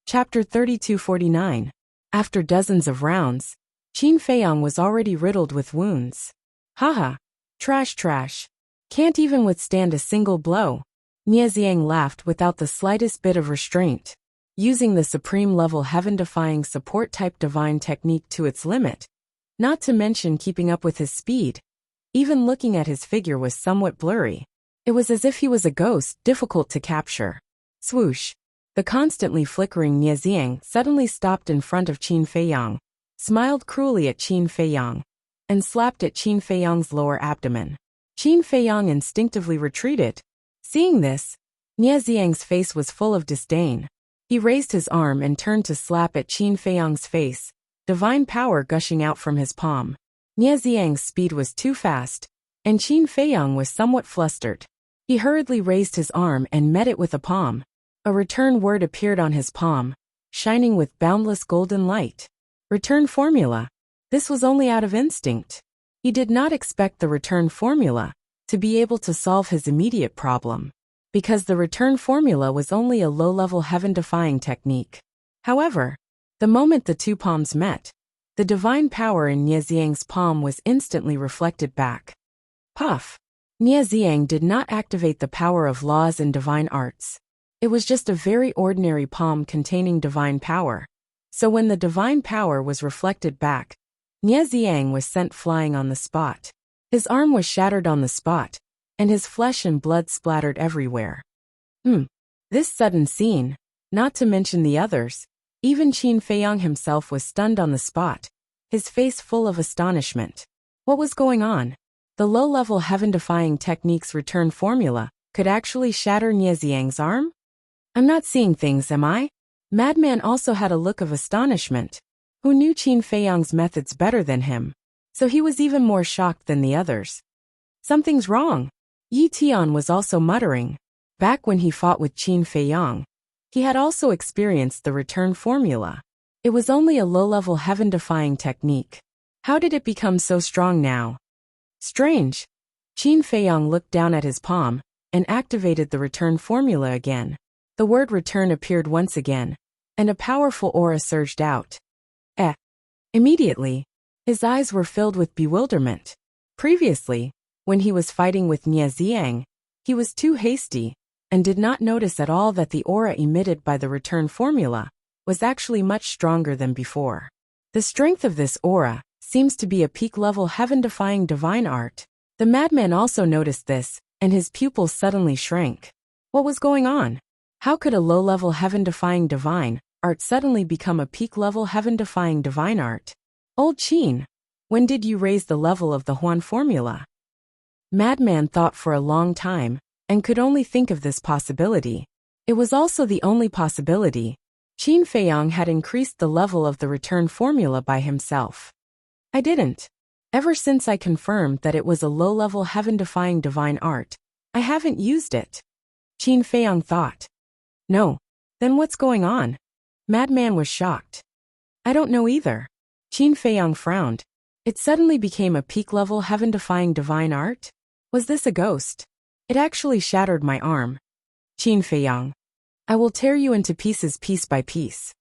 Chapter 3249. After dozens of rounds, Qin Feiyang was already riddled with wounds. Haha. Trash. Can't even withstand a single blow. Nieziang laughed without the slightest bit of restraint. Using the supreme-level heaven-defying support-type divine technique to its limit, not to mention keeping up with his speed. Even looking at his figure was somewhat blurry. It was as if he was a ghost, difficult to capture. Swoosh. The constantly flickering Nieziang suddenly stopped in front of Qin Feiyang, smiled cruelly at Qin Feiyang, and slapped at Qin Feiyang's lower abdomen. Qin Feiyang instinctively retreated. Seeing this, Nieziang's face was full of disdain. He raised his arm and turned to slap at Qin Feiyang's face, divine power gushing out from his palm. Nieziang's speed was too fast, and Qin Feiyang was somewhat flustered. He hurriedly raised his arm and met it with a palm. A return word appeared on his palm, shining with boundless golden light. Return formula. This was only out of instinct. He did not expect the return formula to be able to solve his immediate problem, because the return formula was only a low-level heaven-defying technique. However, the moment the two palms met, the divine power in Nieziang's palm was instantly reflected back. Puff. Nieziang did not activate the power of laws and divine arts. It was just a very ordinary palm containing divine power. So when the divine power was reflected back, Nieziang was sent flying on the spot. His arm was shattered on the spot, and his flesh and blood splattered everywhere. This sudden scene, not to mention the others, even Qin Feiyang himself was stunned on the spot, his face full of astonishment. What was going on? The low-level heaven-defying technique's return formula could actually shatter Nieziang's arm? I'm not seeing things, am I? Madman also had a look of astonishment. Who knew Qin Feiyang's methods better than him? So he was even more shocked than the others. Something's wrong. Yi Tian was also muttering. Back when he fought with Qin Feiyang, he had also experienced the return formula. It was only a low-level heaven-defying technique. How did it become so strong now? Strange. Qin Feiyang looked down at his palm and activated the return formula again. The word return appeared once again, and a powerful aura surged out. Immediately, his eyes were filled with bewilderment. Previously, when he was fighting with Nieziang, he was too hasty and did not notice at all that the aura emitted by the return formula was actually much stronger than before. The strength of this aura seems to be a peak-level heaven-defying divine art. The madman also noticed this, and his pupils suddenly shrank. What was going on? How could a low-level heaven-defying divine art suddenly become a peak-level heaven-defying divine art? Old Qin, when did you raise the level of the Huan formula? Madman thought for a long time, and could only think of this possibility. It was also the only possibility. Qin Feiyang had increased the level of the return formula by himself. I didn't. Ever since I confirmed that it was a low-level heaven-defying divine art, I haven't used it. Qin Feiyang thought. No. Then what's going on? Madman was shocked. I don't know either. Qin Feiyang frowned. It suddenly became a peak-level heaven-defying divine art? Was this a ghost? It actually shattered my arm. Qin Feiyang. I will tear you into pieces piece by piece.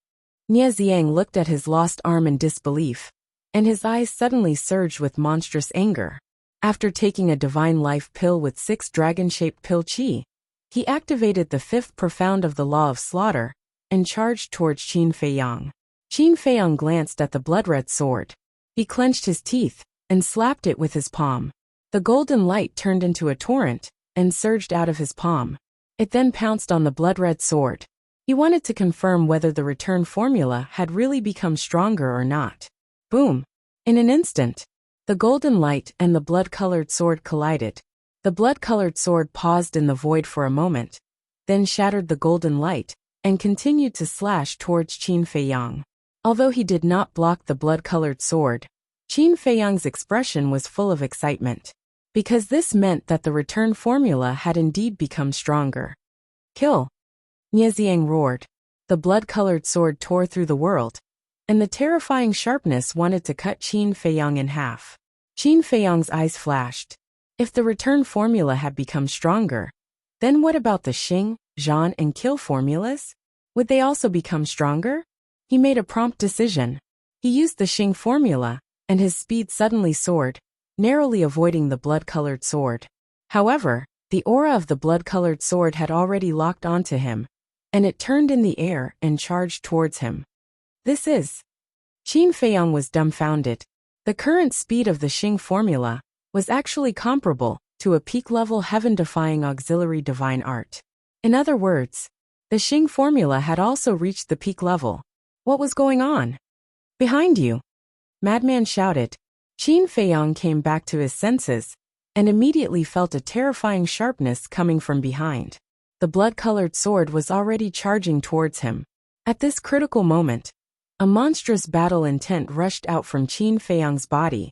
Nieziang looked at his lost arm in disbelief, and his eyes suddenly surged with monstrous anger. After taking a divine life pill with 6 dragon-shaped pill chi, he activated the 5th profound of the law of slaughter and charged towards Qin Feiyang. Qin Feiyang glanced at the blood-red sword. He clenched his teeth and slapped it with his palm. The golden light turned into a torrent and surged out of his palm. It then pounced on the blood-red sword. He wanted to confirm whether the return formula had really become stronger or not. Boom! In an instant, the golden light and the blood-colored sword collided. The blood-colored sword paused in the void for a moment, then shattered the golden light, and continued to slash towards Qin Feiyang. Although he did not block the blood-colored sword, Qin Feiyang's expression was full of excitement, because this meant that the return formula had indeed become stronger. Kill! Nieziang roared. The blood-colored sword tore through the world, and the terrifying sharpness wanted to cut Qin Feiyang in half. Qin Feiyang's eyes flashed. If the return formula had become stronger, then what about the Xing, Zhan, and Kill formulas? Would they also become stronger? He made a prompt decision. He used the Xing formula, and his speed suddenly soared, narrowly avoiding the blood-colored sword. However, the aura of the blood-colored sword had already locked onto him, and it turned in the air and charged towards him. This is... Qin Feiyang was dumbfounded. The current speed of the Xing formula was actually comparable to a peak-level heaven-defying auxiliary divine art. In other words, the Xing formula had also reached the peak level. What was going on? Behind you! Madman shouted. Qin Feiyang came back to his senses and immediately felt a terrifying sharpness coming from behind. The blood-colored sword was already charging towards him. At this critical moment, a monstrous battle intent rushed out from Qin Feiyang's body,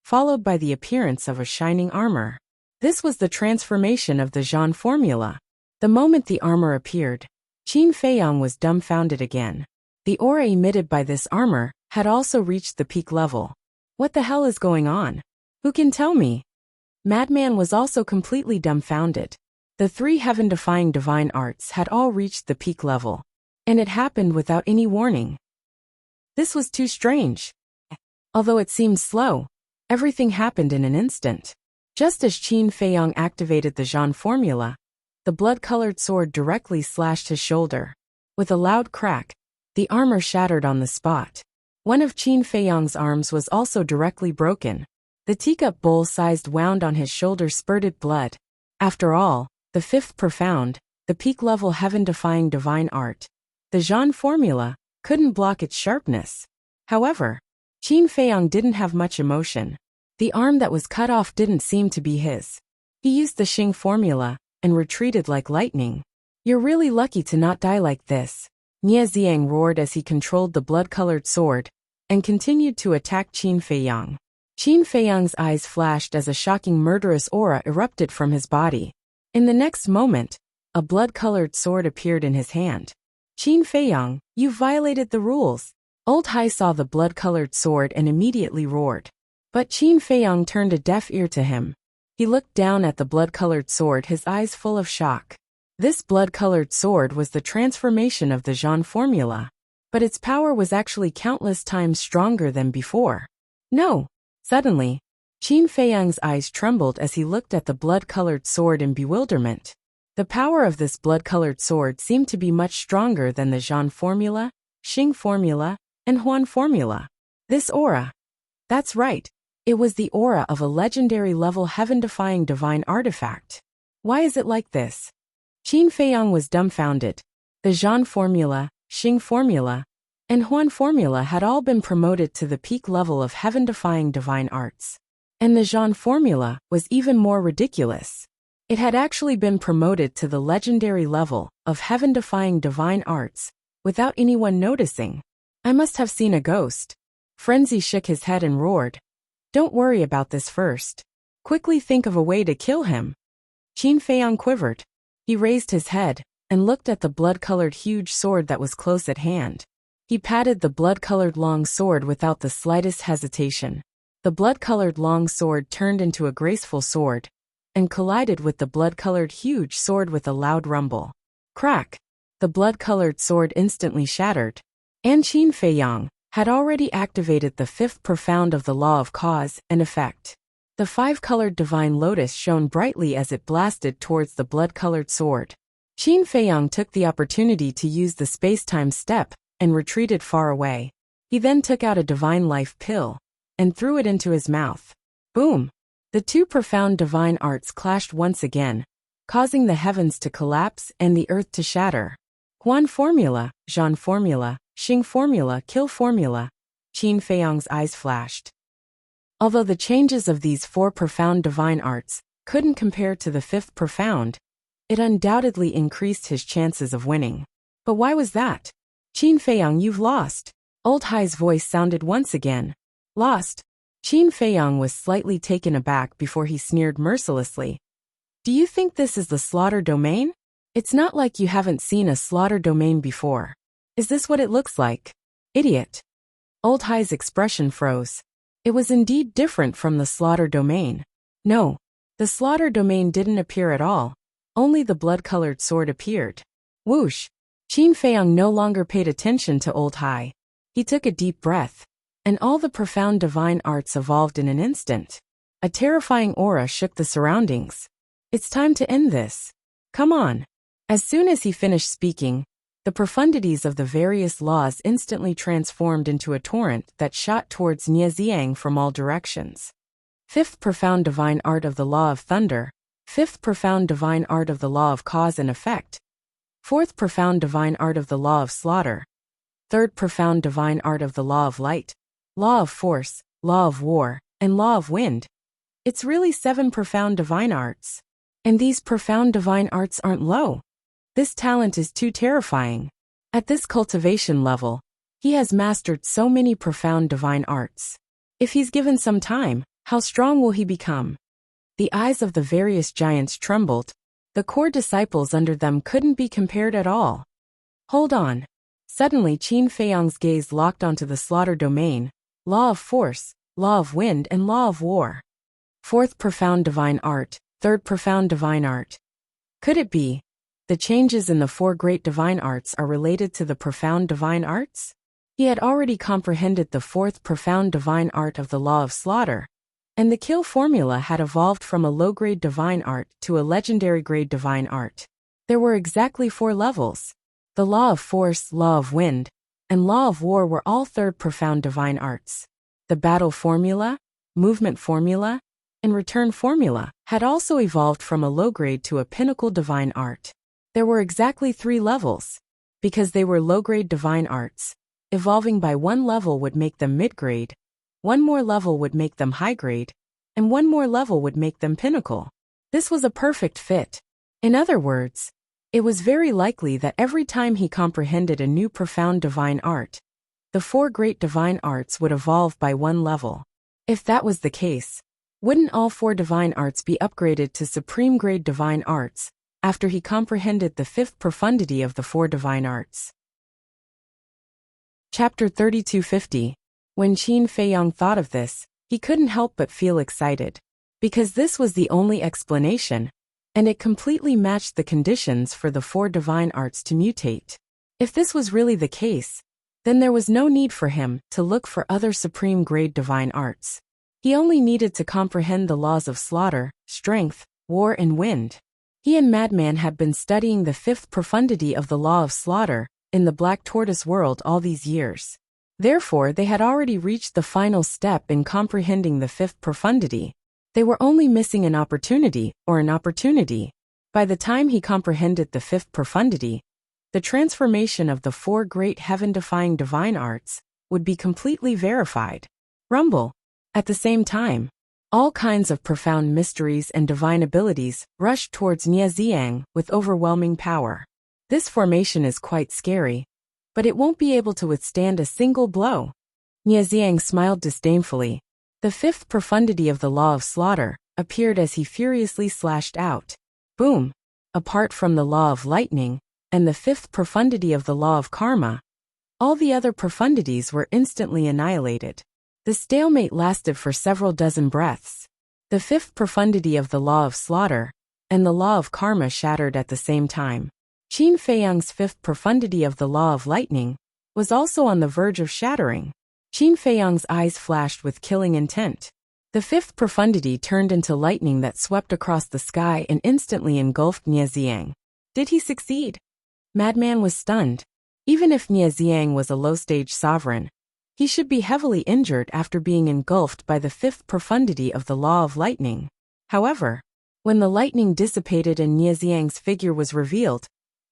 followed by the appearance of a shining armor. This was the transformation of the Zhan formula. The moment the armor appeared, Qin Feiyang was dumbfounded again. The aura emitted by this armor had also reached the peak level. What the hell is going on? Who can tell me? Madman was also completely dumbfounded. The three heaven-defying divine arts had all reached the peak level, and it happened without any warning. This was too strange. Although it seemed slow, everything happened in an instant. Just as Qin Feiyang activated the Zhan formula, the blood-colored sword directly slashed his shoulder. With a loud crack, the armor shattered on the spot. One of Qin Feiyang's arms was also directly broken. The teacup bowl-sized wound on his shoulder spurted blood. After all, the fifth profound, the peak-level heaven-defying divine art, the Zhan formula, couldn't block its sharpness. However, Qin Feiyang didn't have much emotion. The arm that was cut off didn't seem to be his. He used the Xing formula and retreated like lightning. You're really lucky to not die like this. Nie Xiang roared as he controlled the blood-colored sword and continued to attack Qin Feiyang. Qin Feiyang's eyes flashed as a shocking murderous aura erupted from his body. In the next moment, a blood-colored sword appeared in his hand. Qin Feiyang, you violated the rules. Old Hai saw the blood-colored sword and immediately roared. But Qin Feiyang turned a deaf ear to him. He looked down at the blood-colored sword, his eyes full of shock. This blood-colored sword was the transformation of the Zhan formula, but its power was actually countless times stronger than before. No! Suddenly, Qin Feiyang's eyes trembled as he looked at the blood-colored sword in bewilderment. The power of this blood-colored sword seemed to be much stronger than the Zhan formula, Xing formula, and Huan formula. This aura. That's right. It was the aura of a legendary-level heaven-defying divine artifact. Why is it like this? Qin Feiyang was dumbfounded. The Zhan formula, Xing formula, and Huan formula had all been promoted to the peak level of heaven-defying divine arts. And the Zhan formula was even more ridiculous. It had actually been promoted to the legendary level of heaven-defying divine arts, without anyone noticing. I must have seen a ghost. Frenzy shook his head and roared. Don't worry about this first. Quickly think of a way to kill him. Qin Feiyang quivered. He raised his head and looked at the blood-colored huge sword that was close at hand. He patted the blood-colored long sword without the slightest hesitation. The blood-colored long sword turned into a graceful sword and collided with the blood-colored huge sword with a loud rumble. Crack! The blood-colored sword instantly shattered. And Qin Feiyang had already activated the fifth profound of the law of cause and effect. The five-colored divine lotus shone brightly as it blasted towards the blood-colored sword. Qin Feiyang took the opportunity to use the space-time step and retreated far away. He then took out a divine life pill and threw it into his mouth. Boom! The two profound divine arts clashed once again, causing the heavens to collapse and the earth to shatter. Huan formula, Zhan formula, Xing formula, kill formula. Qin Feiyang's eyes flashed. Although the changes of these four profound divine arts couldn't compare to the fifth profound, it undoubtedly increased his chances of winning. But why was that? Qin Feiyang, you've lost. Old Hai's voice sounded once again. Lost? Qin Feiyang was slightly taken aback before he sneered mercilessly. Do you think this is the slaughter domain? It's not like you haven't seen a slaughter domain before. Is this what it looks like? Idiot. Old Hai's expression froze. It was indeed different from the slaughter domain. No, the slaughter domain didn't appear at all. Only the blood-colored sword appeared. Whoosh! Qin Feiyang no longer paid attention to Old Hai. He took a deep breath, and all the profound divine arts evolved in an instant. A terrifying aura shook the surroundings. It's time to end this. Come on. As soon as he finished speaking, the profundities of the various laws instantly transformed into a torrent that shot towards Nieziang from all directions. Fifth profound divine art of the law of thunder. Fifth profound divine art of the law of cause and effect. Fourth profound divine art of the law of slaughter. Third profound divine art of the law of light, law of force, law of war, and law of wind. It's really 7 profound divine arts. And these profound divine arts aren't low. This talent is too terrifying. At this cultivation level, he has mastered so many profound divine arts. If he's given some time, how strong will he become? The eyes of the various giants trembled. The core disciples under them couldn't be compared at all. Hold on. Suddenly Qin Feiyang's gaze locked onto the slaughter domain, law of force, law of wind, and law of war. Fourth profound divine art, third profound divine art. Could it be? The changes in the 4 great divine arts are related to the profound divine arts? He had already comprehended the 4th profound divine art of the law of slaughter, and the kill formula had evolved from a low-grade divine art to a legendary grade divine art. There were exactly 4 levels. The law of force, law of wind, and law of war were all 3rd profound divine arts. The battle formula, movement formula, and return formula had also evolved from a low-grade to a pinnacle divine art. There were exactly 3 levels. Because they were low-grade divine arts, evolving by 1 level would make them mid-grade, 1 more level would make them high-grade, and 1 more level would make them pinnacle. This was a perfect fit. In other words, it was very likely that every time he comprehended a new profound divine art, the 4 great divine arts would evolve by 1 level. If that was the case, wouldn't all 4 divine arts be upgraded to supreme grade divine arts after he comprehended the 5th profundity of the 4 divine arts? Chapter 3250. When Qin Feiyang thought of this, he couldn't help but feel excited. Because this was the only explanation, and it completely matched the conditions for the 4 divine arts to mutate. If this was really the case, then there was no need for him to look for other supreme grade divine arts. He only needed to comprehend the laws of slaughter, strength, war, and wind. He and Madman had been studying the 5th profundity of the law of slaughter in the Black Tortoise world all these years. Therefore, they had already reached the final step in comprehending the 5th profundity. They were only missing an opportunity. By the time he comprehended the 5th profundity, the transformation of the 4 great heaven-defying divine arts would be completely verified. Rumble. At the same time, all kinds of profound mysteries and divine abilities rushed towards Nieziang with overwhelming power. This formation is quite scary, but it won't be able to withstand a single blow. Nieziang smiled disdainfully. The 5th profundity of the law of slaughter appeared as he furiously slashed out. Boom! Apart from the law of lightning and the 5th profundity of the law of karma, all the other profundities were instantly annihilated. The stalemate lasted for several dozen breaths. The 5th profundity of the law of slaughter and the law of karma shattered at the same time. Qin Feiyang's 5th profundity of the law of lightning was also on the verge of shattering. Qin Feiyang's eyes flashed with killing intent. The 5th profundity turned into lightning that swept across the sky and instantly engulfed Nieziang. Did he succeed? Madman was stunned. Even if Nieziang was a low-stage sovereign, he should be heavily injured after being engulfed by the 5th profundity of the law of lightning. However, when the lightning dissipated and Nieziang's figure was revealed,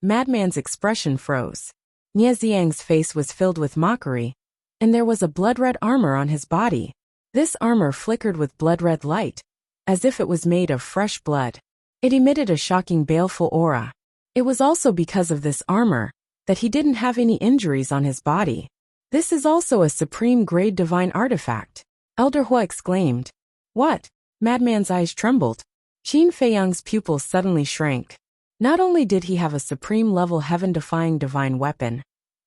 Madman's expression froze. Nieziang's face was filled with mockery, and there was a blood-red armor on his body. This armor flickered with blood-red light, as if it was made of fresh blood. It emitted a shocking baleful aura. It was also because of this armor that he didn't have any injuries on his body. This is also a supreme grade divine artifact. Elder Hua exclaimed. What? Madman's eyes trembled. Qin Feiyang's pupils suddenly shrank. Not only did he have a supreme-level heaven-defying divine weapon,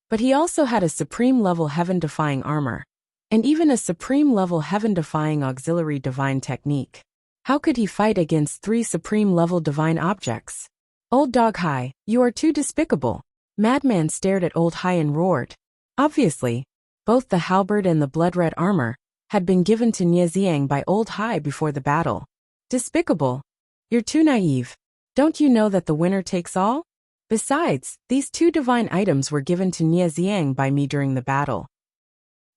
but he also had a supreme-level heaven-defying armor, and even a supreme-level heaven-defying auxiliary divine technique. How could he fight against 3 supreme-level divine objects? Old Dog Hai, you are too despicable. Madman stared at Old Hai and roared. Obviously, both the halberd and the blood-red armor had been given to Nie Xiang by Old Hai before the battle. Despicable. You're too naive. Don't you know that the winner takes all? Besides, these two divine items were given to Nie Xiang by me during the battle.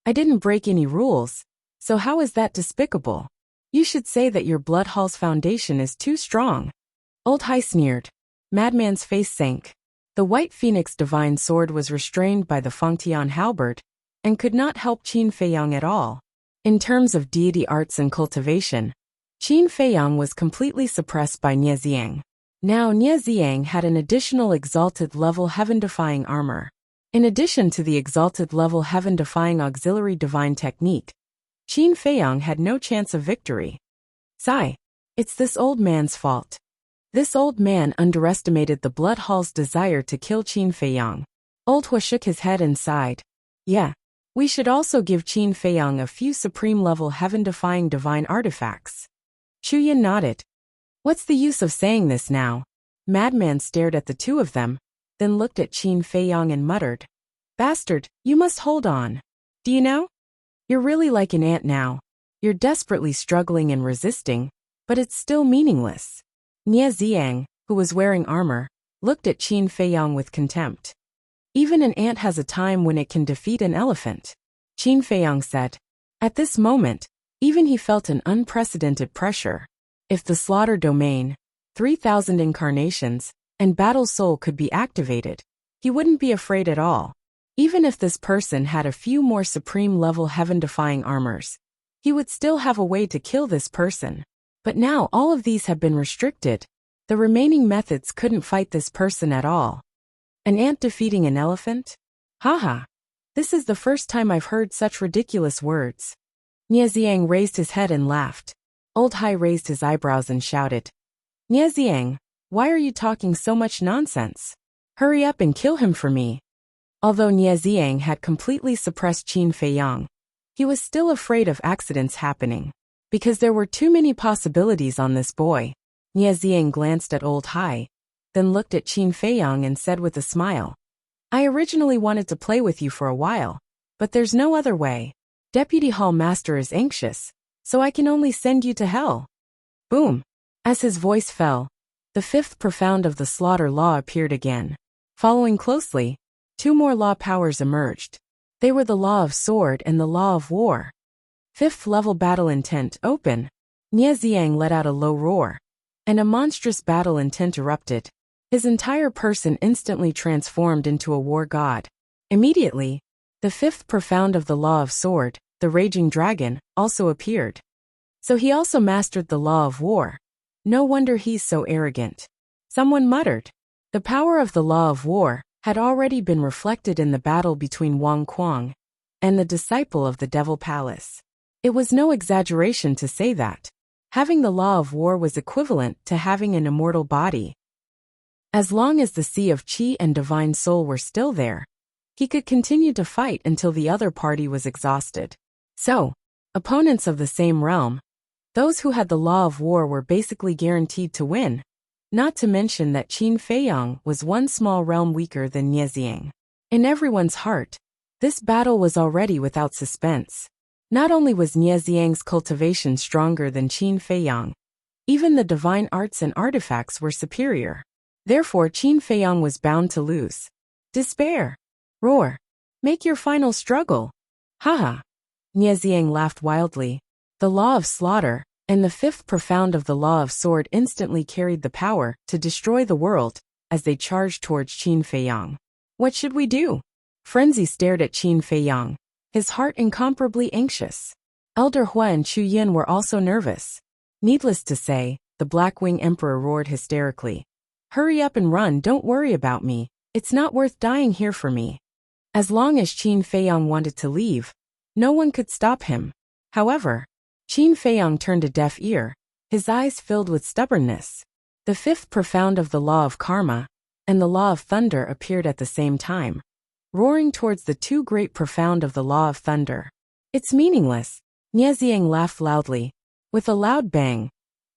I didn't break any rules, so how is that despicable? You should say that your blood hall's foundation is too strong. Old Hai sneered. Madman's face sank. The White Phoenix divine sword was restrained by the Fengtian halberd, and could not help Qin Feiyang at all. In terms of deity arts and cultivation, Qin Feiyang was completely suppressed by Nie Xiang. Now Nie Xiang had an additional exalted level heaven-defying armor. In addition to the exalted level heaven-defying auxiliary divine technique, Qin Feiyang had no chance of victory. Sigh. It's this old man's fault. This old man underestimated the Blood Hall's desire to kill Qin Feiyang. Old Hua shook his head and sighed. Yeah. We should also give Qin Feiyang a few supreme-level heaven-defying divine artifacts. Chu Yin nodded. What's the use of saying this now? Madman stared at the two of them, then looked at Qin Feiyang and muttered. Bastard, you must hold on. Do you know? You're really like an ant now. You're desperately struggling and resisting, but it's still meaningless. Nie Xiang, who was wearing armor, looked at Qin Feiyang with contempt. Even an ant has a time when it can defeat an elephant, Qin Feiyang said. At this moment, even he felt an unprecedented pressure. If the slaughter domain, 3,000 incarnations, and battle soul could be activated, he wouldn't be afraid at all. Even if this person had a few more supreme-level heaven-defying armors, he would still have a way to kill this person. But now all of these have been restricted. The remaining methods couldn't fight this person at all. An ant defeating an elephant? Haha. This is the first time I've heard such ridiculous words. Nie Xiang raised his head and laughed. Old Hai raised his eyebrows and shouted. Nie Xiang, why are you talking so much nonsense? Hurry up and kill him for me. Although Nie Xiang had completely suppressed Qin Feiyang, he was still afraid of accidents happening. Because there were too many possibilities on this boy. Nie Xiang glanced at Old Hai, then looked at Qin Feiyang and said with a smile. I originally wanted to play with you for a while, but there's no other way. Deputy Hall Master is anxious, so I can only send you to hell. Boom. As his voice fell, the fifth profound of the slaughter law appeared again. Following closely, two more law powers emerged. They were the law of sword and the law of war. Fifth level battle intent open. Nie Xiang let out a low roar, and a monstrous battle intent erupted. His entire person instantly transformed into a war god. Immediately, the fifth profound of the law of sword, the raging dragon, also appeared. So he also mastered the law of war. No wonder he's so arrogant. Someone muttered. The power of the law of war had already been reflected in the battle between Wang Kuang and the disciple of the Devil Palace. It was no exaggeration to say that having the law of war was equivalent to having an immortal body. As long as the sea of qi and divine soul were still there, he could continue to fight until the other party was exhausted. So, opponents of the same realm, those who had the law of war were basically guaranteed to win. Not to mention that Qin Feiyang was one small realm weaker than Nie Xiang. In everyone's heart, this battle was already without suspense. Not only was Nie Xiang's cultivation stronger than Qin Feiyang, even the divine arts and artifacts were superior. Therefore Qin Feiyang was bound to lose. Despair. Roar. Make your final struggle. Haha. Nie Xiang laughed wildly. The law of slaughter, and the fifth profound of the law of sword instantly carried the power to destroy the world as they charged towards Qin Feiyang. What should we do? Frenzy stared at Qin Feiyang, his heart incomparably anxious. Elder Hua and Chu Yin were also nervous. Needless to say, the Blackwing Emperor roared hysterically. Hurry up and run, don't worry about me. It's not worth dying here for me. As long as Qin Feiyang wanted to leave, no one could stop him. However, Qin Feiyang turned a deaf ear, his eyes filled with stubbornness. The fifth profound of the law of karma and the law of thunder appeared at the same time, roaring towards the two great profound of the law of thunder. It's meaningless. Nie Xiang laughed loudly. With a loud bang,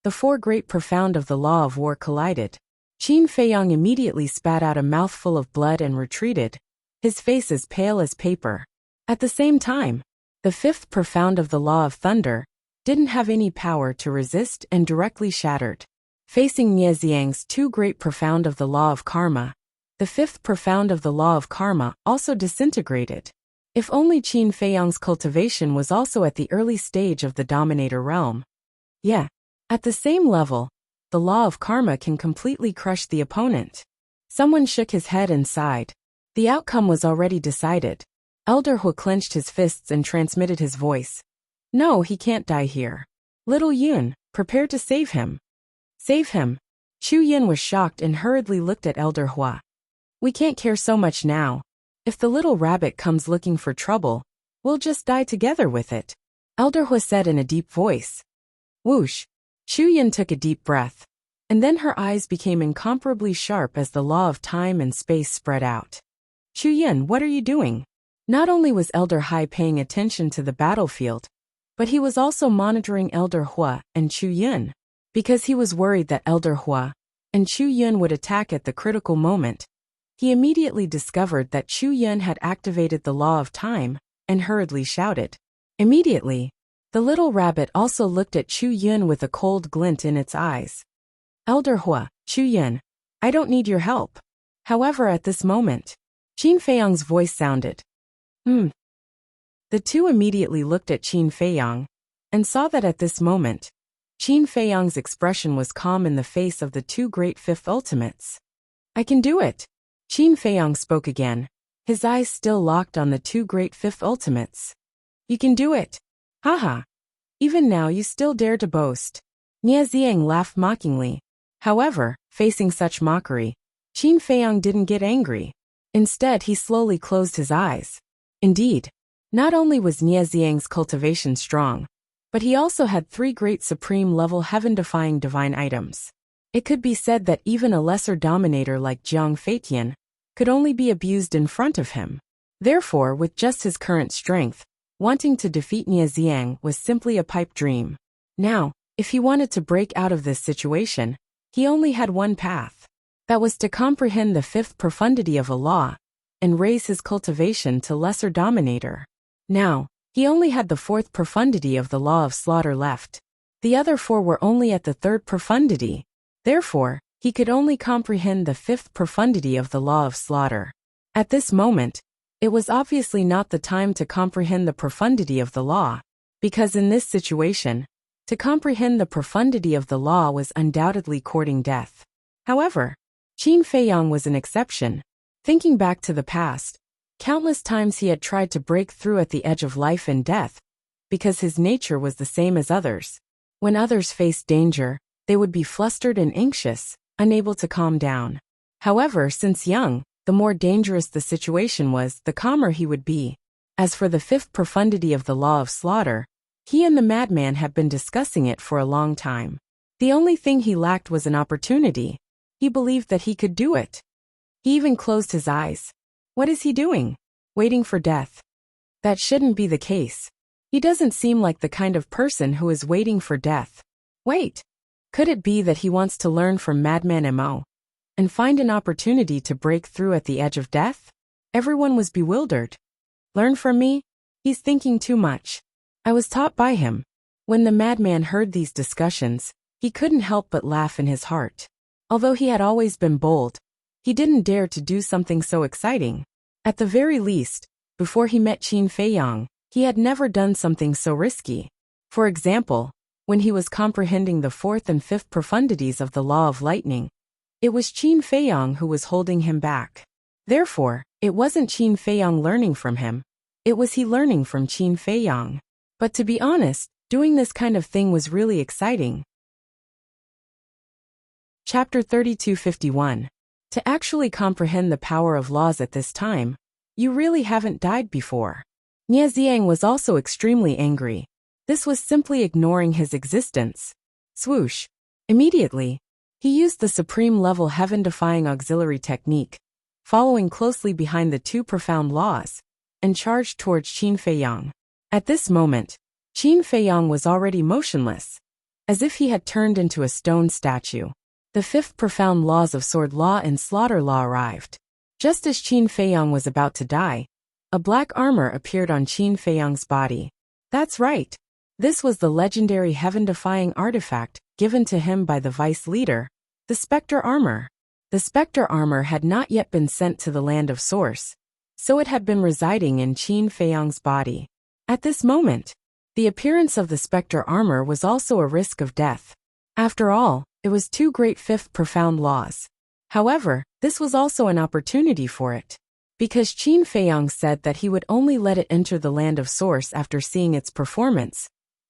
the four great profound of the law of war collided. Qin Feiyang immediately spat out a mouthful of blood and retreated, his face as pale as paper. At the same time, the fifth profound of the Law of Thunder didn't have any power to resist and directly shattered. Facing Nie Xiang's two great profound of the Law of Karma, the fifth profound of the Law of Karma also disintegrated. If only Qin Feiyang's cultivation was also at the early stage of the Dominator realm. Yeah. At the same level, the Law of Karma can completely crush the opponent. Someone shook his head and sighed. The outcome was already decided. Elder Hu clenched his fists and transmitted his voice. No, he can't die here. Little Yun, prepare to save him. Save him. Chu Yin was shocked and hurriedly looked at Elder Hua. We can't care so much now. If the little rabbit comes looking for trouble, we'll just die together with it. Elder Hua said in a deep voice. Whoosh. Chu Yin took a deep breath, and then her eyes became incomparably sharp as the law of time and space spread out. Chu Yin, what are you doing? Not only was Elder Hai paying attention to the battlefield, but he was also monitoring Elder Hua and Chu Yin, because he was worried that Elder Hua and Chu Yin would attack at the critical moment. He immediately discovered that Chu Yin had activated the law of time and hurriedly shouted. Immediately, the little rabbit also looked at Chu Yin with a cold glint in its eyes. Elder Hua, Chu Yin, I don't need your help. However, at this moment, Qin Feiyang's voice sounded. The two immediately looked at Qin Feiyang and saw that at this moment, Qin Feiyang's expression was calm in the face of the two great fifth ultimates. I can do it. Qin Feiyang spoke again, his eyes still locked on the two great fifth ultimates. You can do it. Haha. Even now you still dare to boast. Nie Xiang laughed mockingly. However, facing such mockery, Qin Feiyang didn't get angry. Instead, he slowly closed his eyes. Indeed, not only was Nie Xiang's cultivation strong, but he also had three great supreme-level heaven-defying divine items. It could be said that even a lesser dominator like Jiang Feitian could only be abused in front of him. Therefore, with just his current strength, wanting to defeat Nie Xiang was simply a pipe dream. Now, if he wanted to break out of this situation, he only had one path. That was to comprehend the fifth profundity of a law and raise his cultivation to lesser dominator. Now, he only had the fourth profundity of the law of slaughter left. The other four were only at the third profundity. Therefore, he could only comprehend the fifth profundity of the law of slaughter. At this moment, it was obviously not the time to comprehend the profundity of the law, because in this situation, to comprehend the profundity of the law was undoubtedly courting death. However, Qin Feiyang was an exception. Thinking back to the past, countless times he had tried to break through at the edge of life and death, because his nature was the same as others. When others faced danger, they would be flustered and anxious, unable to calm down. However, since young, the more dangerous the situation was, the calmer he would be. As for the fifth profundity of the law of slaughter, he and the madman had been discussing it for a long time. The only thing he lacked was an opportunity. He believed that he could do it. He even closed his eyes. What is he doing? Waiting for death. That shouldn't be the case. He doesn't seem like the kind of person who is waiting for death. Wait. Could it be that he wants to learn from Madman Mo and find an opportunity to break through at the edge of death? Everyone was bewildered. Learn from me? He's thinking too much. I was taught by him. When the madman heard these discussions, he couldn't help but laugh in his heart. Although he had always been bold, he didn't dare to do something so exciting. At the very least, before he met Qin Feiyang, he had never done something so risky. For example, when he was comprehending the fourth and fifth profundities of the law of lightning, it was Qin Feiyang who was holding him back. Therefore, it wasn't Qin Feiyang learning from him, it was he learning from Qin Feiyang. But to be honest, doing this kind of thing was really exciting. Chapter 3251. To actually comprehend the power of laws at this time, you really haven't died before. Nie Xiang was also extremely angry. This was simply ignoring his existence. Swoosh. Immediately, he used the supreme-level heaven-defying auxiliary technique, following closely behind the two profound laws, and charged towards Qin Feiyang. At this moment, Qin Feiyang was already motionless, as if he had turned into a stone statue. The 5th profound laws of sword law and slaughter law arrived. Just as Qin Feiyang was about to die, a black armor appeared on Qin Feiyang's body. That's right. This was the legendary heaven-defying artifact given to him by the vice leader, the Spectre Armor. The Spectre Armor had not yet been sent to the land of source, so it had been residing in Qin Feiyang's body. At this moment, the appearance of the Spectre Armor was also a risk of death. After all, it was 2 great 5th profound laws. However, this was also an opportunity for it. Because Qin Feiyang said that he would only let it enter the land of source after seeing its performance,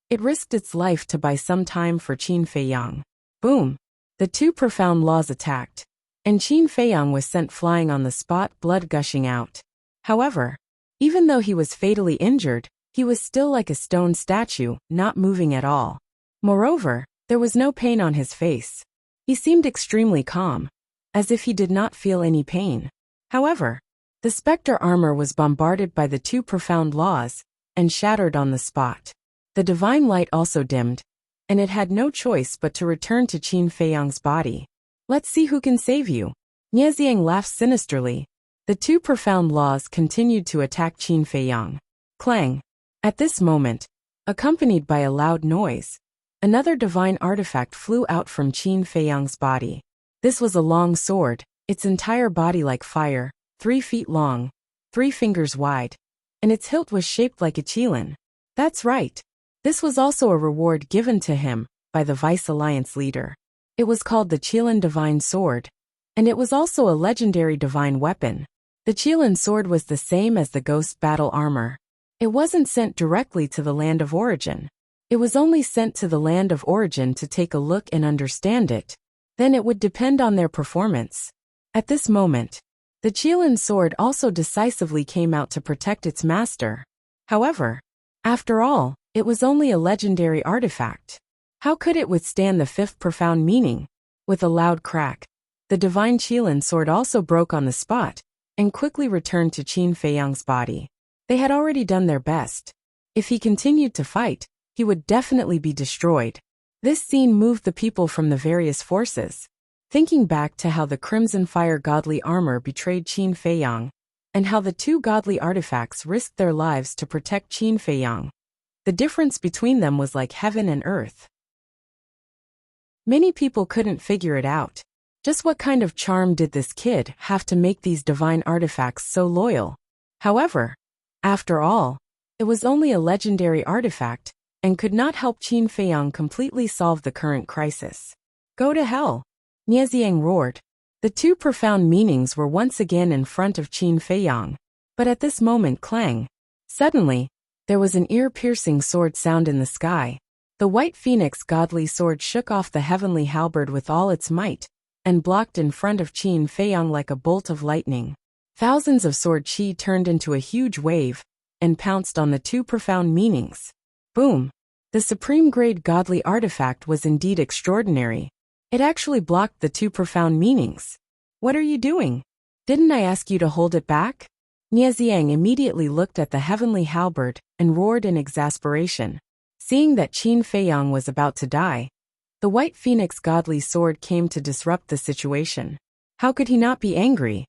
it risked its life to buy some time for Qin Feiyang. Boom! The 2 profound laws attacked, and Qin Feiyang was sent flying on the spot, blood gushing out. However, even though he was fatally injured, he was still like a stone statue, not moving at all. Moreover, there was no pain on his face. He seemed extremely calm, as if he did not feel any pain. However, the Spectre Armor was bombarded by the 2 profound laws and shattered on the spot. The divine light also dimmed, and it had no choice but to return to Qin Feiyang's body. Let's see who can save you. Nieziang laughed sinisterly. The 2 profound laws continued to attack Qin Feiyang. Clang! At this moment, accompanied by a loud noise, another divine artifact flew out from Qin Feiyang's body. This was a long sword, its entire body like fire, 3 feet long, 3 fingers wide, and its hilt was shaped like a qilin. That's right. This was also a reward given to him by the Vice Alliance leader. It was called the Qilin Divine Sword, and it was also a legendary divine weapon. The Qilin Sword was the same as the Ghost Battle Armor. It wasn't sent directly to the land of origin. It was only sent to the land of origin to take a look and understand it. Then it would depend on their performance. At this moment, the Qilin Sword also decisively came out to protect its master. However, after all, it was only a legendary artifact. How could it withstand the 5th profound meaning? With a loud crack, the divine Qilin Sword also broke on the spot and quickly returned to Qin Feiyang's body. They had already done their best. If he continued to fight, he would definitely be destroyed. This scene moved the people from the various forces. Thinking back to how the Crimson Fire Godly Armor betrayed Qin Feiyang, and how the 2 godly artifacts risked their lives to protect Qin Feiyang, the difference between them was like heaven and earth. Many people couldn't figure it out. Just what kind of charm did this kid have to make these divine artifacts so loyal? However, after all, it was only a legendary artifact, and could not help Qin Feiyang completely solve the current crisis. Go to hell! Nieziang roared. The 2 profound meanings were once again in front of Qin Feiyang. But at this moment, clang! Suddenly, there was an ear-piercing sword sound in the sky. The White Phoenix Godly Sword shook off the heavenly halberd with all its might, and blocked in front of Qin Feiyang like a bolt of lightning. Thousands of sword chi turned into a huge wave, and pounced on the 2 profound meanings. Boom! The supreme-grade godly artifact was indeed extraordinary. It actually blocked the 2 profound meanings. What are you doing? Didn't I ask you to hold it back? Nieziang immediately looked at the heavenly halberd and roared in exasperation. Seeing that Qin Feiyang was about to die, the White Phoenix Godly Sword came to disrupt the situation. How could he not be angry?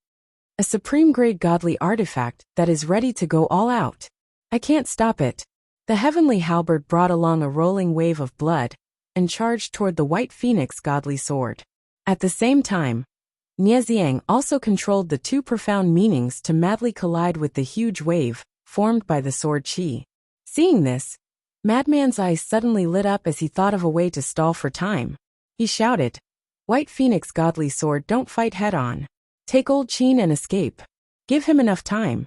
A supreme-grade godly artifact that is ready to go all out. I can't stop it. The heavenly halberd brought along a rolling wave of blood and charged toward the White Phoenix Godly Sword. At the same time, Nieziang also controlled the 2 profound meanings to madly collide with the huge wave formed by the sword chi. Seeing this, Madman's eyes suddenly lit up as he thought of a way to stall for time. He shouted, "White Phoenix Godly Sword, don't fight head-on. Take old Qin and escape. Give him enough time."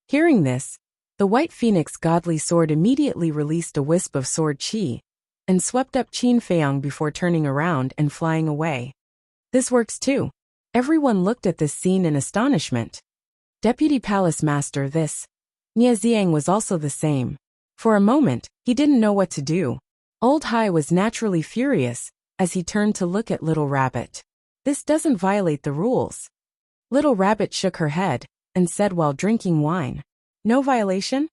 Hearing this, the White Phoenix Godly Sword immediately released a wisp of sword chi and swept up Qin Feiyang before turning around and flying away. This works too. Everyone looked at this scene in astonishment. Deputy Palace Master, this. Nieziang was also the same. For a moment, he didn't know what to do. Old Hai was naturally furious as he turned to look at Little Rabbit. This doesn't violate the rules. Little Rabbit shook her head and said while drinking wine, "No violation?"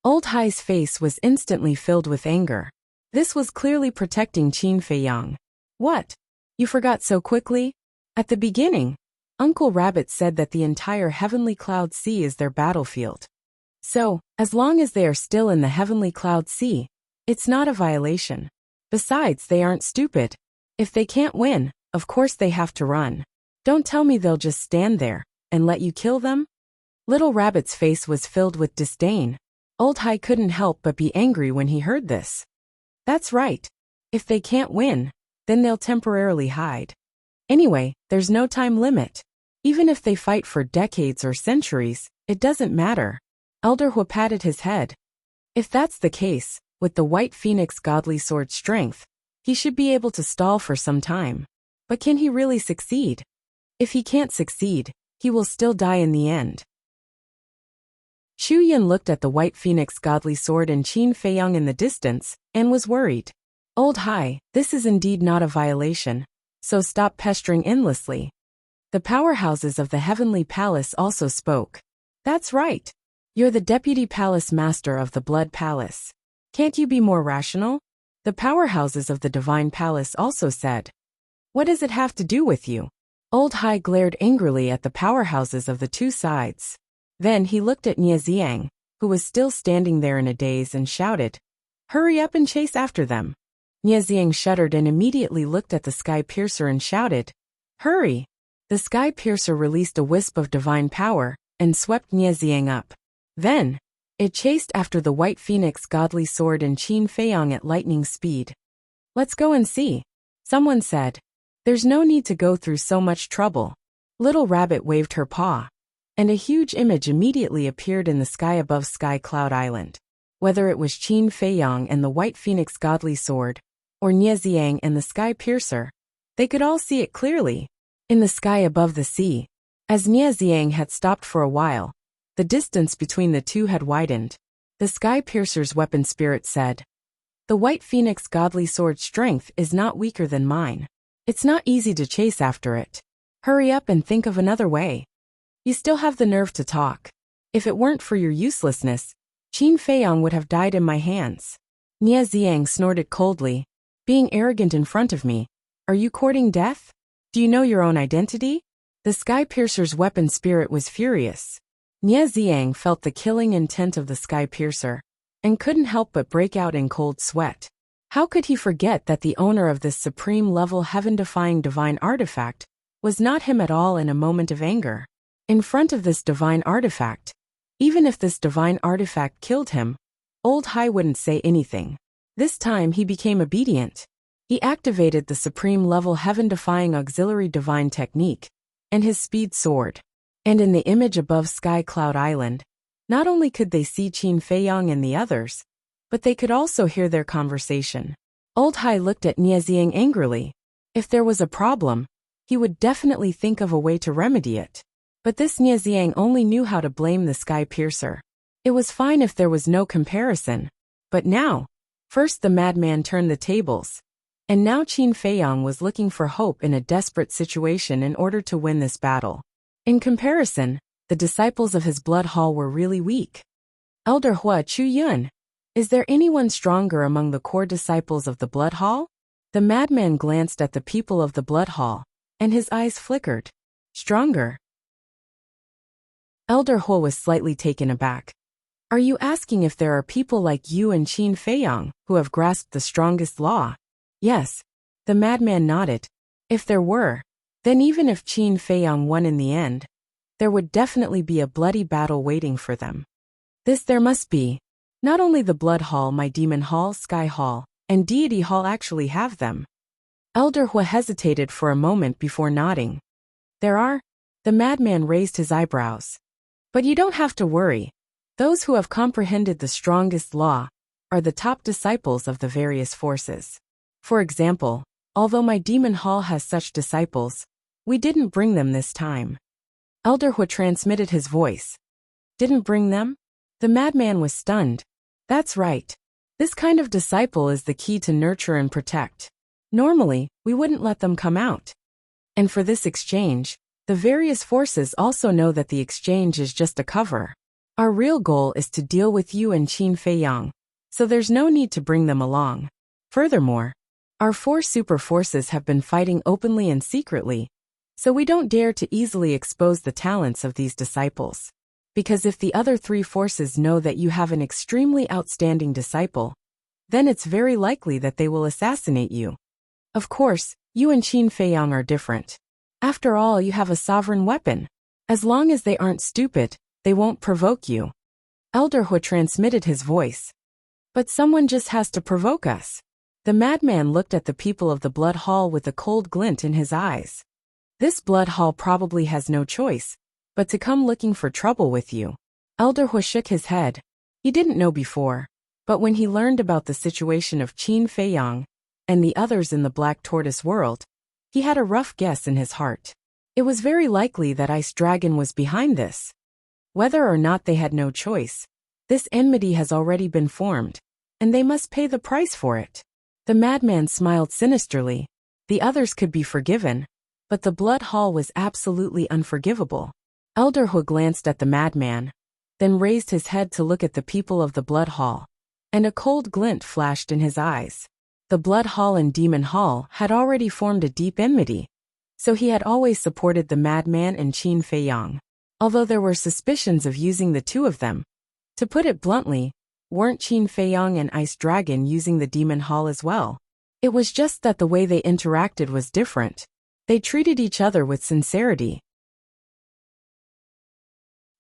Old Hai's face was instantly filled with anger. This was clearly protecting Qin Feiyang. What? You forgot so quickly? At the beginning, Uncle Rabbit said that the entire Heavenly Cloud Sea is their battlefield. So, as long as they are still in the Heavenly Cloud Sea, it's not a violation. Besides, they aren't stupid. If they can't win, of course they have to run. Don't tell me they'll just stand there and let you kill them? Little Rabbit's face was filled with disdain. Old Hai couldn't help but be angry when he heard this. That's right. If they can't win, then they'll temporarily hide. Anyway, there's no time limit. Even if they fight for decades or centuries, it doesn't matter. Elder Hu patted his head. If that's the case, with the White Phoenix godly sword strength, he should be able to stall for some time. But can he really succeed? If he can't succeed, he will still die in the end. Chu Yun looked at the White Phoenix godly sword and Qin Feiyang in the distance, and was worried. Old Hai, this is indeed not a violation, so stop pestering endlessly. The powerhouses of the Heavenly Palace also spoke. That's right. You're the Deputy Palace Master of the Blood Palace. Can't you be more rational? The powerhouses of the Divine Palace also said. What does it have to do with you? Old Hai glared angrily at the powerhouses of the two sides. Then he looked at Nie Xiang, who was still standing there in a daze, and shouted, Hurry up and chase after them. Nie Xiang shuddered and immediately looked at the Sky Piercer and shouted, Hurry! The Sky Piercer released a wisp of divine power and swept Nie Xiang up. Then, it chased after the White Phoenix godly sword and Qin Feiyang at lightning speed. Let's go and see, someone said. There's no need to go through so much trouble. Little Rabbit waved her paw, and a huge image immediately appeared in the sky above Sky Cloud Island. Whether it was Qin Feiyang and the White Phoenix godly sword, or Nie Xiang and the Sky Piercer, they could all see it clearly. In the sky above the sea, as Nie Xiang had stopped for a while, the distance between the two had widened. The Sky Piercer's weapon spirit said, The White Phoenix godly sword's strength is not weaker than mine. It's not easy to chase after it. Hurry up and think of another way. You still have the nerve to talk. If it weren't for your uselessness, Qin Feiyang would have died in my hands. Nie Xiang snorted coldly. Being arrogant in front of me. Are you courting death? Do you know your own identity? The Sky Piercer's weapon spirit was furious. Nie Xiang felt the killing intent of the Sky Piercer, and couldn't help but break out in cold sweat. How could he forget that the owner of this supreme-level heaven-defying divine artifact was not him at all in a moment of anger? In front of this divine artifact, even if this divine artifact killed him, Old Hai wouldn't say anything. This time he became obedient. He activated the supreme-level heaven-defying auxiliary divine technique, and his speed soared. And in the image above Sky Cloud Island, not only could they see Qin Feiyang and the others, but they could also hear their conversation. Old Hai looked at Nie Xiang angrily. If there was a problem, he would definitely think of a way to remedy it. But this Nie Xiang only knew how to blame the Sky Piercer. It was fine if there was no comparison. But now, first the madman turned the tables. And now Qin Feiyang was looking for hope in a desperate situation in order to win this battle. In comparison, the disciples of his blood hall were really weak. Elder Hua Chu Yun, is there anyone stronger among the core disciples of the blood hall? The madman glanced at the people of the blood hall, and his eyes flickered. Stronger? Elder Hua was slightly taken aback. Are you asking if there are people like you and Qin Feiyang who have grasped the strongest law? Yes. The madman nodded. If there were, then even if Qin Feiyang won in the end, there would definitely be a bloody battle waiting for them. This there must be. Not only the Blood Hall, my Demon Hall, Sky Hall, and Deity Hall actually have them. Elder Hua hesitated for a moment before nodding. There are? The madman raised his eyebrows. But you don't have to worry. Those who have comprehended the strongest law are the top disciples of the various forces. For example, although my Demon Hall has such disciples, we didn't bring them this time. Elder Hua transmitted his voice. Didn't bring them? The madman was stunned. That's right. This kind of disciple is the key to nurture and protect. Normally, we wouldn't let them come out. And for this exchange, the various forces also know that the exchange is just a cover. Our real goal is to deal with you and Qin Feiyang, so there's no need to bring them along. Furthermore, Our four super forces have been fighting openly and secretly, so we don't dare to easily expose the talents of these disciples. Because if the other three forces know that you have an extremely outstanding disciple, then it's very likely that they will assassinate you. Of course, you and Qin Feiyang are different. After all, you have a sovereign weapon. As long as they aren't stupid, they won't provoke you. Elder Hu transmitted his voice. But someone just has to provoke us. The madman looked at the people of the blood hall with a cold glint in his eyes. This blood hall probably has no choice but to come looking for trouble with you. Elder Hu shook his head. He didn't know before, but when he learned about the situation of Qin Feiyang and the others in the Black Tortoise world, he had a rough guess in his heart. It was very likely that Ice Dragon was behind this. Whether or not they had no choice, this enmity has already been formed, and they must pay the price for it. The madman smiled sinisterly. The others could be forgiven, but the blood hall was absolutely unforgivable. Elder Hu glanced at the madman, then raised his head to look at the people of the blood hall, and a cold glint flashed in his eyes. The blood hall and demon hall had already formed a deep enmity, so he had always supported the madman and Qin Feiyang. Although there were suspicions of using the two of them. To put it bluntly, weren't Qin Feiyang and Ice Dragon using the demon hall as well? It was just that the way they interacted was different. They treated each other with sincerity.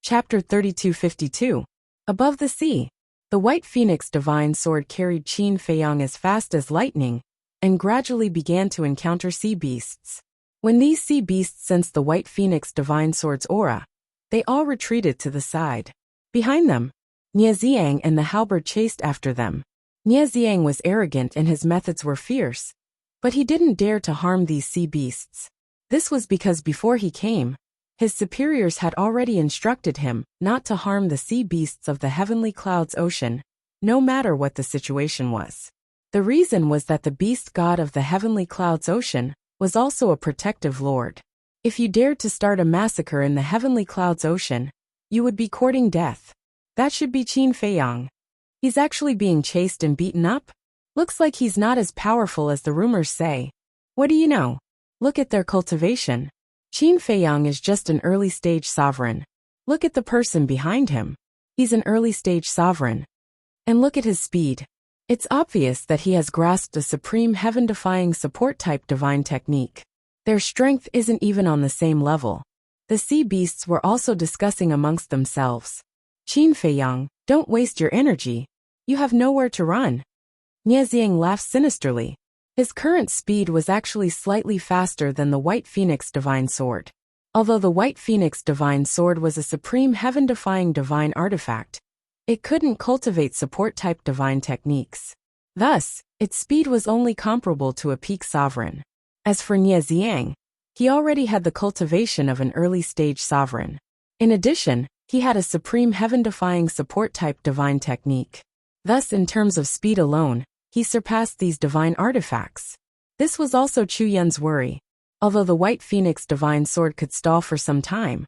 Chapter 3252. Above the sea. The White Phoenix Divine Sword carried Qin Feiyang as fast as lightning, and gradually began to encounter sea beasts. When these sea beasts sensed the White Phoenix Divine Sword's aura, they all retreated to the side. Behind them, Nie Xiang and the halberd chased after them. Nie Xiang was arrogant and his methods were fierce, but he didn't dare to harm these sea beasts. This was because before he came, his superiors had already instructed him not to harm the sea beasts of the Heavenly Clouds Ocean, no matter what the situation was. The reason was that the beast god of the Heavenly Clouds Ocean was also a protective lord. If you dared to start a massacre in the Heavenly Clouds Ocean, you would be courting death. That should be Qin Feiyang. He's actually being chased and beaten up? Looks like he's not as powerful as the rumors say. What do you know? Look at their cultivation. Qin Feiyang is just an early-stage sovereign. Look at the person behind him. He's an early-stage sovereign. And look at his speed. It's obvious that he has grasped a supreme heaven-defying support-type divine technique. Their strength isn't even on the same level. The sea beasts were also discussing amongst themselves. Qin Feiyang, don't waste your energy. You have nowhere to run. Nie Xiang laughed sinisterly. His current speed was actually slightly faster than the White Phoenix Divine Sword. Although the White Phoenix Divine Sword was a supreme heaven-defying divine artifact, it couldn't cultivate support-type divine techniques. Thus, its speed was only comparable to a peak sovereign. As for Nie Xiang, he already had the cultivation of an early-stage sovereign. In addition, he had a supreme heaven-defying support-type divine technique. Thus, in terms of speed alone, he surpassed these divine artifacts. This was also Chu Yun's worry. Although the White Phoenix Divine Sword could stall for some time,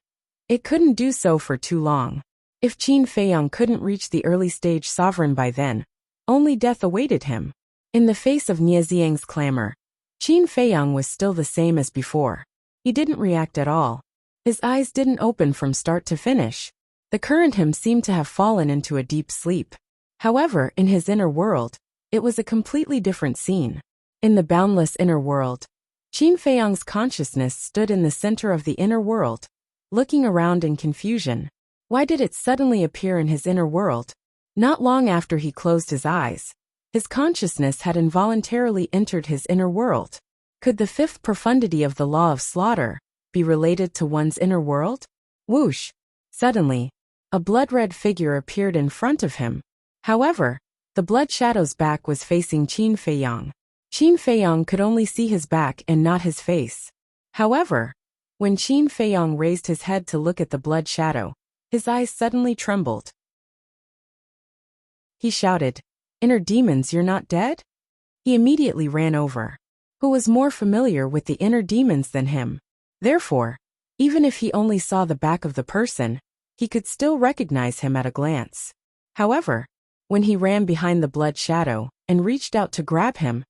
it couldn't do so for too long. If Qin Feiyang couldn't reach the early-stage sovereign by then, only death awaited him. In the face of Nie Xiang's clamor, Qin Feiyang was still the same as before. He didn't react at all. His eyes didn't open from start to finish. The current him seemed to have fallen into a deep sleep. However, in his inner world, it was a completely different scene. In the boundless inner world, Qin Feiyang's consciousness stood in the center of the inner world, looking around in confusion. Why did it suddenly appear in his inner world? Not long after he closed his eyes, his consciousness had involuntarily entered his inner world. Could the fifth profundity of the law of slaughter be related to one's inner world? Whoosh! Suddenly, a blood-red figure appeared in front of him. However, the blood shadow's back was facing Qin Feiyang. Qin Feiyang could only see his back and not his face. However, when Qin Feiyang raised his head to look at the blood shadow, his eyes suddenly trembled. He shouted, "Inner demons, you're not dead?" He immediately ran over. Who was more familiar with the inner demons than him? Therefore, even if he only saw the back of the person, he could still recognize him at a glance. However, when he ran behind the blood shadow and reached out to grab him,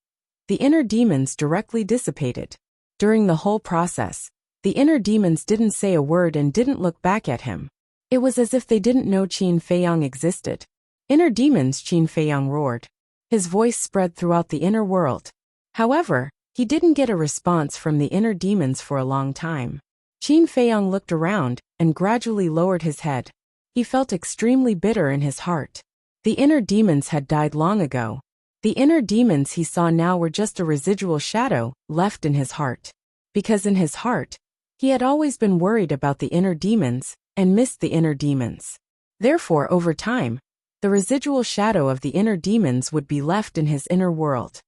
the inner demons directly dissipated. During the whole process, the inner demons didn't say a word and didn't look back at him. It was as if they didn't know Qin Feiyang existed. Inner demons, Qin Feiyang roared. His voice spread throughout the inner world. However, he didn't get a response from the inner demons for a long time. Qin Feiyang looked around and gradually lowered his head. He felt extremely bitter in his heart. The inner demons had died long ago. The inner demons he saw now were just a residual shadow left in his heart. Because in his heart, he had always been worried about the inner demons and missed the inner demons. Therefore, over time, the residual shadow of the inner demons would be left in his inner world.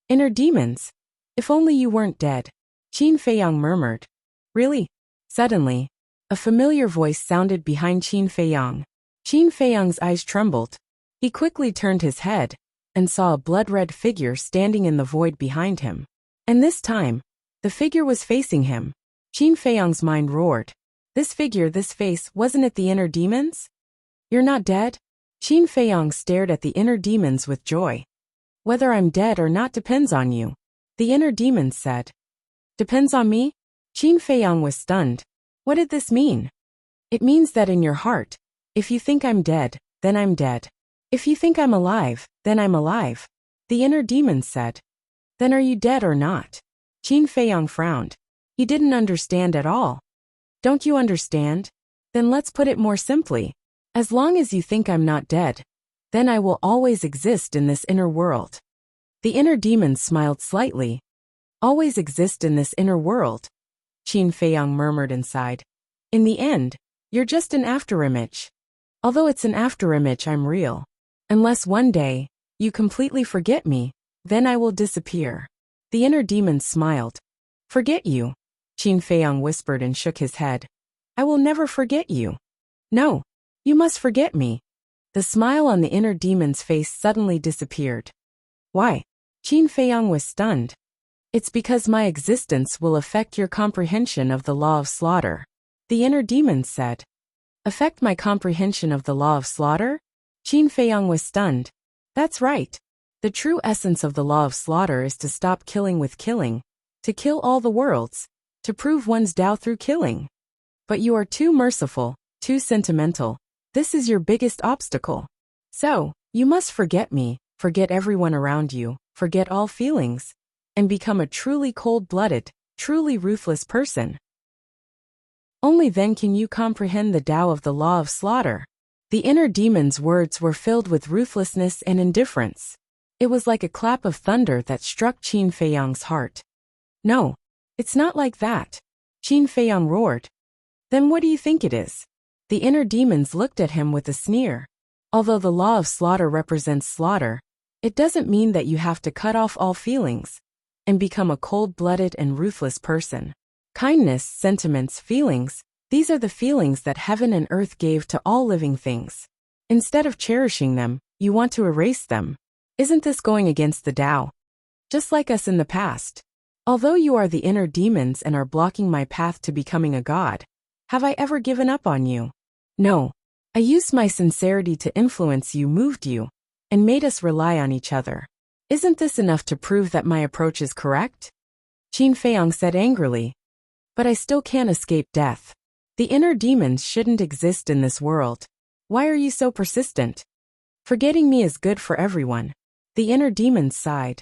Inner demons? If only you weren't dead, Qin Feiyang murmured. Really? Suddenly, a familiar voice sounded behind Qin Feiyang. Qin Feiyang's eyes trembled. He quickly turned his head and saw a blood-red figure standing in the void behind him. And this time, the figure was facing him. Qin Feiyang's mind roared. This figure, this face, wasn't it the inner demons? You're not dead? Qin Feiyang stared at the inner demons with joy. Whether I'm dead or not depends on you, the inner demons said. Depends on me? Qin Feiyang was stunned. What did this mean? It means that in your heart, if you think I'm dead, then I'm dead. If you think I'm alive, then I'm alive, the inner demons said. Then are you dead or not? Qin Feiyang frowned. He didn't understand at all. Don't you understand? Then let's put it more simply. As long as you think I'm not dead, then I will always exist in this inner world. The inner demons smiled slightly. Always exist in this inner world, Qin Feiyang murmured inside. In the end, you're just an afterimage. Although it's an afterimage, I'm real. Unless one day, you completely forget me, then I will disappear. The inner demons smiled. Forget you, Qin Feiyang whispered and shook his head. I will never forget you. No, you must forget me. The smile on the inner demon's face suddenly disappeared. Why? Qin Feiyang was stunned. It's because my existence will affect your comprehension of the law of slaughter, the inner demon said. Affect my comprehension of the law of slaughter? Qin Feiyang was stunned. That's right. The true essence of the law of slaughter is to stop killing with killing, to kill all the worlds, to prove one's Tao through killing. But you are too merciful, too sentimental. This is your biggest obstacle. So, you must forget me, forget everyone around you, forget all feelings, and become a truly cold-blooded, truly ruthless person. Only then can you comprehend the Tao of the law of slaughter. The inner demon's words were filled with ruthlessness and indifference. It was like a clap of thunder that struck Qin Feiyang's heart. No, it's not like that, Qin Feiyang roared. Then what do you think it is? The inner demons looked at him with a sneer. Although the law of slaughter represents slaughter, it doesn't mean that you have to cut off all feelings and become a cold-blooded and ruthless person. Kindness, sentiments, feelings, these are the feelings that heaven and earth gave to all living things. Instead of cherishing them, you want to erase them. Isn't this going against the Tao? Just like us in the past. Although you are the inner demons and are blocking my path to becoming a god, have I ever given up on you? No. I used my sincerity to influence you, moved you, and made us rely on each other. Isn't this enough to prove that my approach is correct? Qin Feiyang said angrily. But I still can't escape death. The inner demons shouldn't exist in this world. Why are you so persistent? Forgetting me is good for everyone. The inner demons sighed.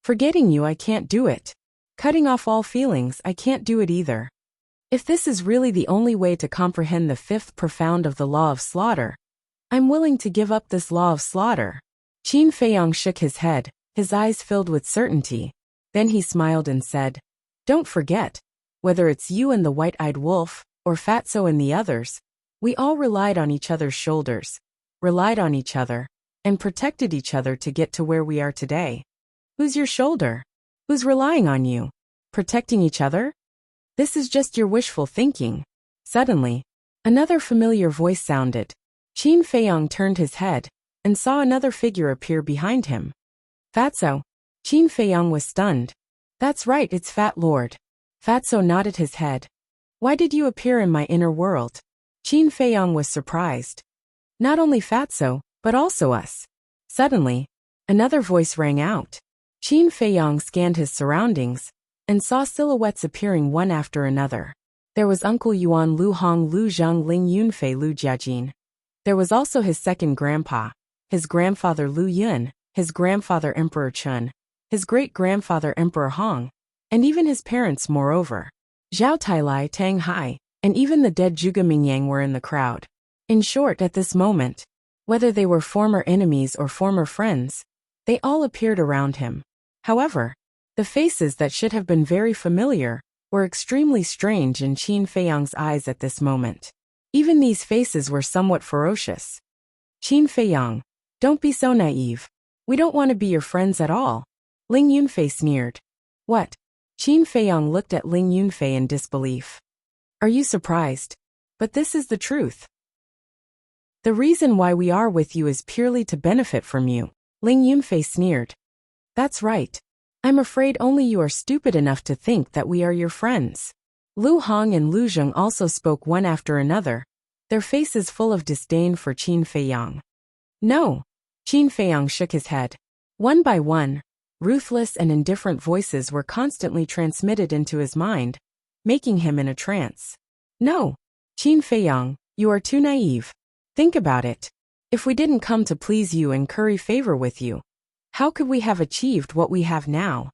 Forgetting you, I can't do it. Cutting off all feelings, I can't do it either. If this is really the only way to comprehend the fifth profound of the law of slaughter, I'm willing to give up this law of slaughter. Qin Feiyang shook his head, his eyes filled with certainty. Then he smiled and said, Don't forget, whether it's you and the white-eyed wolf, or Fatso and the others, we all relied on each other's shoulders, relied on each other, and protected each other to get to where we are today. Who's your shoulder? Who's relying on you? Protecting each other? This is just your wishful thinking. Suddenly, another familiar voice sounded. Qin Feiyang turned his head and saw another figure appear behind him. Fatso. Qin Feiyang was stunned. That's right, it's Fat Lord. Fatso nodded his head. Why did you appear in my inner world? Qin Feiyang was surprised. Not only Fatso, but also us. Suddenly, another voice rang out. Qin Feiyang scanned his surroundings and saw silhouettes appearing one after another. There was Uncle Yuan Lu Hong Lu Zheng Ling Yunfei Lu Jiajin. There was also his second grandpa, his grandfather Lu Yun, his grandfather Emperor Chun, his great-grandfather Emperor Hong, and even his parents moreover. Zhao Tailai, Tang Hai, and even the dead Zhuge Mingyang were in the crowd. In short, at this moment, whether they were former enemies or former friends, they all appeared around him. However, the faces that should have been very familiar were extremely strange in Qin Feiyang's eyes at this moment. Even these faces were somewhat ferocious. Qin Feiyang, don't be so naive. We don't want to be your friends at all. Ling Yunfei sneered. What? Qin Feiyang looked at Ling Yunfei in disbelief. Are you surprised? But this is the truth. The reason why we are with you is purely to benefit from you. Ling Yunfei sneered. That's right. I'm afraid only you are stupid enough to think that we are your friends. Lu Hong and Lu Zheng also spoke one after another, their faces full of disdain for Qin Feiyang. No. Qin Feiyang shook his head. One by one, ruthless and indifferent voices were constantly transmitted into his mind, making him in a trance. No. Qin Feiyang, you are too naive. Think about it. If we didn't come to please you and curry favor with you, how could we have achieved what we have now?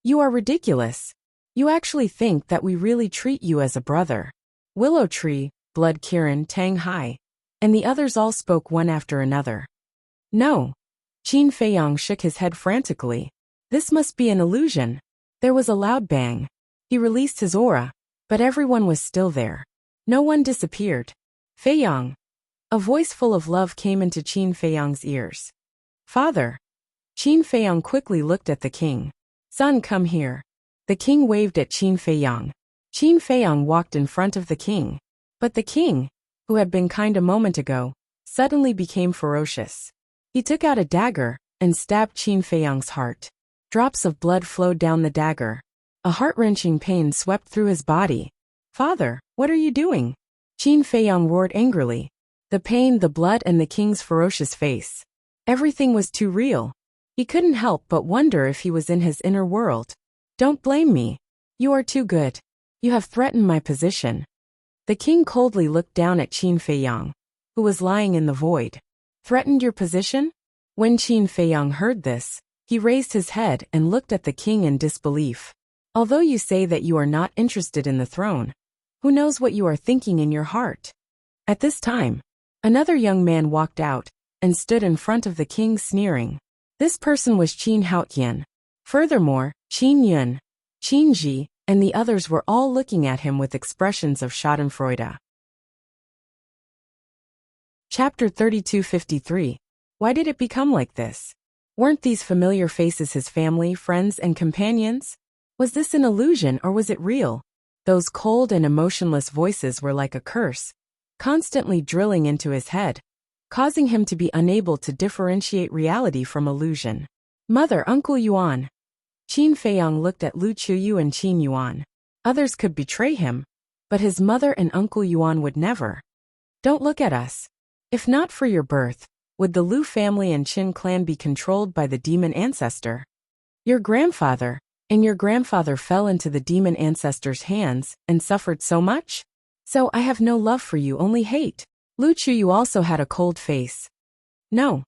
You are ridiculous. You actually think that we really treat you as a brother. Willow Tree, Blood Kirin, Tang Hai, and the others all spoke one after another. No. Qin Feiyang shook his head frantically. This must be an illusion. There was a loud bang. He released his aura, but everyone was still there. No one disappeared. Feiyang. A voice full of love came into Qin Feiyang's ears. Father. Qin Feiyang quickly looked at the king. Son, come here. The king waved at Qin Feiyang. Qin Feiyang walked in front of the king. But the king, who had been kind a moment ago, suddenly became ferocious. He took out a dagger and stabbed Qin Feiyang's heart. Drops of blood flowed down the dagger. A heart-wrenching pain swept through his body. Father, what are you doing? Qin Feiyang roared angrily. The pain, the blood, and the king's ferocious face. Everything was too real. He couldn't help but wonder if he was in his inner world. Don't blame me. You are too good. You have threatened my position. The king coldly looked down at Qin Feiyang, who was lying in the void. Threatened your position? When Qin Feiyang heard this, he raised his head and looked at the king in disbelief. Although you say that you are not interested in the throne, who knows what you are thinking in your heart? At this time, another young man walked out and stood in front of the king sneering. This person was Qin Haotian. Furthermore, Qin Yun, Qin Ji, and the others were all looking at him with expressions of schadenfreude. Chapter 3253. Why did it become like this? Weren't these familiar faces his family, friends, and companions? Was this an illusion or was it real? Those cold and emotionless voices were like a curse, constantly drilling into his head, causing him to be unable to differentiate reality from illusion. Mother, Uncle Yuan. Qin Feiyang looked at Lu Chuyu and Qin Yuan. Others could betray him, but his mother and Uncle Yuan would never. Don't look at us. If not for your birth, would the Lu family and Qin clan be controlled by the demon ancestor? Your grandfather and your grandfather fell into the demon ancestor's hands and suffered so much? So I have no love for you, only hate. Lu Chuyu also had a cold face. No.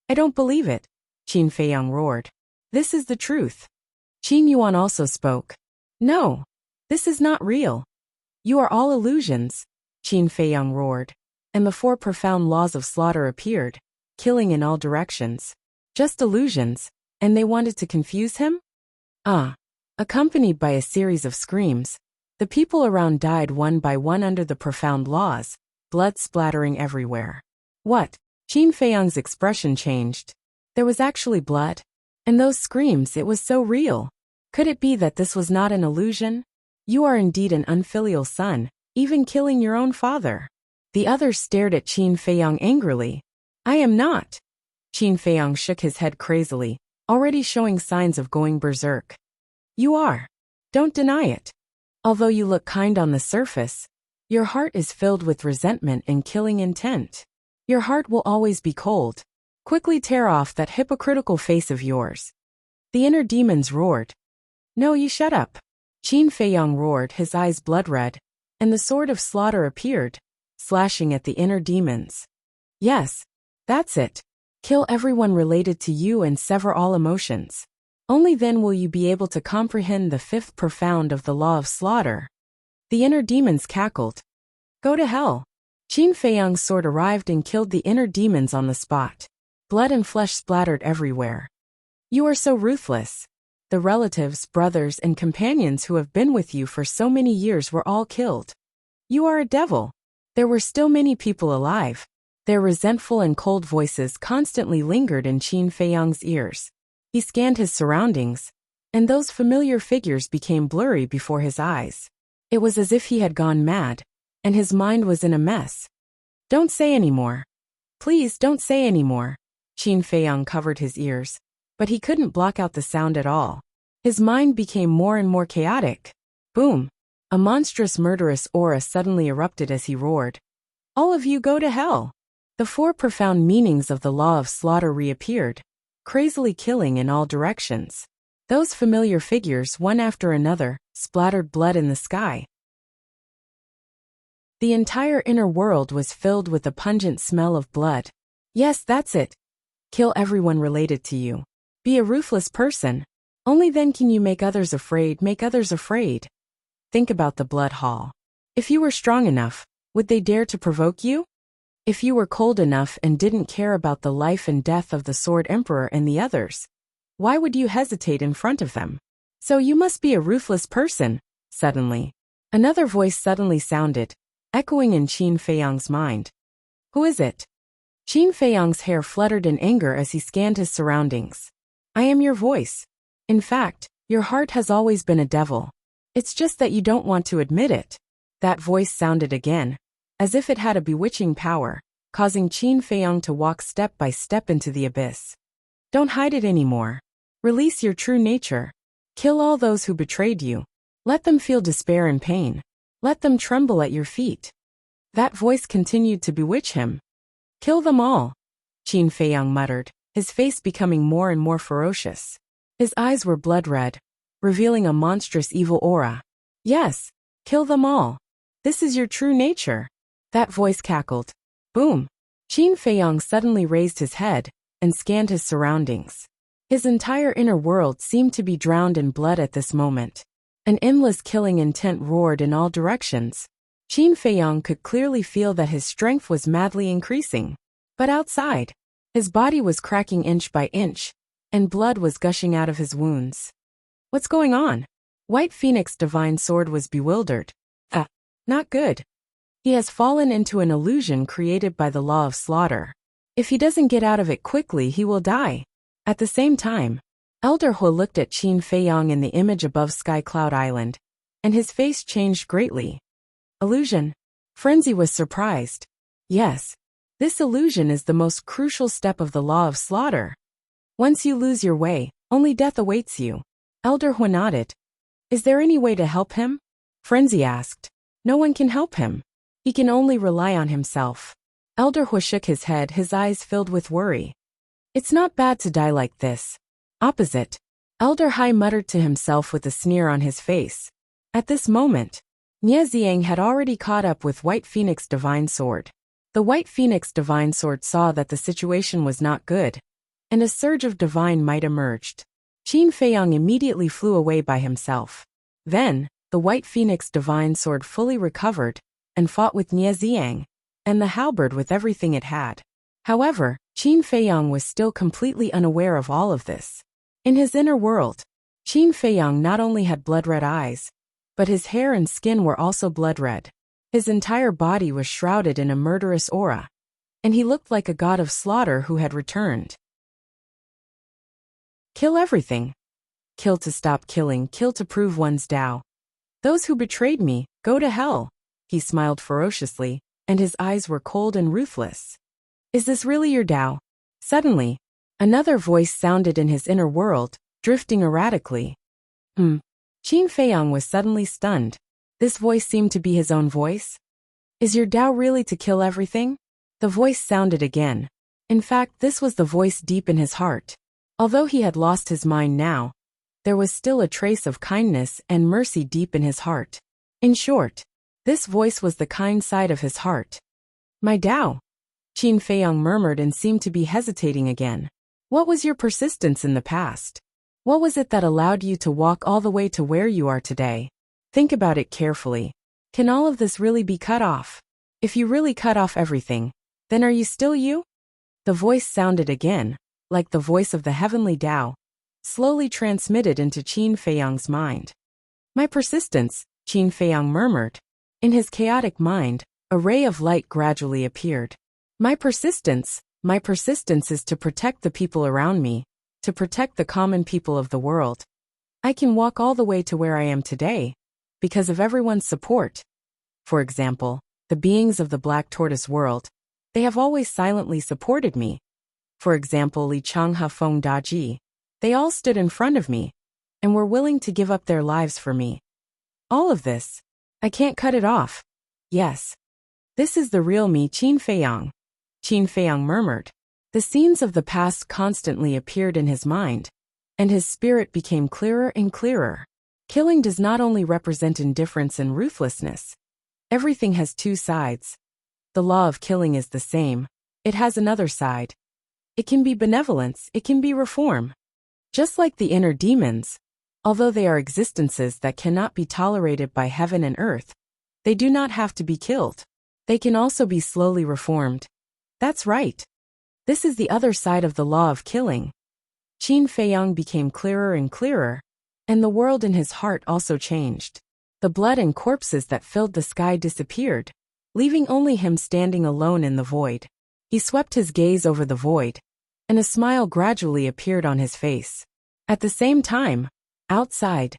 I don't believe it, Qin Feiyang roared. This is the truth. Qin Yuan also spoke. No. This is not real. You are all illusions, Qin Feiyang roared. And the four profound laws of slaughter appeared, killing in all directions. Just illusions, and they wanted to confuse him? Accompanied by a series of screams, the people around died one by one under the profound laws, blood splattering everywhere. What? Qin Feiyang's expression changed. There was actually blood? And those screams, it was so real. Could it be that this was not an illusion? You are indeed an unfilial son, even killing your own father. The others stared at Qin Feiyang angrily. I am not. Qin Feiyang shook his head crazily, already showing signs of going berserk. You are. Don't deny it. Although you look kind on the surface, your heart is filled with resentment and killing intent. Your heart will always be cold. Quickly tear off that hypocritical face of yours. The inner demons roared. No, you shut up. Qin Feiyang roared, his eyes blood-red, and the sword of slaughter appeared, slashing at the inner demons. Yes, that's it. Kill everyone related to you and sever all emotions. Only then will you be able to comprehend the fifth profound of the law of slaughter. The inner demons cackled. Go to hell. Qin Feiyang's sword arrived and killed the inner demons on the spot. Blood and flesh splattered everywhere. You are so ruthless. The relatives, brothers, and companions who have been with you for so many years were all killed. You are a devil. There were still many people alive. Their resentful and cold voices constantly lingered in Qin Feiyang's ears. He scanned his surroundings, and those familiar figures became blurry before his eyes. It was as if he had gone mad, and his mind was in a mess. Don't say any more. Please don't say any more. Qin Feiyang covered his ears, but he couldn't block out the sound at all. His mind became more and more chaotic. Boom! A monstrous murderous aura suddenly erupted as he roared. All of you go to hell! The four profound meanings of the law of slaughter reappeared, crazily killing in all directions. Those familiar figures, one after another, splattered blood in the sky. The entire inner world was filled with a pungent smell of blood. Yes, that's it. Kill everyone related to you. Be a ruthless person. Only then can you make others afraid, Think about the blood hall. If you were strong enough, would they dare to provoke you? If you were cold enough and didn't care about the life and death of the Sword Emperor and the others, why would you hesitate in front of them? So you must be a ruthless person. Suddenly, another voice suddenly sounded, echoing in Qin Feiyang's mind. Who is it? Qin Feiyang's hair fluttered in anger as he scanned his surroundings. I am your voice. In fact, your heart has always been a devil. It's just that you don't want to admit it. That voice sounded again, as if it had a bewitching power, causing Qin Feiyang to walk step by step into the abyss. Don't hide it anymore. Release your true nature. Kill all those who betrayed you. Let them feel despair and pain. Let them tremble at your feet. That voice continued to bewitch him. Kill them all, Qin Feiyang muttered, his face becoming more and more ferocious. His eyes were blood-red, revealing a monstrous evil aura. Yes, kill them all. This is your true nature. That voice cackled. Boom! Qin Feiyang suddenly raised his head and scanned his surroundings. His entire inner world seemed to be drowned in blood at this moment. An endless killing intent roared in all directions. Qin Feiyang could clearly feel that his strength was madly increasing. But outside, his body was cracking inch by inch, and blood was gushing out of his wounds. What's going on? White Phoenix's divine sword was bewildered. Not good. He has fallen into an illusion created by the law of slaughter. If he doesn't get out of it quickly, he will die. At the same time, Elder Hu looked at Qin Feiyang in the image above Sky Cloud Island, and his face changed greatly. Illusion? Frenzy was surprised. Yes, this illusion is the most crucial step of the law of slaughter. Once you lose your way, only death awaits you. Elder Hu nodded. Is there any way to help him? Frenzy asked. No one can help him. He can only rely on himself. Elder Hu shook his head, his eyes filled with worry. It's not bad to die like this. Opposite. Elder Hai muttered to himself with a sneer on his face. At this moment, Nie Xiang had already caught up with White Phoenix's divine sword. The White Phoenix divine sword saw that the situation was not good, and a surge of divine might emerged. Qin Feiyang immediately flew away by himself. Then, the White Phoenix divine sword fully recovered, and fought with Nie Xiang, and the halberd with everything it had. However, Qin Feiyang was still completely unaware of all of this. In his inner world, Qin Feiyang not only had blood-red eyes, but his hair and skin were also blood-red. His entire body was shrouded in a murderous aura, and he looked like a god of slaughter who had returned. Kill everything. Kill to stop killing, kill to prove one's Tao. Those who betrayed me, go to hell. He smiled ferociously, and his eyes were cold and ruthless. Is this really your Tao? Suddenly, another voice sounded in his inner world, drifting erratically. Qin Feiyang was suddenly stunned. This voice seemed to be his own voice. Is your Tao really to kill everything? The voice sounded again. In fact, this was the voice deep in his heart. Although he had lost his mind now, there was still a trace of kindness and mercy deep in his heart. In short, this voice was the kind side of his heart. My Dao, Qin Feiyang murmured and seemed to be hesitating again. What was your persistence in the past? What was it that allowed you to walk all the way to where you are today? Think about it carefully. Can all of this really be cut off? If you really cut off everything, then are you still you? The voice sounded again, like the voice of the heavenly Tao, slowly transmitted into Qin Feiyang's mind. My persistence, Qin Feiyang murmured. In his chaotic mind, a ray of light gradually appeared. My persistence is to protect the people around me, to protect the common people of the world. I can walk all the way to where I am today, because of everyone's support. For example, the beings of the Black Tortoise world, they have always silently supported me. For example, Li Changhe Feng Daji, they all stood in front of me, and were willing to give up their lives for me. All of this, I can't cut it off. Yes. This is the real me, Qin Feiyang. Qin Feiyang murmured. The scenes of the past constantly appeared in his mind, and his spirit became clearer and clearer. Killing does not only represent indifference and ruthlessness. Everything has two sides. The law of killing is the same. It has another side. It can be benevolence, it can be reform. Just like the inner demons, although they are existences that cannot be tolerated by heaven and earth, they do not have to be killed. They can also be slowly reformed. That's right. This is the other side of the law of killing. Qin Feiyang became clearer and clearer, and the world in his heart also changed. The blood and corpses that filled the sky disappeared, leaving only him standing alone in the void. He swept his gaze over the void, and a smile gradually appeared on his face. At the same time, outside,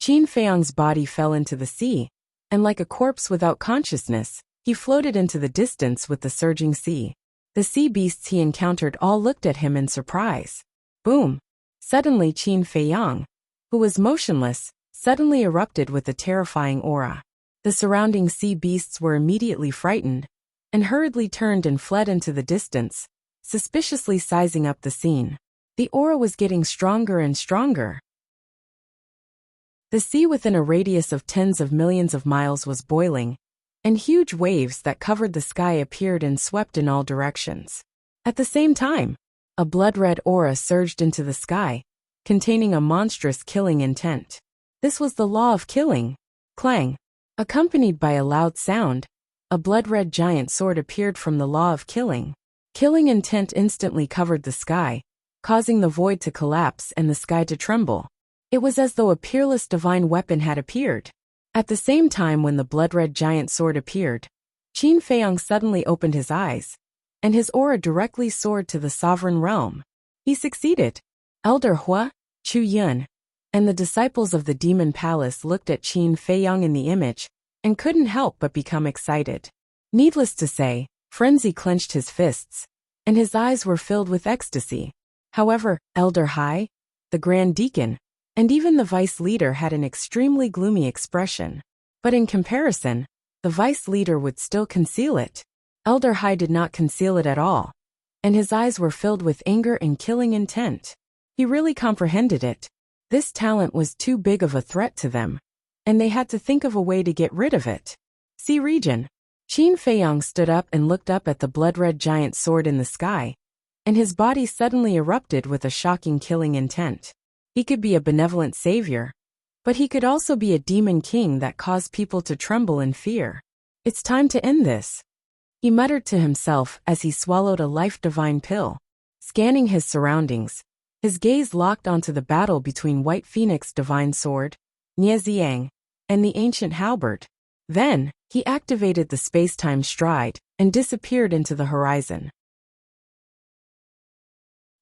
Qin Feiyang's body fell into the sea, and like a corpse without consciousness, he floated into the distance with the surging sea. The sea beasts he encountered all looked at him in surprise. Boom! Suddenly Qin Feiyang, who was motionless, suddenly erupted with a terrifying aura. The surrounding sea beasts were immediately frightened, and hurriedly turned and fled into the distance, suspiciously sizing up the scene. The aura was getting stronger and stronger. The sea within a radius of tens of millions of miles was boiling, and huge waves that covered the sky appeared and swept in all directions. At the same time, a blood-red aura surged into the sky, containing a monstrous killing intent. This was the law of killing. Clang! Accompanied by a loud sound, a blood-red giant sword appeared from the law of killing. Killing intent instantly covered the sky, causing the void to collapse and the sky to tremble. It was as though a peerless divine weapon had appeared. At the same time when the blood-red giant sword appeared, Qin Feiyang suddenly opened his eyes, and his aura directly soared to the sovereign realm. He succeeded. Elder Hua, Chu Yun, and the disciples of the demon palace looked at Qin Feiyang in the image, and couldn't help but become excited. Needless to say, Frenzy clenched his fists, and his eyes were filled with ecstasy. However, Elder Hai, the Grand Deacon, and even the vice leader had an extremely gloomy expression. But in comparison, the vice leader would still conceal it. Elder Hai did not conceal it at all, and his eyes were filled with anger and killing intent. He really comprehended it. This talent was too big of a threat to them, and they had to think of a way to get rid of it. Sea region. Qin Feiyang stood up and looked up at the blood-red giant sword in the sky, and his body suddenly erupted with a shocking killing intent. He could be a benevolent savior, but he could also be a demon king that caused people to tremble in fear. It's time to end this, he muttered to himself as he swallowed a life-divine pill. Scanning his surroundings, his gaze locked onto the battle between White Phoenix Divine Sword, Nieziang, and the ancient halberd. Then, he activated the space-time stride and disappeared into the horizon.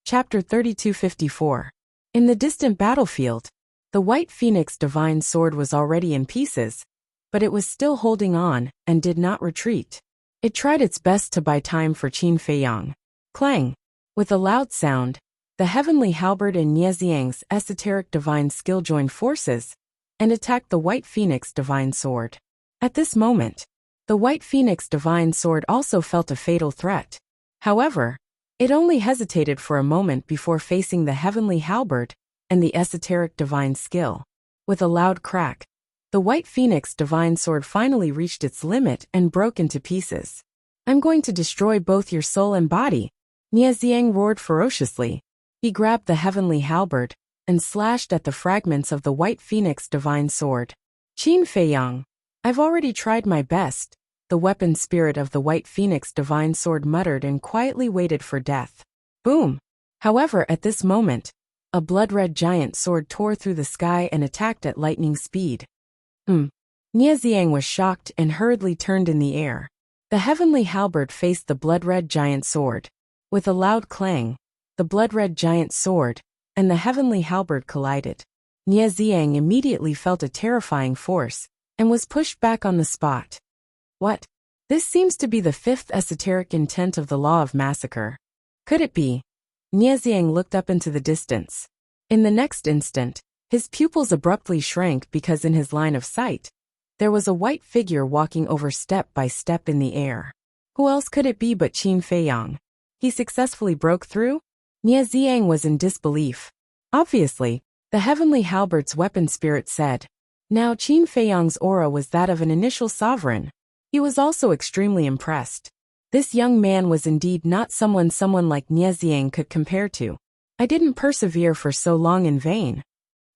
Chapter 3254. In the distant battlefield, the White Phoenix Divine Sword was already in pieces, but it was still holding on and did not retreat. It tried its best to buy time for Qin Feiyang. Clang! With a loud sound, the heavenly halberd and Nieziang's esoteric divine skill joined forces and attacked the White Phoenix Divine Sword. At this moment, the White Phoenix Divine Sword also felt a fatal threat. However, It only hesitated for a moment before facing the heavenly halberd and the esoteric divine skill. With a loud crack, the white phoenix divine sword finally reached its limit and broke into pieces. I'm going to destroy both your soul and body, Niaziang roared ferociously. He grabbed the heavenly halberd and slashed at the fragments of the white phoenix divine sword. Qin Feiyang, I've already tried my best, the weapon spirit of the white phoenix divine sword muttered and quietly waited for death. Boom! However, at this moment, a blood-red giant sword tore through the sky and attacked at lightning speed. Niaziang was shocked and hurriedly turned in the air. The heavenly halberd faced the blood-red giant sword. With a loud clang, the blood-red giant sword and the heavenly halberd collided. Niaziang immediately felt a terrifying force and was pushed back on the spot. What? This seems to be the fifth esoteric intent of the law of massacre. Could it be? Niaziang looked up into the distance. In the next instant, his pupils abruptly shrank because in his line of sight, there was a white figure walking over step by step in the air. Who else could it be but Qin Feiyang? He successfully broke through? Niaziang was in disbelief. Obviously, the heavenly halberd's weapon spirit said. Now Qin Feiyang's aura was that of an initial sovereign. He was also extremely impressed. This young man was indeed not someone like Niaziang could compare to. I didn't persevere for so long in vain.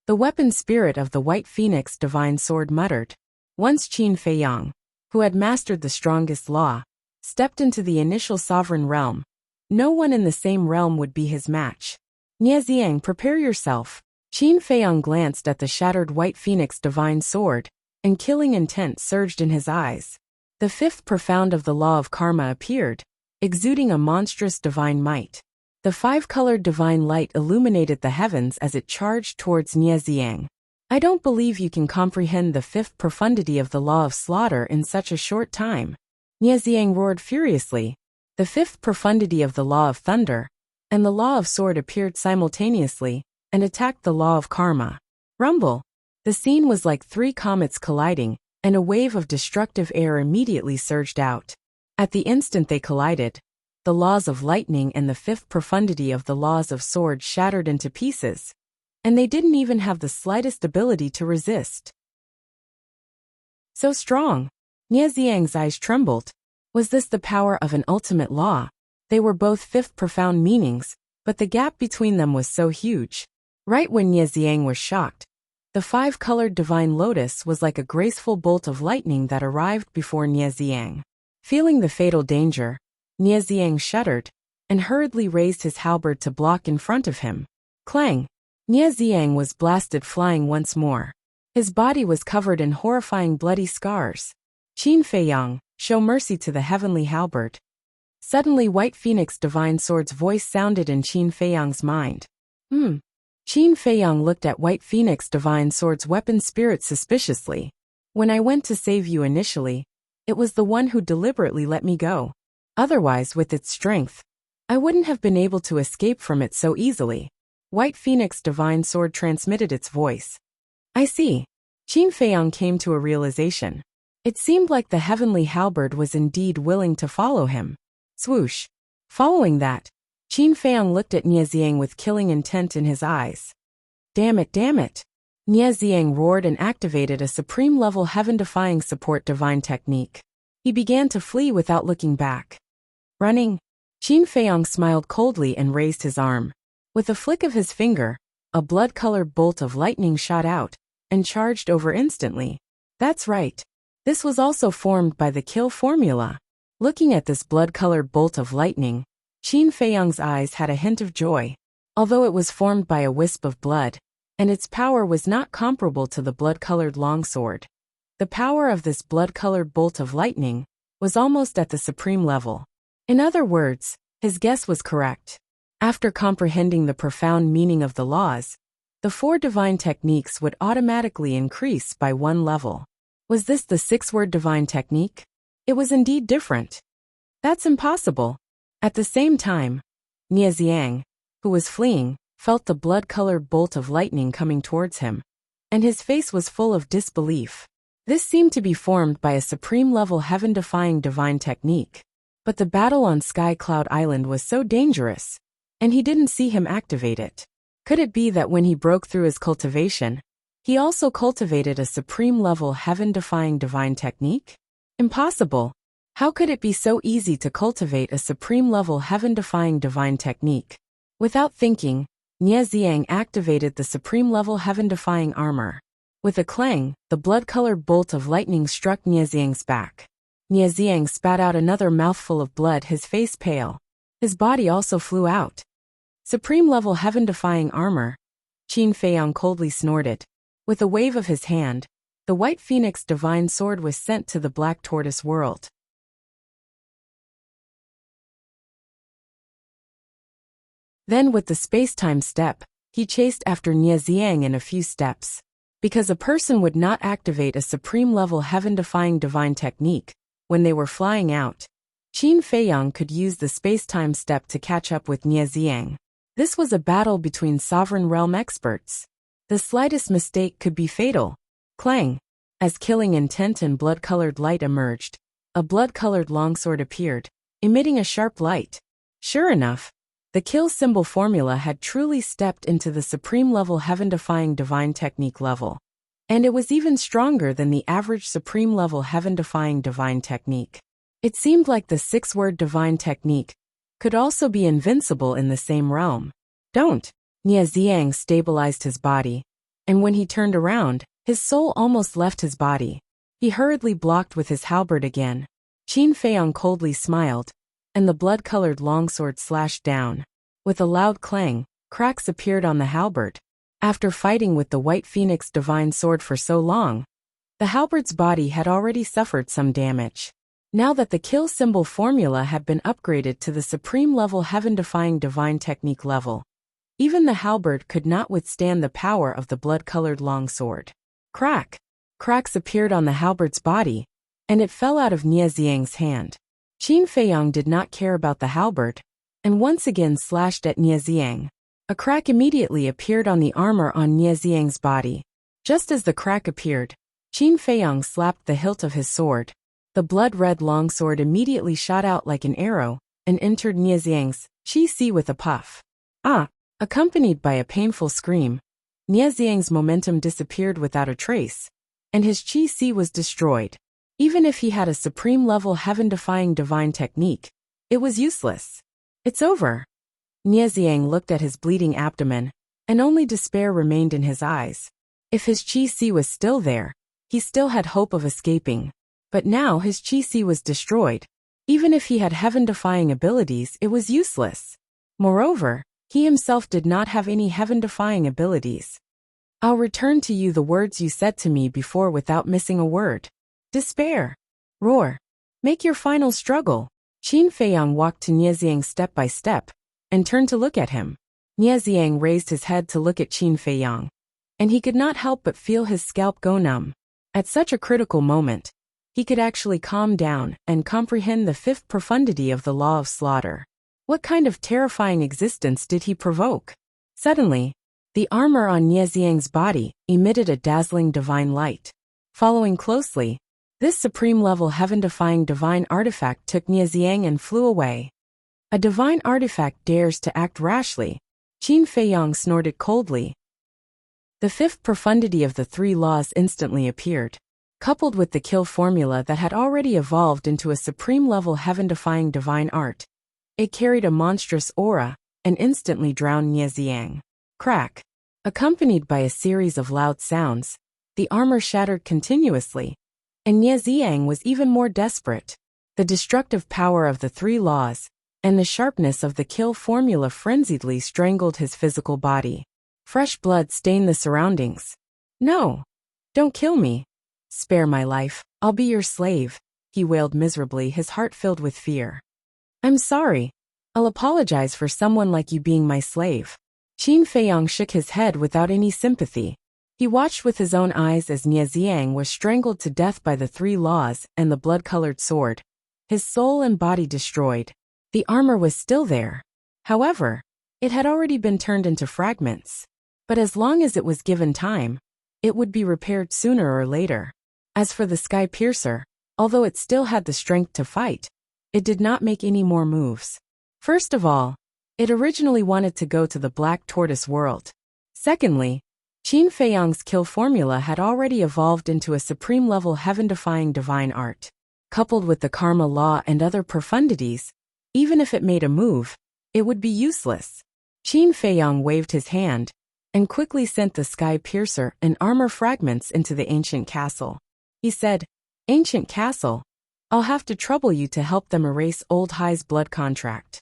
The weapon spirit of the white phoenix divine sword muttered. Once Qin Feiyang, who had mastered the strongest law, stepped into the initial sovereign realm, no one in the same realm would be his match. Niaziang, prepare yourself. Qin Feiyang glanced at the shattered white phoenix divine sword, and killing intent surged in his eyes. The fifth profound of the law of karma appeared, exuding a monstrous divine might. The five-colored divine light illuminated the heavens as it charged towards Niaziang. I don't believe you can comprehend the fifth profundity of the law of slaughter in such a short time. Niaziang roared furiously. The fifth profundity of the law of thunder and the law of sword appeared simultaneously and attacked the law of karma. Rumble! The scene was like three comets colliding, and a wave of destructive air immediately surged out. At the instant they collided, the laws of lightning and the fifth profundity of the laws of sword shattered into pieces, and they didn't even have the slightest ability to resist. So strong! Niaziang's eyes trembled. Was this the power of an ultimate law? They were both fifth profound meanings, but the gap between them was so huge. Right when Niaziang was shocked, the five-colored divine lotus was like a graceful bolt of lightning that arrived before Niaziang. Feeling the fatal danger, Niaziang shuddered and hurriedly raised his halberd to block in front of him. Clang! Niaziang was blasted flying once more. His body was covered in horrifying bloody scars. Qin Feiyang, show mercy to the heavenly halberd. Suddenly White Phoenix Divine Sword's voice sounded in Qin Feiyang's mind. Qin Feiyang looked at White Phoenix Divine Sword's weapon spirit suspiciously. When I went to save you initially, it was the one who deliberately let me go. Otherwise, with its strength, I wouldn't have been able to escape from it so easily. White Phoenix Divine Sword transmitted its voice. I see. Qin Feiyang came to a realization. It seemed like the heavenly halberd was indeed willing to follow him. Swoosh. Following that, Qin Feiyang looked at Niaziang with killing intent in his eyes. Damn it, damn it. Niaziang roared and activated a supreme-level heaven-defying support divine technique. He began to flee without looking back. Running. Qin Feiyang smiled coldly and raised his arm. With a flick of his finger, a blood-colored bolt of lightning shot out and charged over instantly. That's right. This was also formed by the kill formula. Looking at this blood-colored bolt of lightning, Qin Feiyang's eyes had a hint of joy. Although it was formed by a wisp of blood, and its power was not comparable to the blood-colored longsword, the power of this blood-colored bolt of lightning was almost at the supreme level. In other words, his guess was correct. After comprehending the profound meaning of the laws, the 4 divine techniques would automatically increase by 1 level. Was this the 6-word divine technique? It was indeed different. That's impossible. At the same time, Niaziang, who was fleeing, felt the blood-colored bolt of lightning coming towards him, and his face was full of disbelief. This seemed to be formed by a supreme-level heaven-defying divine technique. But the battle on Sky Cloud Island was so dangerous, and he didn't see him activate it. Could it be that when he broke through his cultivation, he also cultivated a supreme-level heaven-defying divine technique? Impossible. How could it be so easy to cultivate a supreme-level heaven-defying divine technique? Without thinking, Nie Xiang activated the supreme-level heaven-defying armor. With a clang, the blood-colored bolt of lightning struck Nie Xiang's back. Nie Xiang spat out another mouthful of blood, his face pale. His body also flew out. Supreme-level heaven-defying armor, Qin Feiyang coldly snorted. With a wave of his hand, the White Phoenix divine sword was sent to the Black Tortoise world. Then with the space-time step, he chased after Nie Xiang in a few steps. Because a person would not activate a supreme-level heaven-defying divine technique when they were flying out, Qin Feiyang could use the space-time step to catch up with Nie Xiang. This was a battle between sovereign realm experts. The slightest mistake could be fatal. Clang! As killing intent and blood-colored light emerged, a blood-colored longsword appeared, emitting a sharp light. Sure enough, the kill symbol formula had truly stepped into the supreme-level heaven-defying divine technique level. And it was even stronger than the average supreme-level heaven-defying divine technique. It seemed like the six-word divine technique could also be invincible in the same realm. Don't! Nie Xiang stabilized his body, and when he turned around, his soul almost left his body. He hurriedly blocked with his halberd again. Qin Feiyang coldly smiled, and the blood-colored longsword slashed down. With a loud clang, cracks appeared on the halberd. After fighting with the White Phoenix divine sword for so long, the halberd's body had already suffered some damage. Now that the kill symbol formula had been upgraded to the supreme-level heaven-defying divine technique level, even the halberd could not withstand the power of the blood-colored longsword. Crack! Cracks appeared on the halberd's body, and it fell out of Nie Xiang's hand. Qin Feiyang did not care about the halberd, and once again slashed at Nie Xiang. A crack immediately appeared on the armor on Nie Xiang's body. Just as the crack appeared, Qin Feiyang slapped the hilt of his sword. The blood-red longsword immediately shot out like an arrow, and entered Nie Xiang's chi with a puff. Ah! Accompanied by a painful scream, Nie Xiang's momentum disappeared without a trace, and his chi was destroyed. Even if he had a supreme-level heaven-defying divine technique, it was useless. It's over. Nie Xiang looked at his bleeding abdomen, and only despair remained in his eyes. If his chi was still there, he still had hope of escaping. But now his chi was destroyed. Even if he had heaven-defying abilities, it was useless. Moreover, he himself did not have any heaven-defying abilities. I'll return to you the words you said to me before without missing a word. Despair. Roar. Make your final struggle. Qin Feiyang walked to Nie Xiang step by step, and turned to look at him. Nie Xiang raised his head to look at Qin Feiyang, and he could not help but feel his scalp go numb. At such a critical moment, he could actually calm down and comprehend the fifth profundity of the law of slaughter. What kind of terrifying existence did he provoke? Suddenly, the armor on Nie Xiang's body emitted a dazzling divine light. Following closely, this supreme-level heaven-defying divine artifact took Nie Xiang and flew away. A divine artifact dares to act rashly. Qin Feiyang snorted coldly. The fifth profundity of the three laws instantly appeared. Coupled with the kill formula that had already evolved into a supreme-level heaven-defying divine art, it carried a monstrous aura and instantly drowned Nie Xiang. Crack! Accompanied by a series of loud sounds, the armor shattered continuously, and Nie Xiang was even more desperate. The destructive power of the three laws and the sharpness of the kill formula frenziedly strangled his physical body. Fresh blood stained the surroundings. No! Don't kill me! Spare my life, I'll be your slave, he wailed miserably, his heart filled with fear. I'm sorry. I'll apologize for someone like you being my slave. Qin Feiyang shook his head without any sympathy. He watched with his own eyes as Nie Xiang was strangled to death by the three laws and the blood-colored sword, his soul and body destroyed. The armor was still there. However, it had already been turned into fragments. But as long as it was given time, it would be repaired sooner or later. As for the Sky Piercer, although it still had the strength to fight, it did not make any more moves. First of all, it originally wanted to go to the Black Tortoise world. Secondly, Qin Feiyang's kill formula had already evolved into a supreme-level heaven-defying divine art. Coupled with the karma law and other profundities, even if it made a move, it would be useless. Qin Feiyang waved his hand and quickly sent the sky piercer and armor fragments into the ancient castle. He said, "Ancient castle, I'll have to trouble you to help them erase Old High's blood contract."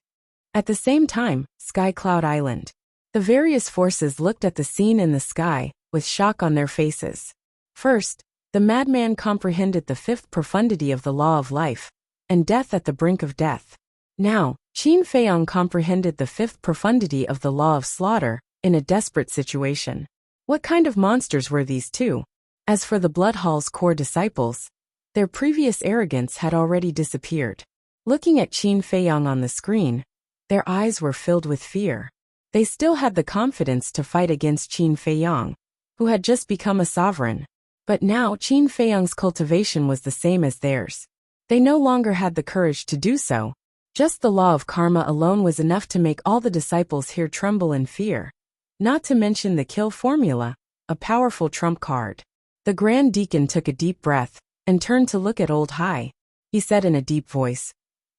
At the same time, Sky Cloud Island. The various forces looked at the scene in the sky with shock on their faces. First, the madman comprehended the fifth profundity of the law of life and death at the brink of death. Now, Qin Feiyang comprehended the fifth profundity of the law of slaughter in a desperate situation. What kind of monsters were these two? As for the Blood Hall's core disciples, their previous arrogance had already disappeared. Looking at Qin Feiyang on the screen, their eyes were filled with fear. They still had the confidence to fight against Qin Feiyang, who had just become a sovereign. But now Qin Feiyang's cultivation was the same as theirs. They no longer had the courage to do so. Just the law of karma alone was enough to make all the disciples here tremble in fear. Not to mention the kill formula, a powerful trump card. The Grand Deacon took a deep breath and turned to look at Old High. He said in a deep voice,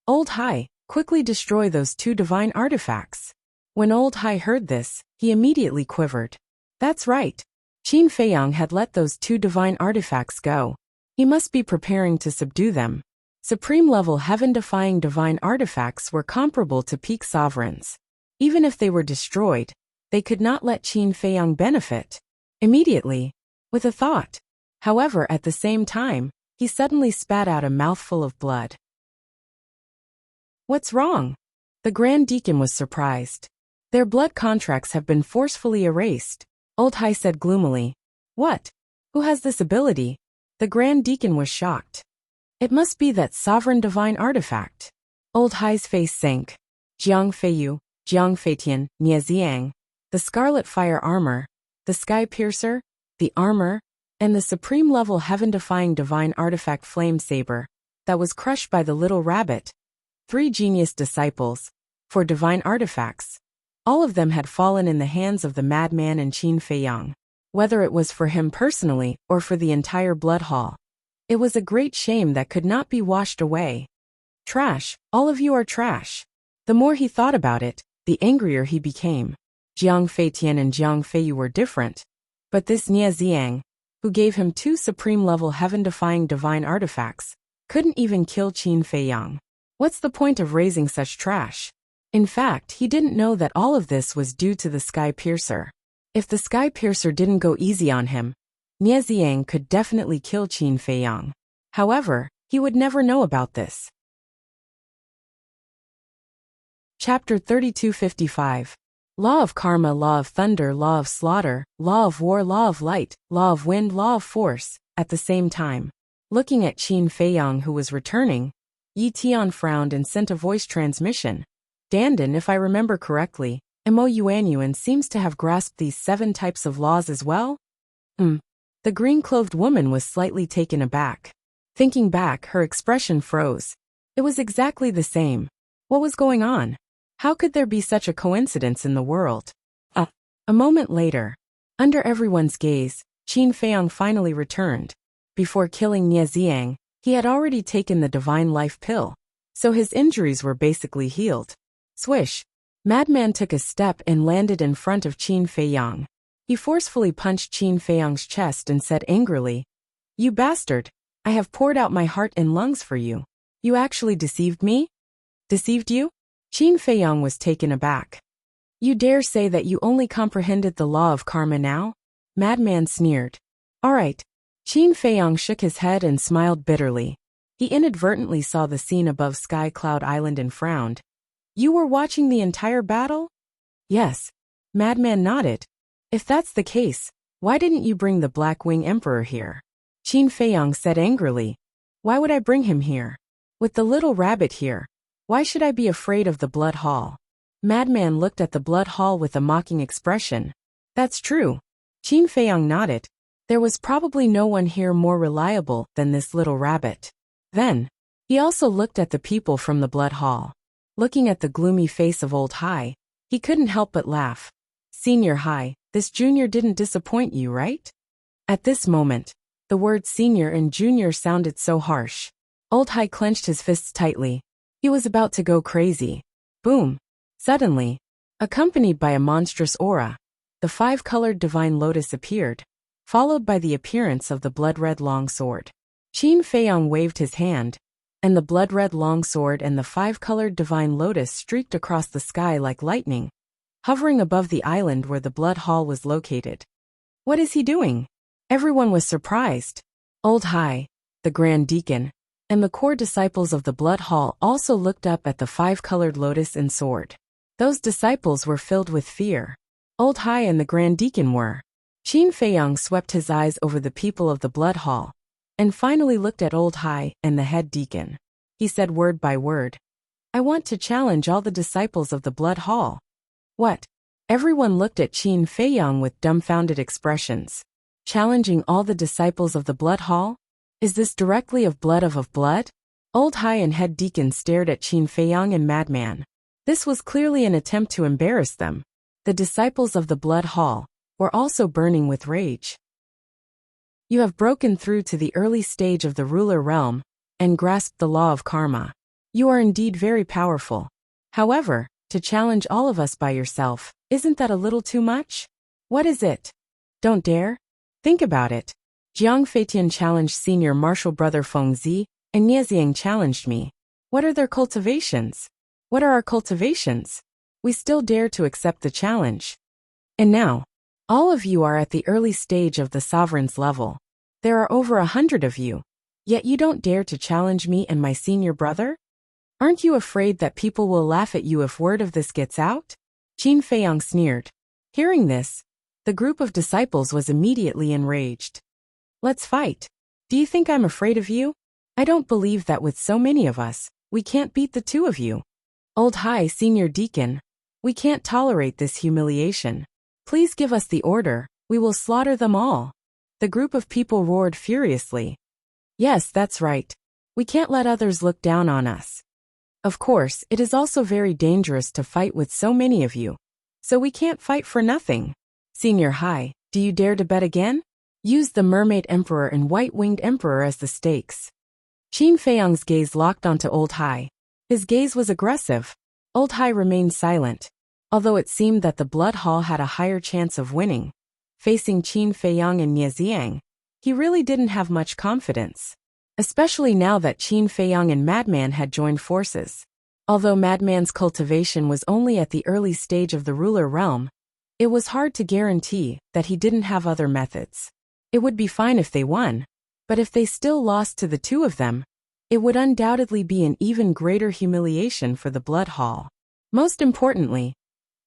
"Old High, quickly destroy those two divine artifacts." When Old High heard this, he immediately quivered. That's right. Qin Feiyang had let those two divine artifacts go. He must be preparing to subdue them. Supreme-level heaven-defying divine artifacts were comparable to peak sovereigns. Even if they were destroyed, they could not let Qin Feiyang benefit immediately, with a thought. However, at the same time, he suddenly spat out a mouthful of blood. What's wrong? The Grand Deacon was surprised. Their blood contracts have been forcefully erased, Old High said gloomily. What? Who has this ability? The Grand Deacon was shocked. It must be that sovereign divine artifact. Old High's face sank. Jiang Feiyu, Jiang Feitian, Nie Ziang, the Scarlet Fire Armor, the Sky Piercer, the Armor, and the supreme-level heaven-defying divine artifact Flame Saber, that was crushed by the little rabbit. 3 genius disciples, for divine artifacts. All of them had fallen in the hands of the madman and Qin Feiyang. Whether it was for him personally or for the entire Blood Hall, it was a great shame that could not be washed away. Trash, all of you are trash. The more he thought about it, the angrier he became. Jiang Feitian and Jiang Feiyu were different. But this Nie Ziang, who gave him 2 supreme-level heaven-defying divine artifacts, couldn't even kill Qin Feiyang. What's the point of raising such trash? In fact, he didn't know that all of this was due to the Sky Piercer. If the Sky Piercer didn't go easy on him, Nie Ziang could definitely kill Qin Feiyang. However, he would never know about this. Chapter 3255. Law of Karma, Law of Thunder, Law of Slaughter, Law of War, Law of Light, Law of Wind, Law of Force, at the same time. Looking at Qin Feiyang who was returning, Yi Tian frowned and sent a voice transmission. Dandan, if I remember correctly, Mo Yuanyuan seems to have grasped these 7 types of laws as well? The green-clothed woman was slightly taken aback. Thinking back, her expression froze. It was exactly the same. What was going on? How could there be such a coincidence in the world? A moment later, under everyone's gaze, Qin Feiyang finally returned. Before killing Nie Ziang, he had already taken the divine life pill, so his injuries were basically healed. Swish! Madman took a step and landed in front of Qin Feiyang. He forcefully punched Qin Feiyang's chest and said angrily, "You bastard! I have poured out my heart and lungs for you. You actually deceived me?" "Deceived you?" Qin Feiyang was taken aback. "You dare say that you only comprehended the law of karma now?" Madman sneered. "All right." Qin Feiyang shook his head and smiled bitterly. He inadvertently saw the scene above Sky Cloud Island and frowned. "You were watching the entire battle?" "Yes." Madman nodded. "If that's the case, why didn't you bring the Black Wing Emperor here?" Qin Feiyang said angrily. "Why would I bring him here? With the little rabbit here, why should I be afraid of the Blood Hall?" Madman looked at the Blood Hall with a mocking expression. "That's true." Qin Feiyang nodded. There was probably no one here more reliable than this little rabbit. Then, He also looked at the people from the blood hall. Looking at the gloomy face of Old High, he couldn't help but laugh. Senior High, this junior didn't disappoint you, right? At this moment, the words senior and junior sounded so harsh. Old High clenched his fists tightly. He was about to go crazy. Boom! Suddenly, accompanied by a monstrous aura, the five-colored divine lotus appeared, followed by the appearance of the blood-red longsword. Qin Feiyong waved his hand, and the blood-red longsword and the five-colored divine lotus streaked across the sky like lightning, hovering above the island where the blood hall was located. What is he doing? Everyone was surprised. Old High, the Grand Deacon, and the core disciples of the blood hall also looked up at the five-colored lotus and sword. Those disciples were filled with fear. Old High and the Grand Deacon were. Qin Feiyong swept his eyes over the people of the blood hall, and finally looked at Old High and the head deacon. He said word by word, "I want to challenge all the disciples of the blood hall." What? Everyone looked at Qin Feiyong with dumbfounded expressions. Challenging all the disciples of the blood hall? Is this directly of blood? Old High and head deacon stared at Qin Feiyong and Madman. This was clearly an attempt to embarrass them. The disciples of the blood hall were also burning with rage. You have broken through to the early stage of the ruler realm and grasped the law of karma. You are indeed very powerful. However, to challenge all of us by yourself, isn't that a little too much? What is it? Don't dare? Think about it. Jiang Feitian challenged senior martial brother Feng Zi, and Nieziang challenged me. What are their cultivations? What are our cultivations? We still dare to accept the challenge. And now, all of you are at the early stage of the sovereign's level. There are over 100 of you. Yet you don't dare to challenge me and my senior brother? Aren't you afraid that people will laugh at you if word of this gets out? Qin Feiyong sneered. Hearing this, the group of disciples was immediately enraged. Let's fight. Do you think I'm afraid of you? I don't believe that with so many of us, we can't beat the two of you. Old High Senior Deacon, we can't tolerate this humiliation. Please give us the order, we will slaughter them all. The group of people roared furiously. Yes, that's right. We can't let others look down on us. Of course, it is also very dangerous to fight with so many of you. So we can't fight for nothing. Senior High, do you dare to bet again? Use the Mermaid Emperor and White-Winged Emperor as the stakes. Qin Feiyong's gaze locked onto Old High. His gaze was aggressive. Old High remained silent, although it seemed that the blood hall had a higher chance of winning. Facing Qin Feiyong and Nieziang, he really didn't have much confidence, especially now that Qin Feiyong and Madman had joined forces. Although Madman's cultivation was only at the early stage of the ruler realm, it was hard to guarantee that he didn't have other methods. It would be fine if they won, but if they still lost to the two of them, it would undoubtedly be an even greater humiliation for the blood hall. Most importantly,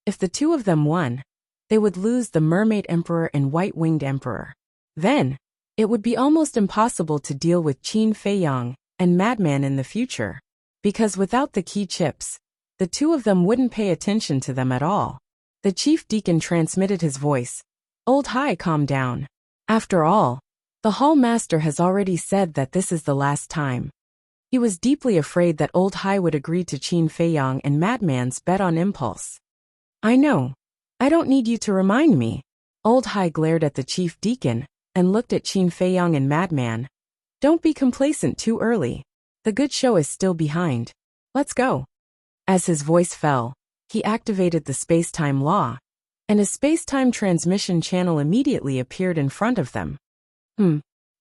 if the two of them won, they would lose the Mermaid Emperor and White-Winged Emperor. Then, it would be almost impossible to deal with Qin Feiyong and Madman in the future, because without the key chips, the two of them wouldn't pay attention to them at all. The chief deacon transmitted his voice. Old High, calm down. After all, the hall master has already said that this is the last time. He was deeply afraid that Old High would agree to Qin Feiyong and Madman's bet on impulse. I know. I don't need you to remind me. Old High glared at the chief deacon and looked at Qin Feiyong and Madman. Don't be complacent too early. The good show is still behind. Let's go. As his voice fell, he activated the space-time law, and a space-time transmission channel immediately appeared in front of them.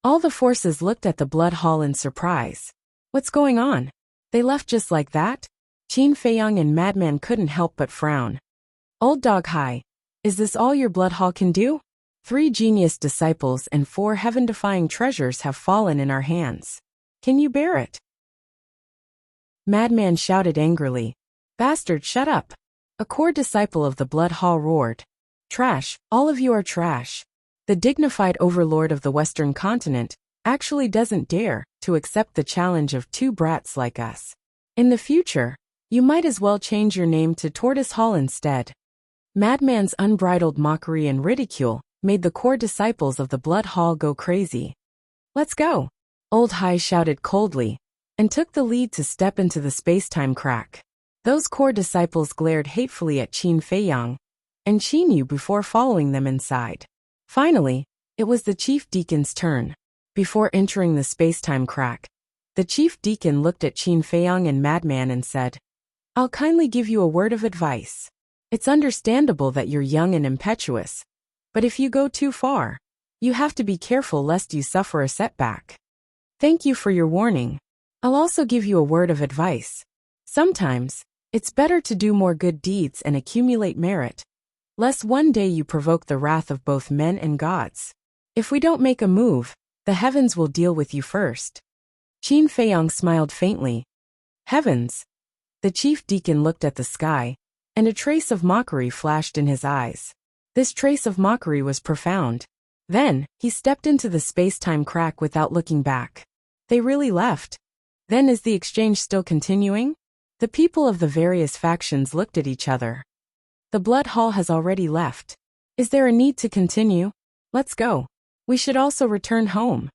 All the forces looked at the blood hall in surprise. What's going on? They left just like that? Qin Feiyong and Madman couldn't help but frown. Old Dog High, is this all your blood hall can do? 3 genius disciples and 4 heaven-defying treasures have fallen in our hands. Can you bear it? Madman shouted angrily. Bastard, shut up. A core disciple of the blood hall roared. Trash, all of you are trash. The dignified overlord of the Western continent actually doesn't dare to accept the challenge of 2 brats like us. In the future, you might as well change your name to Tortoise Hall instead. Madman's unbridled mockery and ridicule made the core disciples of the blood hall go crazy. Let's go. Old High shouted coldly, and took the lead to step into the space-time crack. Those core disciples glared hatefully at Qin Feiyang, and Qin knew before following them inside. Finally, it was the chief deacon's turn. Before entering the space-time crack, the chief deacon looked at Qin Feiyang and Madman and said, "I'll kindly give you a word of advice. It's understandable that you're young and impetuous, but if you go too far, you have to be careful lest you suffer a setback. Thank you for your warning. I'll also give you a word of advice. Sometimes, it's better to do more good deeds and accumulate merit, lest one day you provoke the wrath of both men and gods. If we don't make a move, the heavens will deal with you first." Qin Feiyang smiled faintly. Heavens! The chief deacon looked at the sky, and a trace of mockery flashed in his eyes. This trace of mockery was profound. Then, he stepped into the space-time crack without looking back. They really left? Then is the exchange still continuing? The people of the various factions looked at each other. The Blood Hall has already left. Is there a need to continue? Let's go. We should also return home.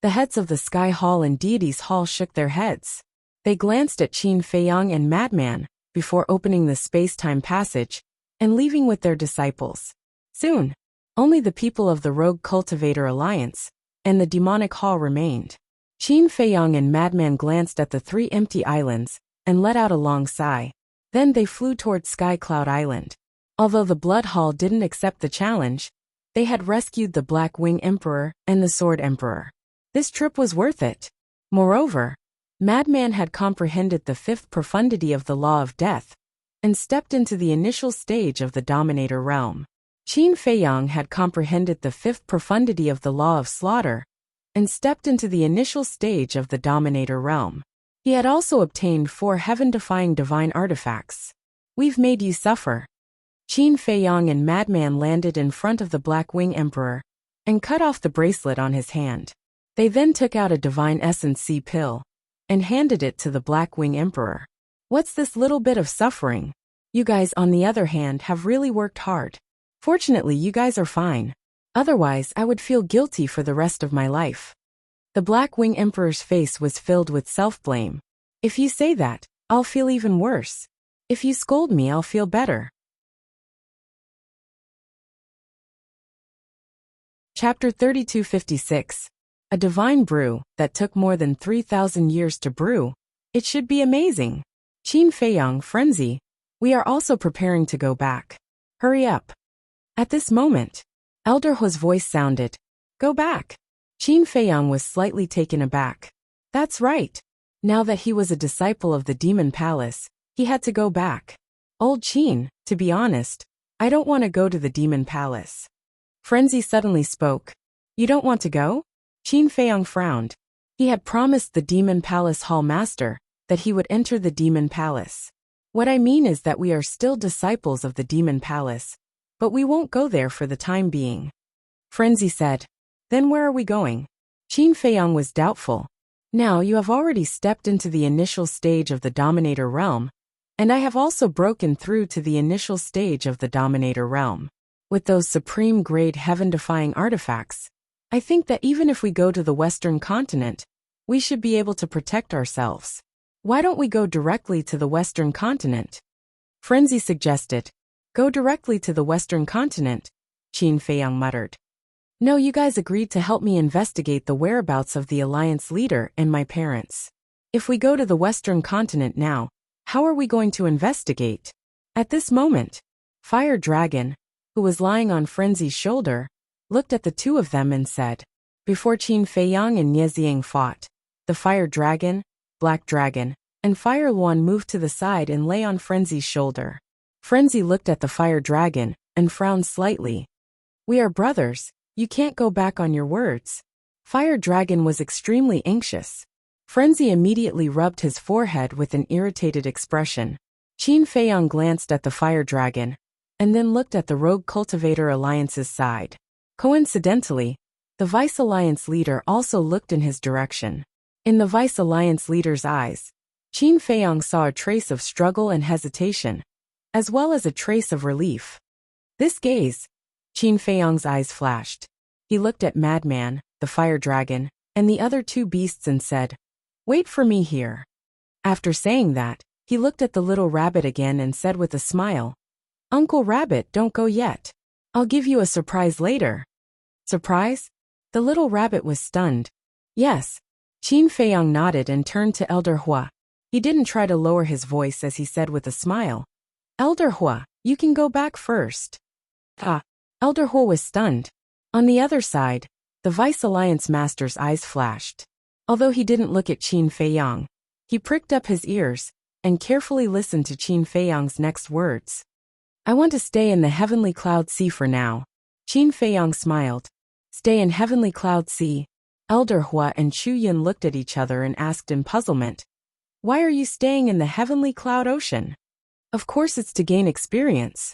The heads of the Sky Hall and Deities Hall shook their heads. They glanced at Qin Feiyang and Madman, before opening the space-time passage, and leaving with their disciples. Soon, only the people of the Rogue Cultivator Alliance, and the Demonic Hall remained. Qin Feiyang and Madman glanced at the 3 empty islands, and let out a long sigh. Then they flew toward Sky Cloud Island. Although the Blood Hall didn't accept the challenge, they had rescued the Black Wing Emperor and the Sword Emperor. This trip was worth it. Moreover, Madman had comprehended the 5th profundity of the law of death, and stepped into the initial stage of the Dominator realm. Qin Feiyang had comprehended the 5th profundity of the law of slaughter, and stepped into the initial stage of the Dominator realm. He had also obtained 4 heaven-defying divine artifacts. We've made you suffer. Qin Feiyang and Madman landed in front of the Black Wing Emperor, and cut off the bracelet on his hand. They then took out a Divine Essence C pill, and handed it to the Black Wing Emperor. What's this little bit of suffering? You guys, on the other hand, have really worked hard. Fortunately, you guys are fine. Otherwise, I would feel guilty for the rest of my life. The Black Wing Emperor's face was filled with self-blame. If you say that, I'll feel even worse. If you scold me, I'll feel better. Chapter 3256. A divine brew that took more than 3,000 years to brew. It should be amazing. Qin Feiyang, frenzy. We are also preparing to go back. Hurry up. At this moment, Elder Hu's voice sounded. Go back. Qin Feiyang was slightly taken aback. That's right. Now that he was a disciple of the Demon Palace, he had to go back. Old Qin, to be honest, I don't want to go to the Demon Palace. Frenzy suddenly spoke. You don't want to go? Qin Feiyang frowned. He had promised the Demon Palace Hall Master that he would enter the Demon Palace. What I mean is that we are still disciples of the Demon Palace, but we won't go there for the time being. Frenzy said. Then where are we going? Qin Feiyang was doubtful. Now you have already stepped into the initial stage of the Dominator realm, and I have also broken through to the initial stage of the Dominator realm. With those supreme-grade heaven-defying artifacts, I think that even if we go to the Western continent, we should be able to protect ourselves. Why don't we go directly to the Western continent? Frenzy suggested. Go directly to the Western continent, Qin Feiyang muttered. No, you guys agreed to help me investigate the whereabouts of the Alliance leader and my parents. If we go to the Western continent now, how are we going to investigate? At this moment, Fire Dragon, who was lying on Frenzy's shoulder, looked at the two of them and said, before Qin Feiyang and Nieziang fought, the Fire Dragon, Black Dragon, and Fire Luan moved to the side and lay on Frenzy's shoulder. Frenzy looked at the Fire Dragon and frowned slightly. We are brothers, you can't go back on your words. Fire Dragon was extremely anxious. Frenzy immediately rubbed his forehead with an irritated expression. Qin Feiyang glanced at the Fire Dragon, and then looked at the Rogue Cultivator Alliance's side. Coincidentally, the Vice Alliance leader also looked in his direction. In the Vice Alliance leader's eyes, Qin Feiyang saw a trace of struggle and hesitation, as well as a trace of relief. This gaze, Qin Feiyang's eyes flashed. He looked at Madman, the Fire Dragon, and the other two beasts and said, Wait for me here. After saying that, he looked at the little rabbit again and said with a smile, Uncle Rabbit, don't go yet. I'll give you a surprise later. Surprise? The little rabbit was stunned. Yes. Qin Feiyang nodded and turned to Elder Hua. He didn't try to lower his voice as he said with a smile, Elder Hua, you can go back first. Elder Hua was stunned. On the other side, the Vice Alliance Master's eyes flashed. Although he didn't look at Qin Feiyang, he pricked up his ears and carefully listened to Qin Feiyang's next words. I want to stay in the Heavenly Cloud Sea for now. Qin Feiyang smiled. Stay in Heavenly Cloud Sea. Elder Hua and Chu Yun looked at each other and asked in puzzlement, Why are you staying in the Heavenly Cloud Ocean? Of course it's to gain experience.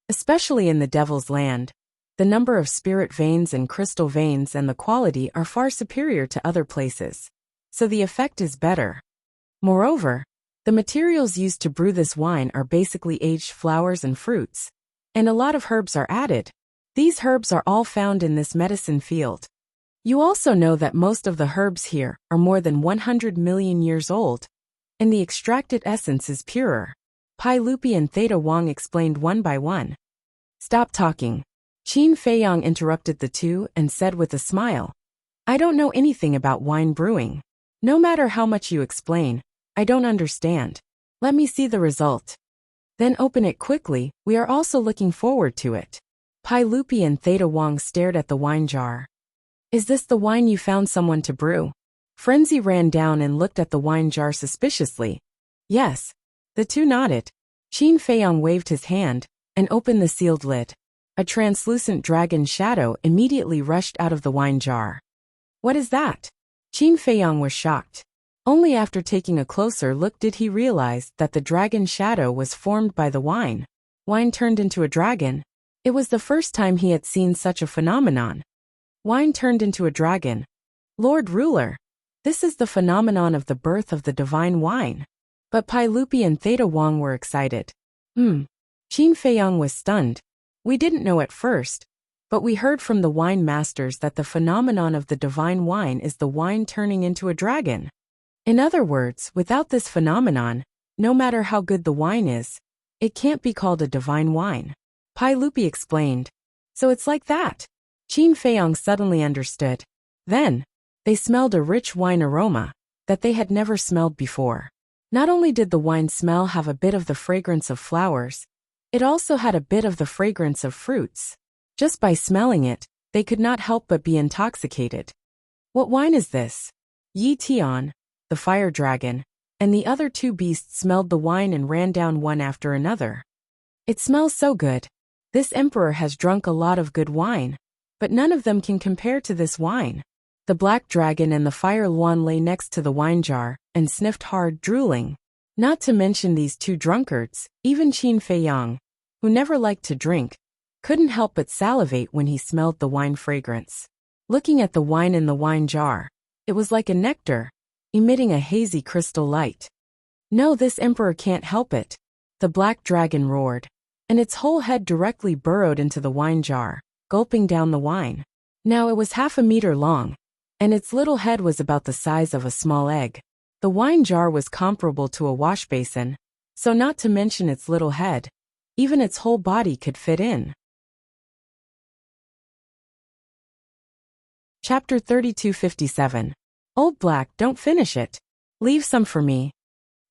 Especially in the Devil's Land, the number of spirit veins and crystal veins and the quality are far superior to other places, so the effect is better. Moreover, the materials used to brew this wine are basically aged flowers and fruits, and a lot of herbs are added. These herbs are all found in this medicine field. You also know that most of the herbs here are more than 100 million years old, and the extracted essence is purer. Pai Lupi and Theta Wang explained one by one. Stop talking. Qin Feiyang interrupted the two and said with a smile, I don't know anything about wine brewing. No matter how much you explain, I don't understand. Let me see the result. Then open it quickly, we are also looking forward to it. Pai Lupi and Theta Wang stared at the wine jar. Is this the wine you found someone to brew? Frenzy ran down and looked at the wine jar suspiciously. Yes. The two nodded. Qin Feiyang waved his hand and opened the sealed lid. A translucent dragon shadow immediately rushed out of the wine jar. What is that? Qin Feiyang was shocked. Only after taking a closer look did he realize that the dragon shadow was formed by the wine. Wine turned into a dragon. It was the first time he had seen such a phenomenon. Wine turned into a dragon. Lord Ruler, this is the phenomenon of the birth of the divine wine. But Pai Lupi and Theta Wang were excited. Qin Feiyang was stunned. We didn't know at first, but we heard from the wine masters that the phenomenon of the divine wine is the wine turning into a dragon. In other words, without this phenomenon, no matter how good the wine is, it can't be called a divine wine. Pai Lupi explained. So it's like that. Qin Feiyang suddenly understood. Then, they smelled a rich wine aroma that they had never smelled before. Not only did the wine smell have a bit of the fragrance of flowers, it also had a bit of the fragrance of fruits. Just by smelling it, they could not help but be intoxicated. What wine is this? Yi Tian, the fire dragon, and the other two beasts smelled the wine and ran down one after another. It smells so good. This emperor has drunk a lot of good wine, but none of them can compare to this wine. The black dragon and the fire luan lay next to the wine jar and sniffed hard, drooling. Not to mention these two drunkards, even Qin Feiyang, who never liked to drink, couldn't help but salivate when he smelled the wine fragrance. Looking at the wine in the wine jar, it was like a nectar, emitting a hazy crystal light. No, this emperor can't help it. The black dragon roared, and its whole head directly burrowed into the wine jar, gulping down the wine. Now it was 1/2 meter long, and its little head was about the size of a small egg. The wine jar was comparable to a wash basin, so not to mention its little head, even its whole body could fit in. Chapter 3257. Old Black, don't finish it. Leave some for me.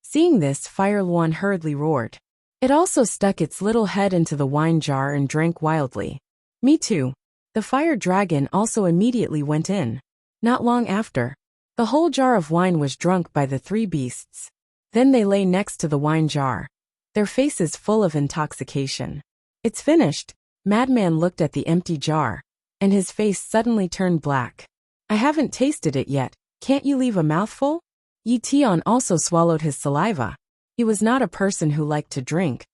Seeing this, Fire Luan hurriedly roared. It also stuck its little head into the wine jar and drank wildly. Me too. The fire dragon also immediately went in. Not long after, the whole jar of wine was drunk by the three beasts. Then they lay next to the wine jar, their faces full of intoxication. It's finished. Madman looked at the empty jar, and his face suddenly turned black. I haven't tasted it yet. Can't you leave a mouthful? Yi Tian also swallowed his saliva. He was not a person who liked to drink,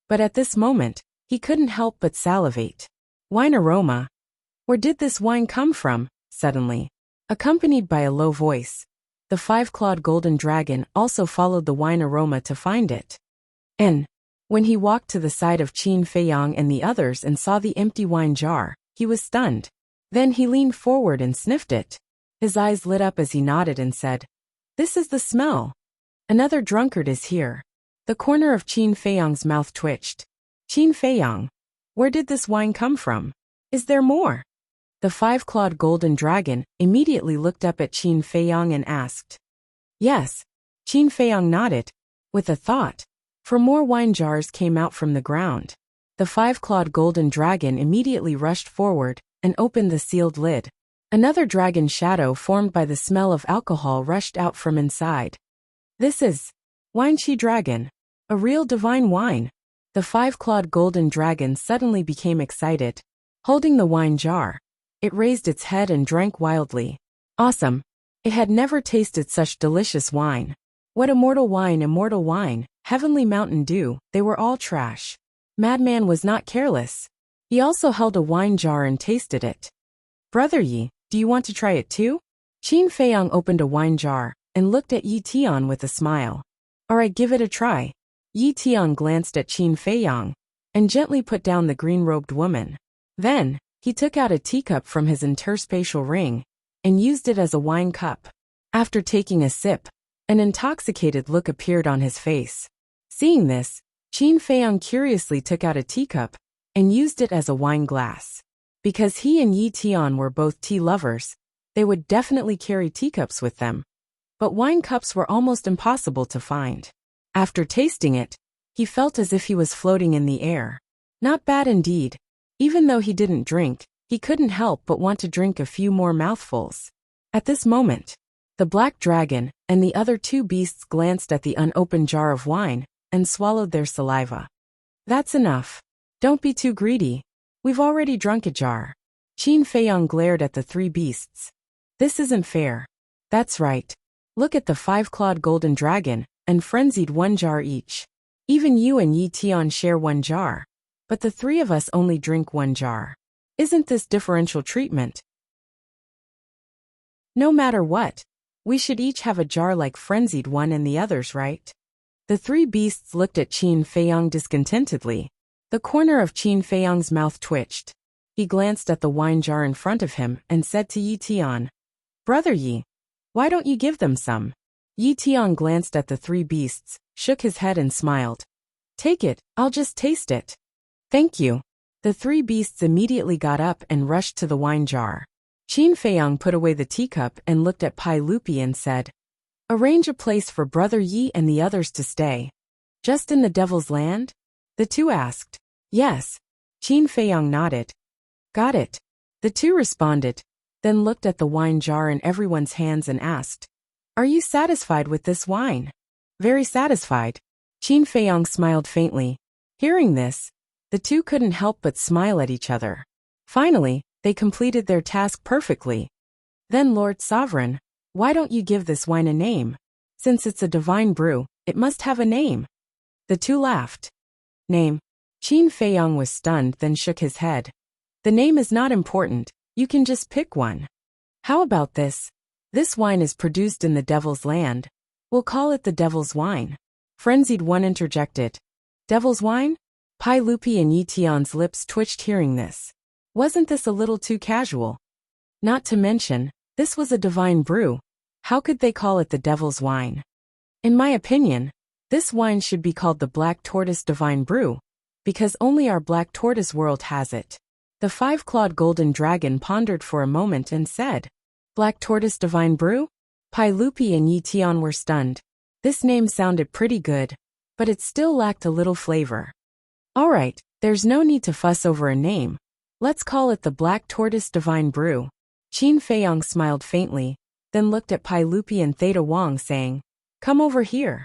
but at this moment, he couldn't help but salivate. Wine aroma. Where did this wine come from? Suddenly, accompanied by a low voice, the five-clawed golden dragon also followed the wine aroma to find it. And when he walked to the side of Qin Feiyang and the others and saw the empty wine jar, he was stunned. Then he leaned forward and sniffed it. His eyes lit up as he nodded and said, "This is the smell. Another drunkard is here." The corner of Qin Feiyang's mouth twitched. "Qin Feiyang, where did this wine come from? Is there more?" The five-clawed golden dragon immediately looked up at Qin Feiyang and asked. "Yes." Qin Feiyang nodded, with a thought. For more wine jars came out from the ground. The five-clawed golden dragon immediately rushed forward and opened the sealed lid. Another dragon shadow formed by the smell of alcohol rushed out from inside. "This is Wine Chi Dragon, a real divine wine." The five-clawed golden dragon suddenly became excited. Holding the wine jar, it raised its head and drank wildly. Awesome! It had never tasted such delicious wine. What immortal wine, heavenly Mountain Dew, they were all trash. Madman was not careless. He also held a wine jar and tasted it. "Brother Yi, do you want to try it too?" Qin Feiyang opened a wine jar and looked at Yi Tian with a smile. "Alright, give it a try." Yi Tian glanced at Qin Feiyang and gently put down the green-robed woman. Then, he took out a teacup from his interspatial ring and used it as a wine cup. After taking a sip, an intoxicated look appeared on his face. Seeing this, Qin Feiyang curiously took out a teacup and used it as a wine glass. Because he and Yi Tian were both tea lovers, they would definitely carry teacups with them. But wine cups were almost impossible to find. After tasting it, he felt as if he was floating in the air. Not bad indeed. Even though he didn't drink, he couldn't help but want to drink a few more mouthfuls. At this moment, the black dragon and the other two beasts glanced at the unopened jar of wine and swallowed their saliva. "That's enough. Don't be too greedy. We've already drunk a jar." Qin Feiyang glared at the three beasts. "This isn't fair." "That's right. Look at the five-clawed golden dragon and frenzied one jar each. Even you and Yi Tian share one jar, but the three of us only drink one jar. Isn't this differential treatment? No matter what, we should each have a jar like frenzied one and the others, right?" The three beasts looked at Qin Feiyang discontentedly. The corner of Qin Feiyang's mouth twitched. He glanced at the wine jar in front of him and said to Yi Tian, "Brother Yi, why don't you give them some?" Yi Tian glanced at the three beasts, shook his head and smiled. "Take it, I'll just taste it." "Thank you." The three beasts immediately got up and rushed to the wine jar. Qin Feiyang put away the teacup and looked at Pai Lupi and said, "Arrange a place for Brother Yi and the others to stay." "Just in the Devil's Land?" the two asked. "Yes." Qin Feiyang nodded. "Got it." The two responded, then looked at the wine jar in everyone's hands and asked, "Are you satisfied with this wine?" "Very satisfied." Qin Feiyang smiled faintly. Hearing this, the two couldn't help but smile at each other. Finally, they completed their task perfectly. "Then, Lord Sovereign, why don't you give this wine a name? Since it's a divine brew, it must have a name." The two laughed. "Name?" Qin Feiyang was stunned, then shook his head. "The name is not important, you can just pick one." "How about this? This wine is produced in the Devil's Land. We'll call it the Devil's Wine." Frenzied one interjected. "Devil's Wine?" Pai Lupi and Yi Tian's lips twitched hearing this. Wasn't this a little too casual? Not to mention, this was a divine brew. How could they call it the Devil's Wine? In my opinion, this wine should be called the Black Tortoise Divine Brew, because only our Black Tortoise world has it. The five-clawed golden dragon pondered for a moment and said, "Black Tortoise Divine Brew?" Pai Lupi and Yi Tian were stunned. This name sounded pretty good, but it still lacked a little flavor. "Alright, there's no need to fuss over a name. Let's call it the Black Tortoise Divine Brew." Qin Feiyang smiled faintly, then looked at Pai Lupi and Theta Wang saying, "Come over here."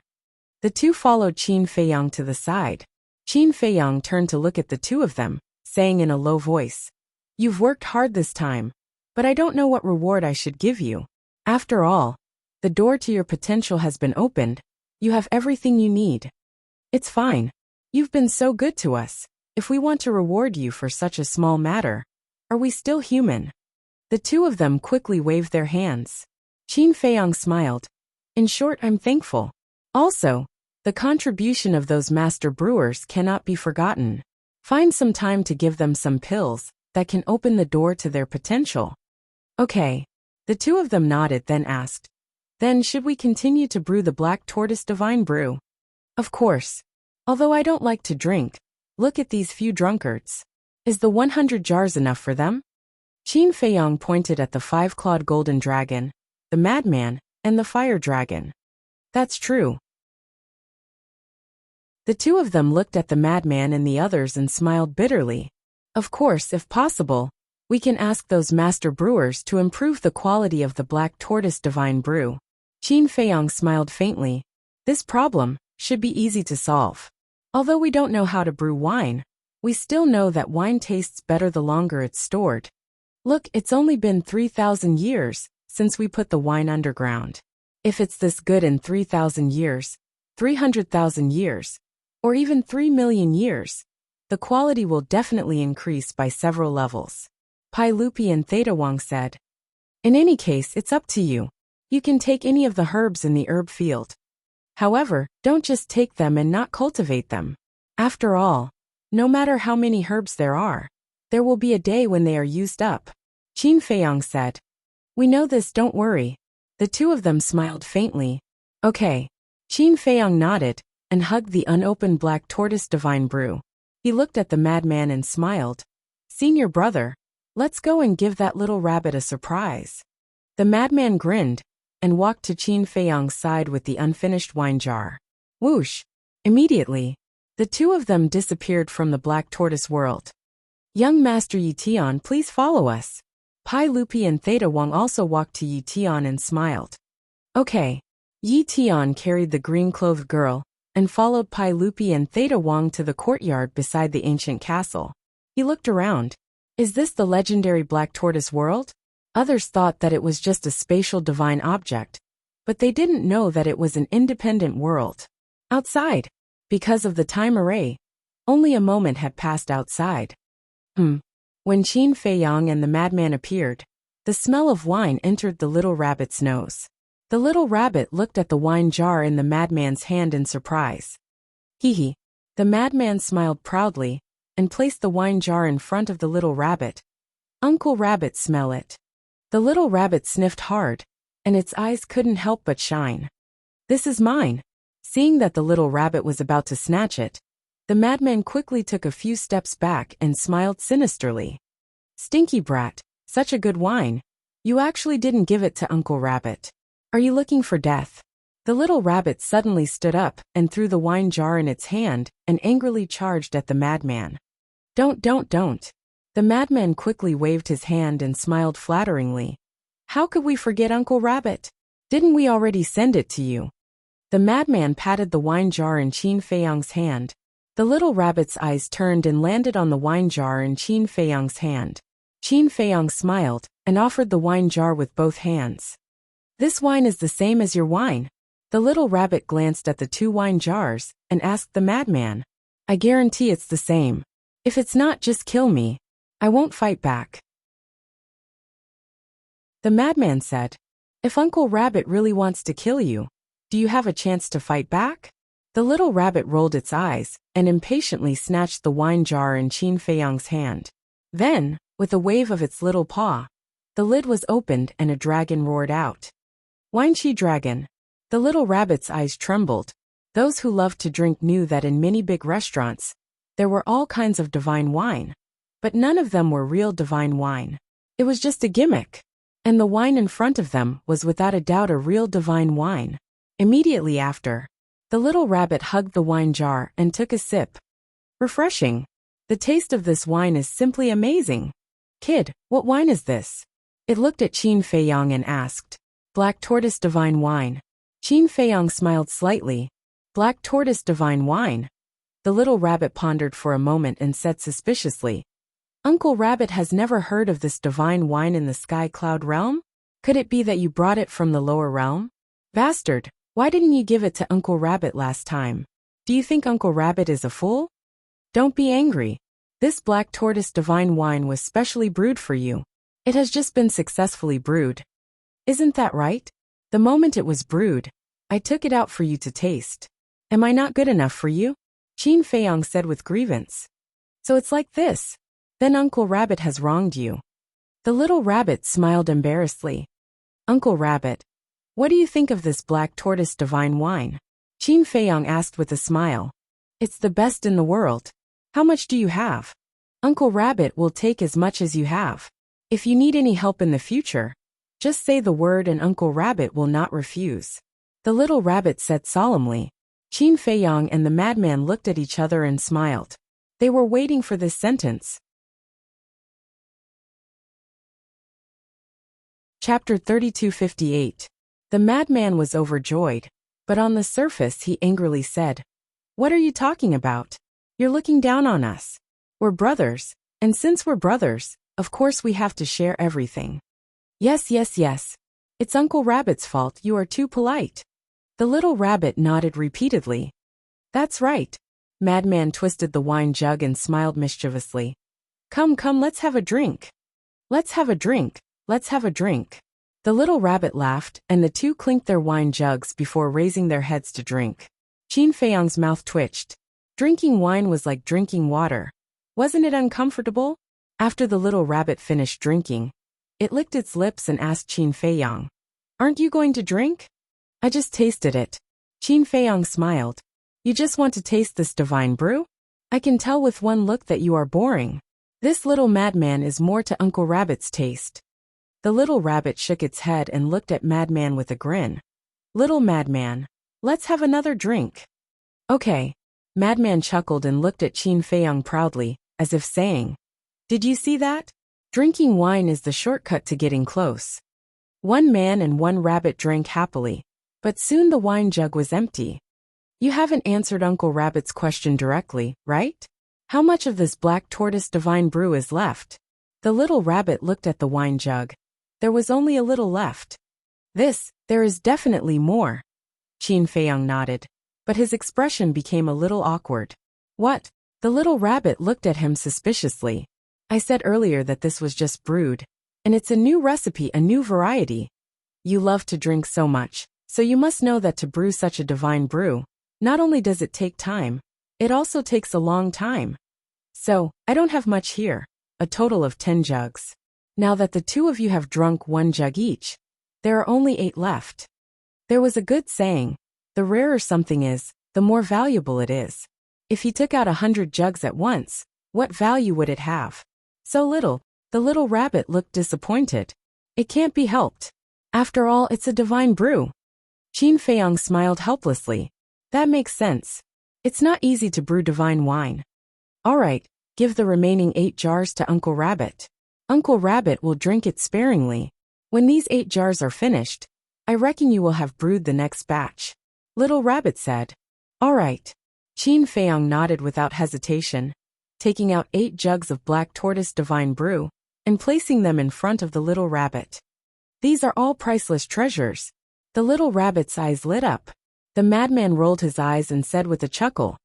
The two followed Qin Feiyang to the side. Qin Feiyang turned to look at the two of them, saying in a low voice, "You've worked hard this time, but I don't know what reward I should give you. After all, the door to your potential has been opened. You have everything you need. It's fine. You've been so good to us. If we want to reward you for such a small matter, are we still human?" The two of them quickly waved their hands. Qin Feiyang smiled. "In short, I'm thankful. Also, the contribution of those master brewers cannot be forgotten. Find some time to give them some pills, that can open the door to their potential. Okay. The two of them nodded, then asked, "Then should we continue to brew the black tortoise divine brew?" "Of course. Although I don't like to drink, look at these few drunkards. Is the 100 jars enough for them?" Qin Feiyong pointed at the 5-clawed golden dragon, the madman, and the fire dragon. "That's true." The two of them looked at the madman and the others and smiled bitterly. "Of course, if possible, we can ask those master brewers to improve the quality of the black tortoise divine brew." Qin Feiyong smiled faintly. "This problem should be easy to solve. Although we don't know how to brew wine, we still know that wine tastes better the longer it's stored. Look, it's only been 3,000 years since we put the wine underground. If it's this good in 3,000 years, 300,000 years, or even 3 million years, the quality will definitely increase by several levels," Pai Lupi and Theta Wang said. "In any case, it's up to you. You can take any of the herbs in the herb field. However, don't just take them and not cultivate them. After all, no matter how many herbs there will be a day when they are used up," Qin Feiyong said. "We know this, don't worry." The two of them smiled faintly. "Okay." Qin Feiyong nodded and hugged the unopened black tortoise divine brew. He looked at the madman and smiled. "Senior brother, let's go and give that little rabbit a surprise." The madman grinned and walked to Qin Feiyong's side with the unfinished wine jar. Whoosh! Immediately, the two of them disappeared from the black tortoise world. "Young Master Yi Tian, please follow us." Pai Lupi and Theta Wang also walked to Yi Tian and smiled. "Okay." Yi Tian carried the green-clothed girl and followed Pai Lupi and Theta Wang to the courtyard beside the ancient castle. He looked around. Is this the legendary black tortoise world? Others thought that it was just a spatial divine object, but they didn't know that it was an independent world. Outside, because of the time array, only a moment had passed outside. When Qin Feiyong and the madman appeared, the smell of wine entered the little rabbit's nose. The little rabbit looked at the wine jar in the madman's hand in surprise. Hee. The madman smiled proudly and placed the wine jar in front of the little rabbit. "Uncle Rabbit, smell it." The little rabbit sniffed hard, and its eyes couldn't help but shine. "This is mine." Seeing that the little rabbit was about to snatch it, the madman quickly took a few steps back and smiled sinisterly. "Stinky brat, such a good wine. You actually didn't give it to Uncle Rabbit. Are you looking for death?" The little rabbit suddenly stood up and threw the wine jar in its hand and angrily charged at the madman. Don't. The madman quickly waved his hand and smiled flatteringly. "How could we forget Uncle Rabbit? Didn't we already send it to you?" The madman patted the wine jar in Qin Feiyong's hand. The little rabbit's eyes turned and landed on the wine jar in Qin Feiyong's hand. Qin Feiyong smiled and offered the wine jar with both hands. "This wine is the same as your wine." The little rabbit glanced at the two wine jars and asked the madman. "I guarantee it's the same. If it's not, just kill me. I won't fight back." The madman said, "If Uncle Rabbit really wants to kill you, do you have a chance to fight back?" The little rabbit rolled its eyes and impatiently snatched the wine jar in Qin Feiyong's hand. Then, with a wave of its little paw, the lid was opened and a dragon roared out. "Wine-chi dragon." The little rabbit's eyes trembled. Those who loved to drink knew that in many big restaurants, there were all kinds of divine wine, but none of them were real divine wine. It was just a gimmick. And the wine in front of them was without a doubt a real divine wine. Immediately after, the little rabbit hugged the wine jar and took a sip. "Refreshing. The taste of this wine is simply amazing." "Kid, what wine is this?" It looked at Qin Feiyong and asked. "Black tortoise divine wine." Qin Feiyong smiled slightly. "Black tortoise divine wine?" The little rabbit pondered for a moment and said suspiciously, "Uncle Rabbit has never heard of this divine wine in the sky cloud realm? Could it be that you brought it from the lower realm? Bastard, why didn't you give it to Uncle Rabbit last time? Do you think Uncle Rabbit is a fool? Don't be angry. This black tortoise divine wine was specially brewed for you. It has just been successfully brewed. Isn't that right? The moment it was brewed, I took it out for you to taste. Am I not good enough for you?" Qin Feiyong said with grievance. "So it's like this. Then Uncle Rabbit has wronged you. The little rabbit smiled embarrassedly. Uncle Rabbit, what do you think of this black tortoise divine wine? Qin Feiyang asked with a smile. It's the best in the world. How much do you have? Uncle Rabbit will take as much as you have. If you need any help in the future, just say the word and Uncle Rabbit will not refuse. The little rabbit said solemnly. Qin Feiyang and the madman looked at each other and smiled. They were waiting for this sentence. Chapter 3258. The madman was overjoyed, but on the surface he angrily said, What are you talking about? You're looking down on us. We're brothers, and since we're brothers, of course we have to share everything. Yes. It's Uncle Rabbit's fault, you are too polite. The little rabbit nodded repeatedly. That's right. Madman twisted the wine jug and smiled mischievously. Come, let's have a drink. Let's have a drink. The little rabbit laughed, and the two clinked their wine jugs before raising their heads to drink. Qin Feiyang's mouth twitched. Drinking wine was like drinking water. Wasn't it uncomfortable? After the little rabbit finished drinking, it licked its lips and asked Qin Feiyang, Aren't you going to drink? I just tasted it. Qin Feiyang smiled. You just want to taste this divine brew? I can tell with one look that you are boring. This little madman is more to Uncle Rabbit's taste. The little rabbit shook its head and looked at Madman with a grin. Little madman, let's have another drink. Okay. Madman chuckled and looked at Qin Feiyang proudly, as if saying, Did you see that? Drinking wine is the shortcut to getting close. One man and one rabbit drank happily, but soon the wine jug was empty. You haven't answered Uncle Rabbit's question directly, right? How much of this black tortoise divine brew is left? The little rabbit looked at the wine jug. There was only a little left. There is definitely more. Qin Feiyang nodded, but his expression became a little awkward. What? The little rabbit looked at him suspiciously. I said earlier that this was just brewed, and it's a new recipe, a new variety. You love to drink so much, so you must know that to brew such a divine brew, not only does it take time, it also takes a long time. So, I don't have much here, a total of 10 jugs. Now that the two of you have drunk 1 jug each, there are only 8 left. There was a good saying, the rarer something is, the more valuable it is. If he took out 100 jugs at once, what value would it have? So little. The little rabbit looked disappointed. It can't be helped. After all, it's a divine brew. Qin Feiyang smiled helplessly. That makes sense. It's not easy to brew divine wine. All right, give the remaining 8 jars to Uncle Rabbit. Uncle Rabbit will drink it sparingly. When these 8 jars are finished, I reckon you will have brewed the next batch. Little Rabbit said. All right. Qin Feiyang nodded without hesitation, taking out 8 jugs of black tortoise divine brew and placing them in front of the little rabbit. These are all priceless treasures. The little rabbit's eyes lit up. The madman rolled his eyes and said with a chuckle,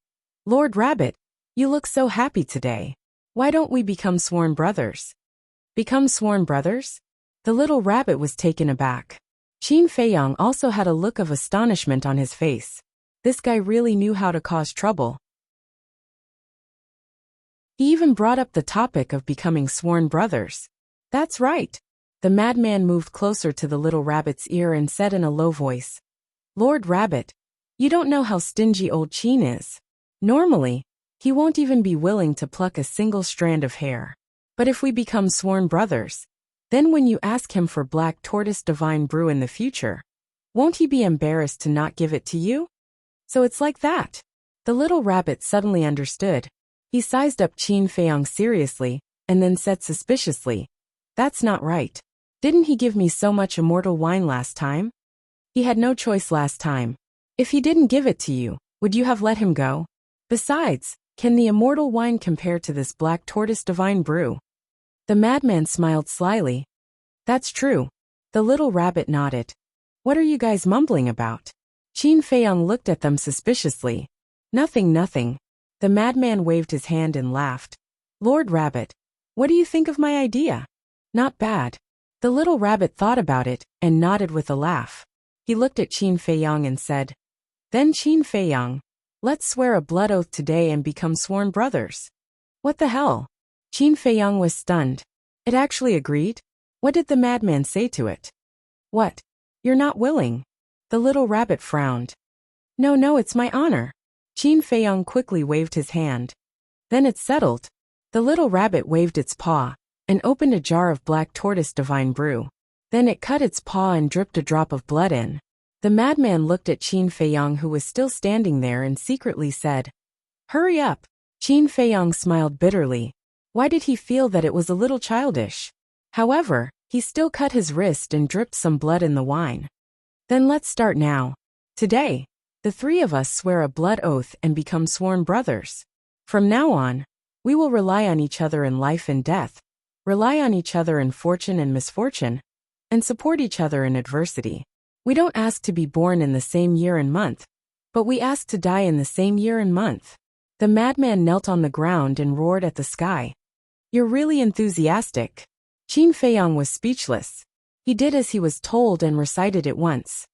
Lord Rabbit, you look so happy today. Why don't we become sworn brothers? Become sworn brothers? The little rabbit was taken aback. Qin Feiyang also had a look of astonishment on his face. This guy really knew how to cause trouble. He even brought up the topic of becoming sworn brothers. That's right. The madman moved closer to the little rabbit's ear and said in a low voice, Lord Rabbit, you don't know how stingy old Qin is. Normally, he won't even be willing to pluck a single strand of hair. But if we become sworn brothers, then when you ask him for black tortoise divine brew in the future, won't he be embarrassed to not give it to you? So it's like that. The little rabbit suddenly understood. He sized up Qin Feiyang seriously, and then said suspiciously, That's not right. Didn't he give me so much immortal wine last time? He had no choice last time. If he didn't give it to you, would you have let him go? Besides, can the immortal wine compare to this black tortoise divine brew? The madman smiled slyly. That's true. The little rabbit nodded. What are you guys mumbling about? Qin Feiyang looked at them suspiciously. Nothing. The madman waved his hand and laughed. Lord Rabbit, what do you think of my idea? Not bad. The little rabbit thought about it and nodded with a laugh. He looked at Qin Feiyang and said, Then Qin Feiyang, let's swear a blood oath today and become sworn brothers. What the hell? Qin Feiyang was stunned. It actually agreed? What did the madman say to it? What? You're not willing? The little rabbit frowned. No, it's my honor. Qin Feiyang quickly waved his hand. Then it's settled. The little rabbit waved its paw and opened a jar of black tortoise divine brew. Then it cut its paw and dripped a drop of blood in. The madman looked at Qin Feiyang, who was still standing there, and secretly said, "Hurry up." Qin Feiyang smiled bitterly. Why did he feel that it was a little childish? However, he still cut his wrist and dripped some blood in the wine. Then let's start now. Today, the three of us swear a blood oath and become sworn brothers. From now on, we will rely on each other in life and death, rely on each other in fortune and misfortune, and support each other in adversity. We don't ask to be born in the same year and month, but we ask to die in the same year and month. The madman knelt on the ground and roared at the sky. You're really enthusiastic. Qin Feiyang was speechless. He did as he was told and recited it once.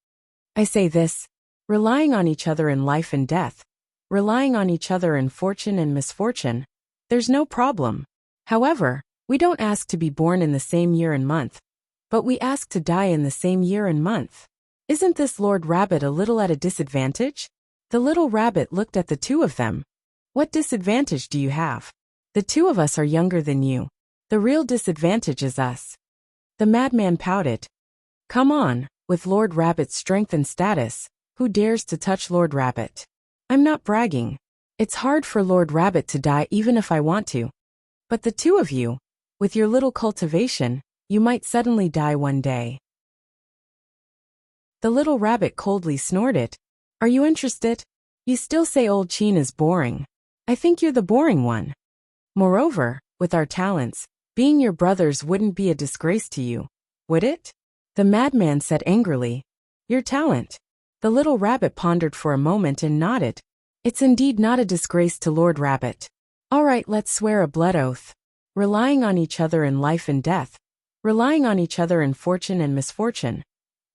I say this, relying on each other in life and death, relying on each other in fortune and misfortune, there's no problem. However, we don't ask to be born in the same year and month, but we ask to die in the same year and month. Isn't this Lord Rabbit a little at a disadvantage? The little rabbit looked at the two of them. What disadvantage do you have? The two of us are younger than you. The real disadvantage is us. The madman pouted. Come on, with Lord Rabbit's strength and status, who dares to touch Lord Rabbit? I'm not bragging. It's hard for Lord Rabbit to die even if I want to. But the two of you, with your little cultivation, you might suddenly die one day. The little rabbit coldly snorted. Are you interested? You still say old Qin is boring. I think you're the boring one. Moreover, with our talents, being your brothers wouldn't be a disgrace to you, would it? The madman said angrily. Your talent? The little rabbit pondered for a moment and nodded. It's indeed not a disgrace to Lord Rabbit. All right, let's swear a blood oath. Relying on each other in life and death, relying on each other in fortune and misfortune,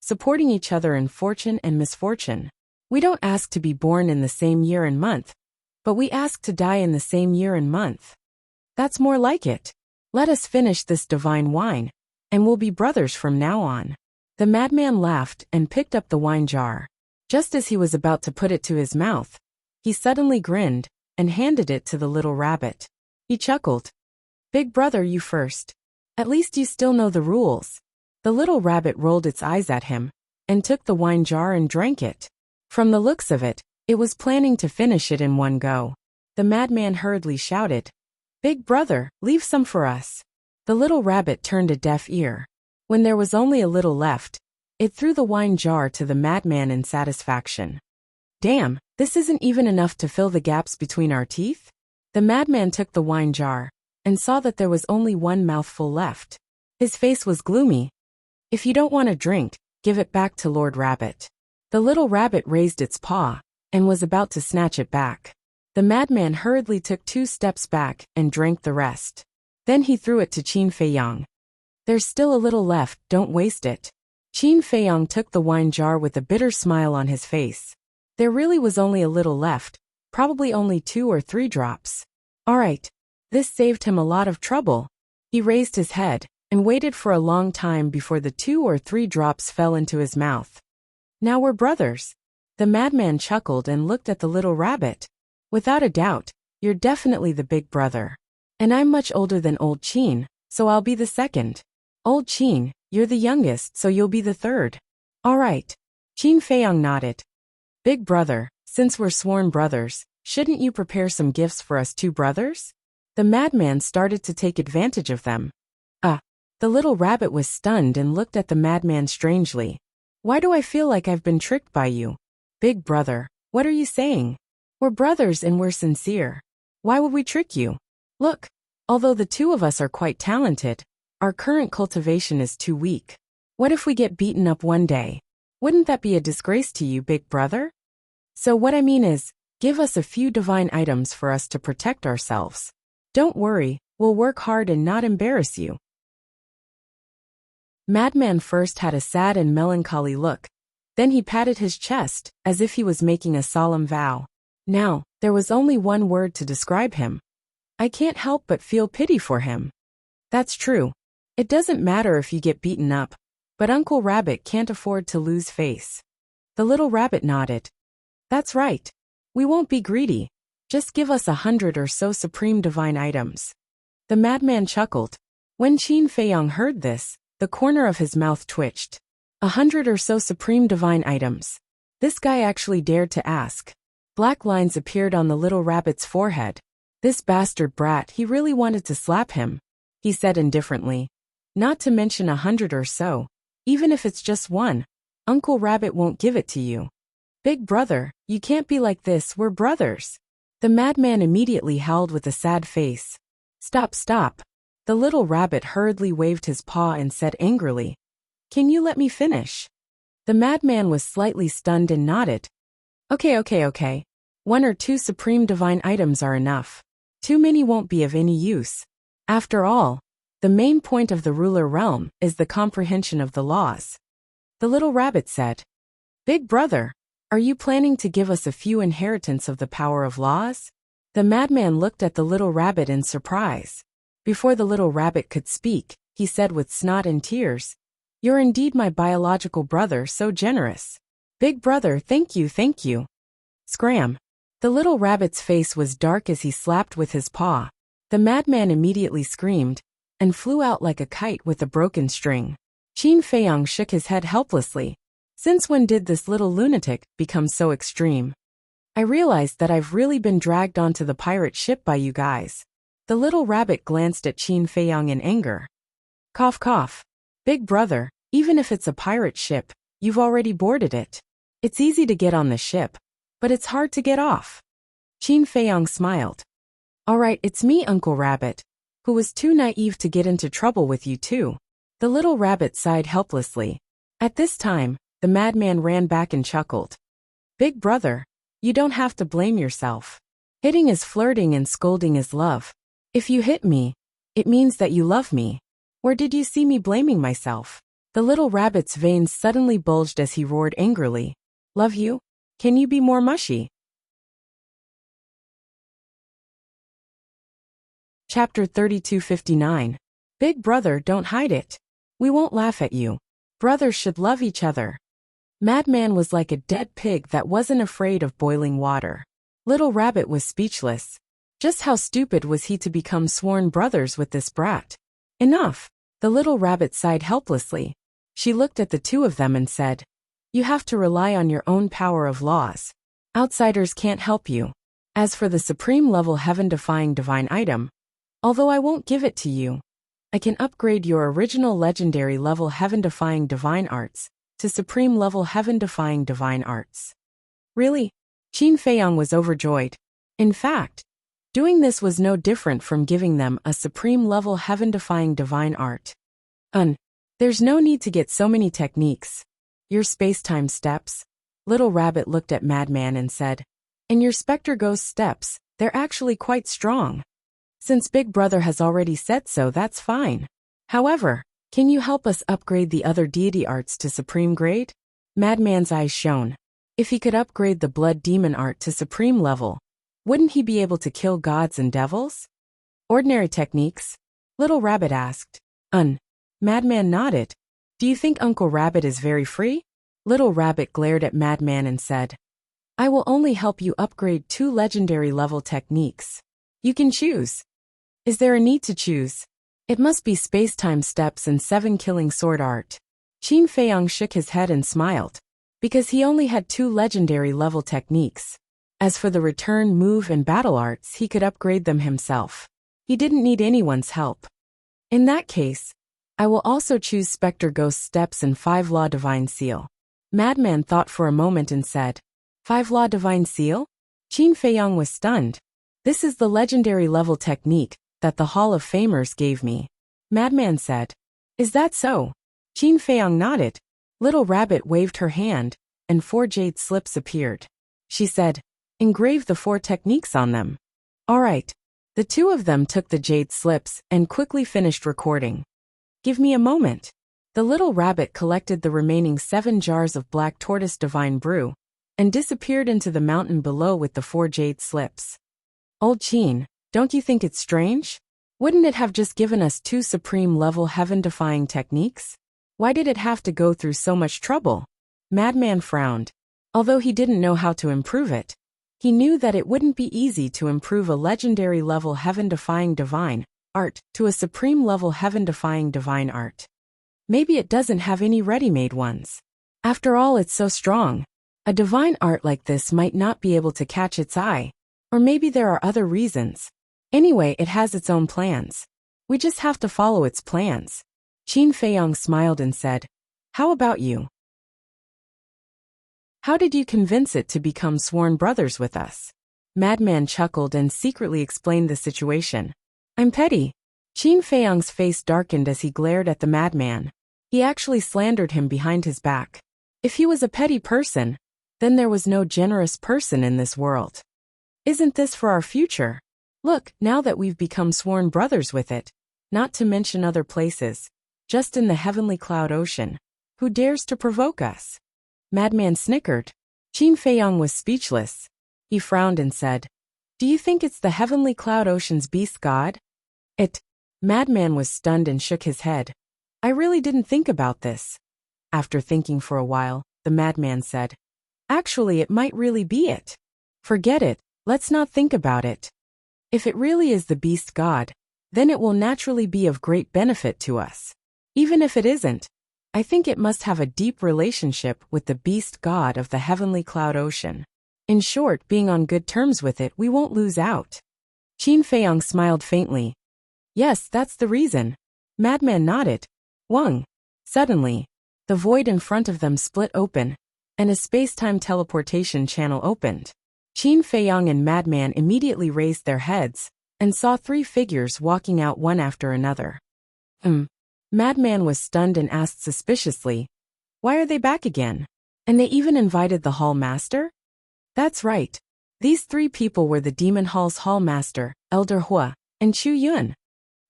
supporting each other in fortune and misfortune. We don't ask to be born in the same year and month, but we ask to die in the same year and month. That's more like it. Let us finish this divine wine, and we'll be brothers from now on. The madman laughed and picked up the wine jar. Just as he was about to put it to his mouth, he suddenly grinned and handed it to the little rabbit. He chuckled. Big brother, you first. At least you still know the rules. The little rabbit rolled its eyes at him and took the wine jar and drank it. From the looks of it, it was planning to finish it in one go. The madman hurriedly shouted, Big brother, leave some for us. The little rabbit turned a deaf ear. When there was only a little left, it threw the wine jar to the madman in satisfaction. Damn, this isn't even enough to fill the gaps between our teeth? The madman took the wine jar and saw that there was only one mouthful left. His face was gloomy. If you don't want a drink, give it back to Lord Rabbit. The little rabbit raised its paw and was about to snatch it back. The madman hurriedly took 2 steps back and drank the rest. Then he threw it to Qin Feiyang. There's still a little left, don't waste it. Qin Feiyang took the wine jar with a bitter smile on his face. There really was only a little left, probably only 2 or 3 drops. All right. This saved him a lot of trouble. He raised his head and waited for a long time before the 2 or 3 drops fell into his mouth. Now we're brothers. The madman chuckled and looked at the little rabbit. Without a doubt, you're definitely the big brother. And I'm much older than old Qin, so I'll be the second. Old Qin, you're the youngest, so you'll be the third. All right. Qin Feiyang nodded. Big brother, since we're sworn brothers, shouldn't you prepare some gifts for us 2 brothers? The madman started to take advantage of them. The little rabbit was stunned and looked at the madman strangely. Why do I feel like I've been tricked by you? Big brother, what are you saying? We're brothers and we're sincere. Why would we trick you? Look, although the 2 of us are quite talented, our current cultivation is too weak. What if we get beaten up one day? Wouldn't that be a disgrace to you, big brother? So what I mean is, give us a few divine items for us to protect ourselves. Don't worry, we'll work hard and not embarrass you. Madman first had a sad and melancholy look. Then he patted his chest, as if he was making a solemn vow. Now, there was only one word to describe him. I can't help but feel pity for him. That's true. It doesn't matter if you get beaten up, but Uncle Rabbit can't afford to lose face. The little rabbit nodded. That's right. We won't be greedy. Just give us 100 or so supreme divine items. The madman chuckled. When Qin Feiyong heard this, the corner of his mouth twitched. 100 or so supreme divine items. This guy actually dared to ask. Black lines appeared on the little rabbit's forehead. This bastard brat, he really wanted to slap him, he said indifferently. Not to mention 100 or so. Even if it's just one, Uncle Rabbit won't give it to you. Big brother, you can't be like this, we're brothers. The madman immediately howled with a sad face. Stop, stop. The little rabbit hurriedly waved his paw and said angrily, Can you let me finish? The madman was slightly stunned and nodded. Okay. 1 or 2 supreme divine items are enough. Too many won't be of any use. After all, the main point of the ruler realm is the comprehension of the laws. The little rabbit said, Big brother, are you planning to give us a few inheritance of the power of laws? The madman looked at the little rabbit in surprise. Before the little rabbit could speak, he said with snot and tears, You're indeed my biological brother, so generous. Big brother, thank you. Scram. The little rabbit's face was dark as he slapped with his paw. The madman immediately screamed and flew out like a kite with a broken string. Qin Feiyong shook his head helplessly. Since when did this little lunatic become so extreme? I realized that I've really been dragged onto the pirate ship by you guys. The little rabbit glanced at Qin Feiyong in anger. Cough, cough. Big brother, even if it's a pirate ship, you've already boarded it. It's easy to get on the ship, but it's hard to get off. Qin Feiyong smiled. All right, it's me, Uncle Rabbit, who was too naive to get into trouble with you too. The little rabbit sighed helplessly. At this time, the madman ran back and chuckled. Big brother, you don't have to blame yourself. Hitting is flirting and scolding is love. If you hit me, it means that you love me. Where did you see me blaming myself? The little rabbit's veins suddenly bulged as he roared angrily. Love you? Can you be more mushy? Chapter 3259. Big brother, don't hide it. We won't laugh at you. Brothers should love each other. Madman was like a dead pig that wasn't afraid of boiling water. Little rabbit was speechless. Just how stupid was he to become sworn brothers with this brat? Enough. The little rabbit sighed helplessly. She looked at the two of them and said, You have to rely on your own power of laws. Outsiders can't help you. As for the supreme level heaven-defying divine item, although I won't give it to you, I can upgrade your original legendary level heaven-defying divine arts to supreme level heaven-defying divine arts. Really? Qin Feiyong was overjoyed. In fact, doing this was no different from giving them a supreme level heaven-defying divine art. There's no need to get so many techniques. Your space-time steps. Little Rabbit looked at Madman and said, And your Spectre Ghost steps, they're actually quite strong. Since Big Brother has already said so, that's fine. However, can you help us upgrade the other deity arts to supreme grade? Madman's eyes shone. If he could upgrade the Blood Demon art to supreme level, wouldn't he be able to kill gods and devils? Ordinary techniques? Little Rabbit asked. Madman nodded. Do you think Uncle Rabbit is very free? Little Rabbit glared at Madman and said, I will only help you upgrade 2 legendary level techniques. You can choose. Is there a need to choose? It must be space-time steps and 7 killing sword art. Qin Feiyong shook his head and smiled, because he only had 2 legendary level techniques. As for the return, move, and battle arts, he could upgrade them himself. He didn't need anyone's help. In that case, I will also choose Spectre Ghost Steps and 5 Law Divine Seal. Madman thought for a moment and said, 5 Law Divine Seal? Qin Feiyong was stunned. This is the legendary level technique that the Hall of Famers gave me. Madman said, Is that so? Qin Feiyong nodded. Little Rabbit waved her hand, and 4 jade slips appeared. She said, Engrave the 4 techniques on them. All right. The 2 of them took the jade slips and quickly finished recording. Give me a moment. The little rabbit collected the remaining 7 jars of black tortoise divine brew and disappeared into the mountain below with the 4 jade slips. Old Qin, Don't you think it's strange? Wouldn't it have just given us two supreme-level heaven-defying techniques? Why did it have to go through so much trouble? Madman frowned. Although he didn't know how to improve it, he knew that it wouldn't be easy to improve a legendary-level heaven-defying divine art to a supreme-level heaven-defying divine art. Maybe it doesn't have any ready-made ones. After all, it's so strong. A divine art like this might not be able to catch its eye. Or maybe there are other reasons. Anyway, it has its own plans. We just have to follow its plans. Qin Feiyong smiled and said, "How about you? How did you convince it to become sworn brothers with us?" Madman chuckled and secretly explained the situation. "I'm petty." Qin Feiyong's face darkened as he glared at the madman. He actually slandered him behind his back. If he was a petty person, then there was no generous person in this world. Isn't this for our future? Look, now that we've become sworn brothers with it, not to mention other places, just in the heavenly cloud ocean, who dares to provoke us? Madman snickered. Qin Feiyong was speechless. He frowned and said, "Do you think it's the heavenly cloud ocean's beast god?" Madman was stunned and shook his head. "I really didn't think about this." After thinking for a while, the madman said, "Actually, it might really be it. Forget it, let's not think about it. If it really is the beast god, then it will naturally be of great benefit to us. Even if it isn't, I think it must have a deep relationship with the beast god of the heavenly cloud ocean. In short, being on good terms with it, we won't lose out." Qin Feiyong smiled faintly. "Yes, that's the reason." Madman nodded. Wang. Suddenly, the void in front of them split open, and a space-time teleportation channel opened. Qin Feiyong and Madman immediately raised their heads, and saw three figures walking out one after another. Madman was stunned and asked suspiciously, "Why are they back again? And they even invited the Hall Master?" That's right. These three people were the Demon Hall's Hall Master, Elder Hua, and Chu Yun.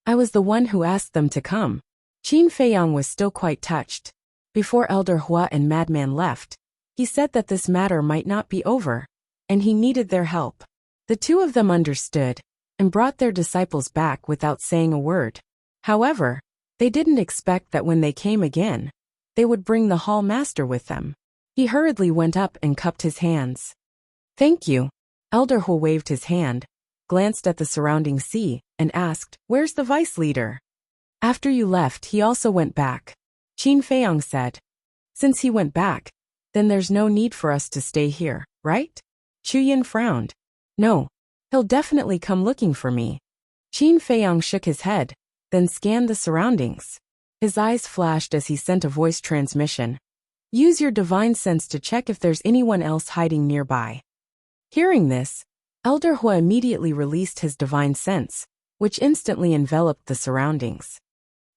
I was the one who asked them to come. Qin Feiyong was still quite touched. Before Elder Hua and Madman left, he said that this matter might not be over, and he needed their help. The two of them understood, and brought their disciples back without saying a word. However, they didn't expect that when they came again, they would bring the Hall Master with them. He hurriedly went up and cupped his hands. "Thank you." Elder Hua waved his hand, glanced at the surrounding sea, and asked, "Where's the vice leader?" "After you left, he also went back," Qin Feiyong said. "Since he went back, then there's no need for us to stay here, right?" Chu Yun frowned. "No, he'll definitely come looking for me." Qin Feiyong shook his head, then scanned the surroundings. His eyes flashed as he sent a voice transmission. "Use your divine sense to check if there's anyone else hiding nearby." Hearing this, Elder Hua immediately released his divine sense, which instantly enveloped the surroundings.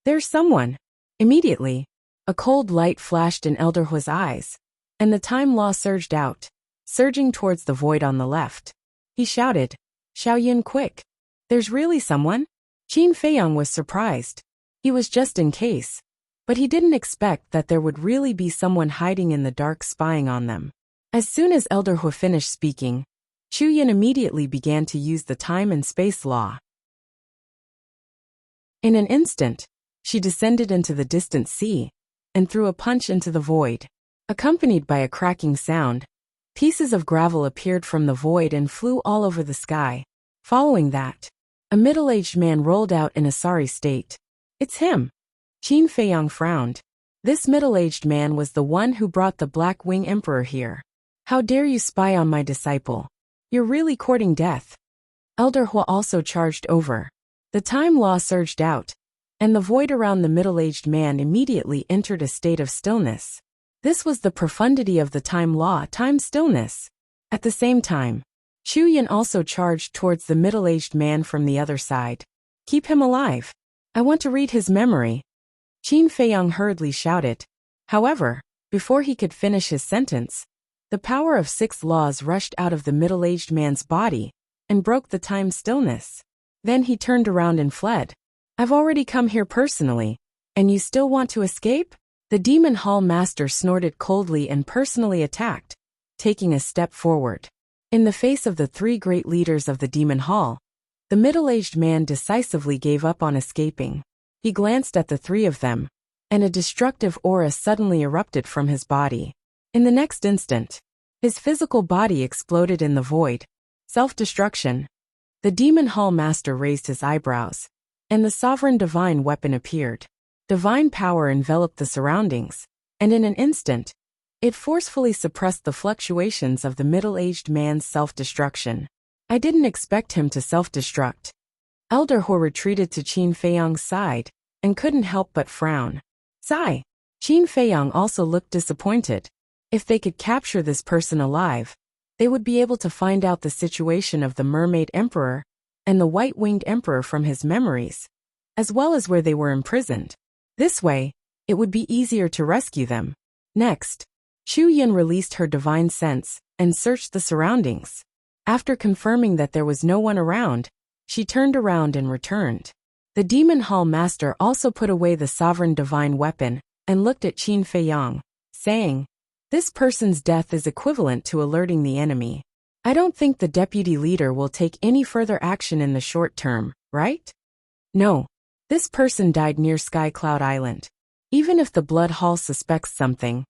"There's someone." Immediately, a cold light flashed in Elder Hua's eyes, and the time law surged out, surging towards the void on the left. He shouted, "Xiaoyan, quick! There's really someone?" Qin Feiyong was surprised. He was just in case, but he didn't expect that there would really be someone hiding in the dark spying on them. As soon as Elder Hua finished speaking, Chu Yin immediately began to use the time and space law. In an instant, she descended into the distant sea, and threw a punch into the void. Accompanied by a cracking sound, pieces of gravel appeared from the void and flew all over the sky. Following that, a middle-aged man rolled out in a sorry state. "It's him." Qin Feiyong frowned. This middle-aged man was the one who brought the Black Wing Emperor here. "How dare you spy on my disciple? You're really courting death." Elder Hua also charged over. The time law surged out, and the void around the middle-aged man immediately entered a state of stillness. This was the profundity of the time law, time stillness. At the same time, Chu Yin also charged towards the middle-aged man from the other side. "Keep him alive. I want to read his memory." Qin Feiyong hurriedly shouted. However, before he could finish his sentence, the power of 6 laws rushed out of the middle-aged man's body and broke the time stillness. Then he turned around and fled. "I've already come here personally, and you still want to escape?" The Demon Hall Master snorted coldly and personally attacked, taking a step forward. In the face of the 3 great leaders of the Demon Hall, The middle-aged man decisively gave up on escaping. He glanced at the three of them, and a destructive aura suddenly erupted from his body. In the next instant, his physical body exploded in the void. Self-destruction. The Demon Hall Master raised his eyebrows, and the sovereign divine weapon appeared. Divine power enveloped the surroundings, and in an instant, it forcefully suppressed the fluctuations of the middle-aged man's self-destruction. I didn't expect him to self-destruct. Elder Hua retreated to Qin Feiyang's side, and couldn't help but frown. Sigh. Qin Feiyang also looked disappointed. If they could capture this person alive, they would be able to find out the situation of the Mermaid Emperor and the White-Winged Emperor from his memories, as well as where they were imprisoned. This way, it would be easier to rescue them. Next, Xu Yin released her divine sense and searched the surroundings. After confirming that there was no one around, she turned around and returned. The Demon Hall Master also put away the sovereign divine weapon and looked at Qin Feiyang, saying, "This person's death is equivalent to alerting the enemy. I don't think the deputy leader will take any further action in the short term, right? No. This person died near Sky Cloud Island. Even if the Blood Hall suspects something,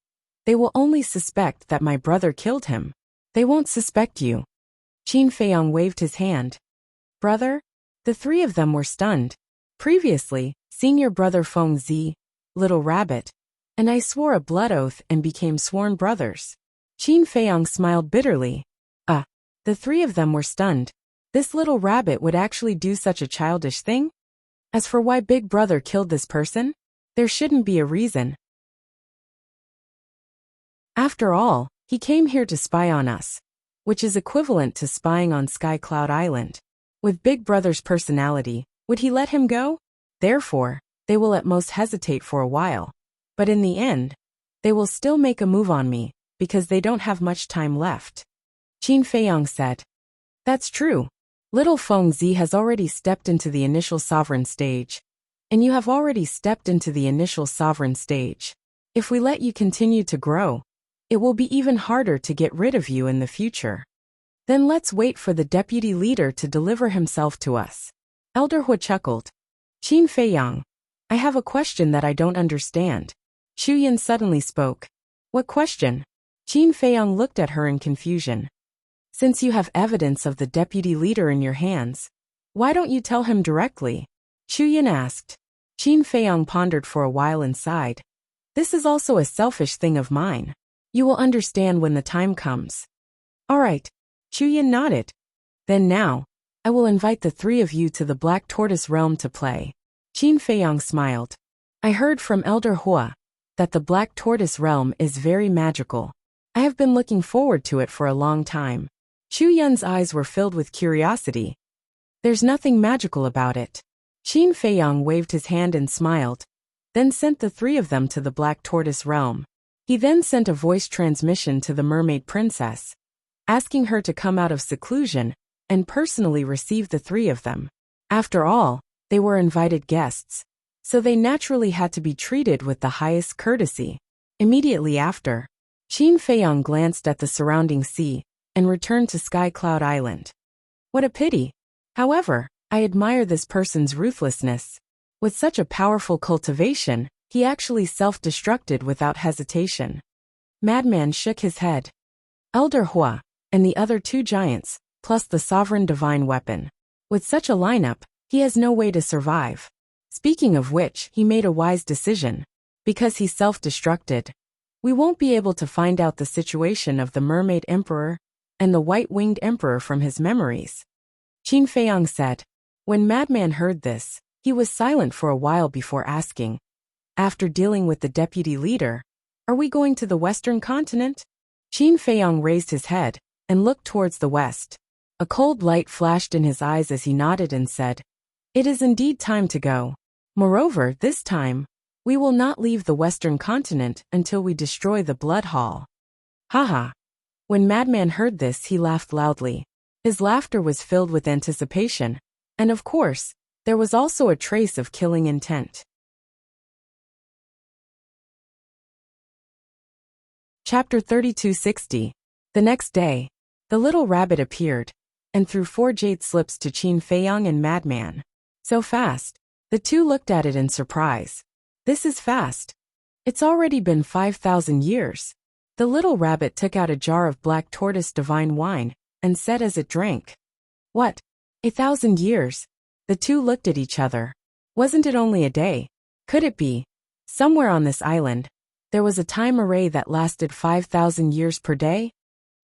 they will only suspect that my brother killed him. They won't suspect you." Qin Feiyang waved his hand. "Brother?" The three of them were stunned. Previously, Senior Brother Feng Zi, Little Rabbit, and I swore a blood oath and became sworn brothers. Qin Feiyang smiled bitterly. The three of them were stunned. This little rabbit would actually do such a childish thing? As for why Big Brother killed this person, there shouldn't be a reason. After all, he came here to spy on us, which is equivalent to spying on Sky Cloud Island. With Big Brother's personality, would he let him go? Therefore, they will at most hesitate for a while. But in the end, they will still make a move on me, because they don't have much time left. Qin Feiyang said. That's true. Little Feng Zi has already stepped into the initial sovereign stage. And you have already stepped into the initial sovereign stage. If we let you continue to grow, it will be even harder to get rid of you in the future. Then let's wait for the deputy leader to deliver himself to us. Elder Hua chuckled. Qin Feiyang, I have a question that I don't understand. Xu Yin suddenly spoke. What question? Qin Feiyang looked at her in confusion. Since you have evidence of the deputy leader in your hands, why don't you tell him directly? Xu Yin asked. Qin Feiyang pondered for a while and sighed. This is also a selfish thing of mine. You will understand when the time comes. All right. Xu Yin nodded. Then now, I will invite the three of you to the Black Tortoise Realm to play. Qin Feiyang smiled. I heard from Elder Hua that the Black Tortoise Realm is very magical. I have been looking forward to it for a long time. Xu Yun's eyes were filled with curiosity. There's nothing magical about it. Qin Feiyang waved his hand and smiled, then sent the three of them to the Black Tortoise Realm. He then sent a voice transmission to the Mermaid Princess, asking her to come out of seclusion and personally receive the three of them. After all, they were invited guests, so they naturally had to be treated with the highest courtesy. Immediately after, Qin Feiyang glanced at the surrounding sea and returned to Sky Cloud Island. What a pity. However, I admire this person's ruthlessness. With such a powerful cultivation, he actually self-destructed without hesitation. Madman shook his head. Elder Hua, and the other two giants, plus the sovereign divine weapon. With such a lineup, he has no way to survive. Speaking of which, he made a wise decision. Because he self-destructed, we won't be able to find out the situation of the Mermaid Emperor and the White-Winged Emperor from his memories. Qin Feiyang said. When Madman heard this, he was silent for a while before asking. After dealing with the deputy leader, are we going to the Western continent? Qin Feiyang raised his head and looked towards the west. A cold light flashed in his eyes as he nodded and said, It is indeed time to go. Moreover, this time, we will not leave the Western continent until we destroy the Blood Hall. Haha. When Madman heard this, he laughed loudly. His laughter was filled with anticipation, and of course, there was also a trace of killing intent. Chapter 3260. The next day, the little rabbit appeared, and threw 4 jade slips to Qin Feiyang and Madman. So fast. The two looked at it in surprise. This is fast. It's already been 5,000 years. The little rabbit took out a jar of black tortoise divine wine, and said as it drank. What? 1,000 years? The two looked at each other. Wasn't it only a day? Could it be? Somewhere on this island, there was a time array that lasted 5,000 years per day?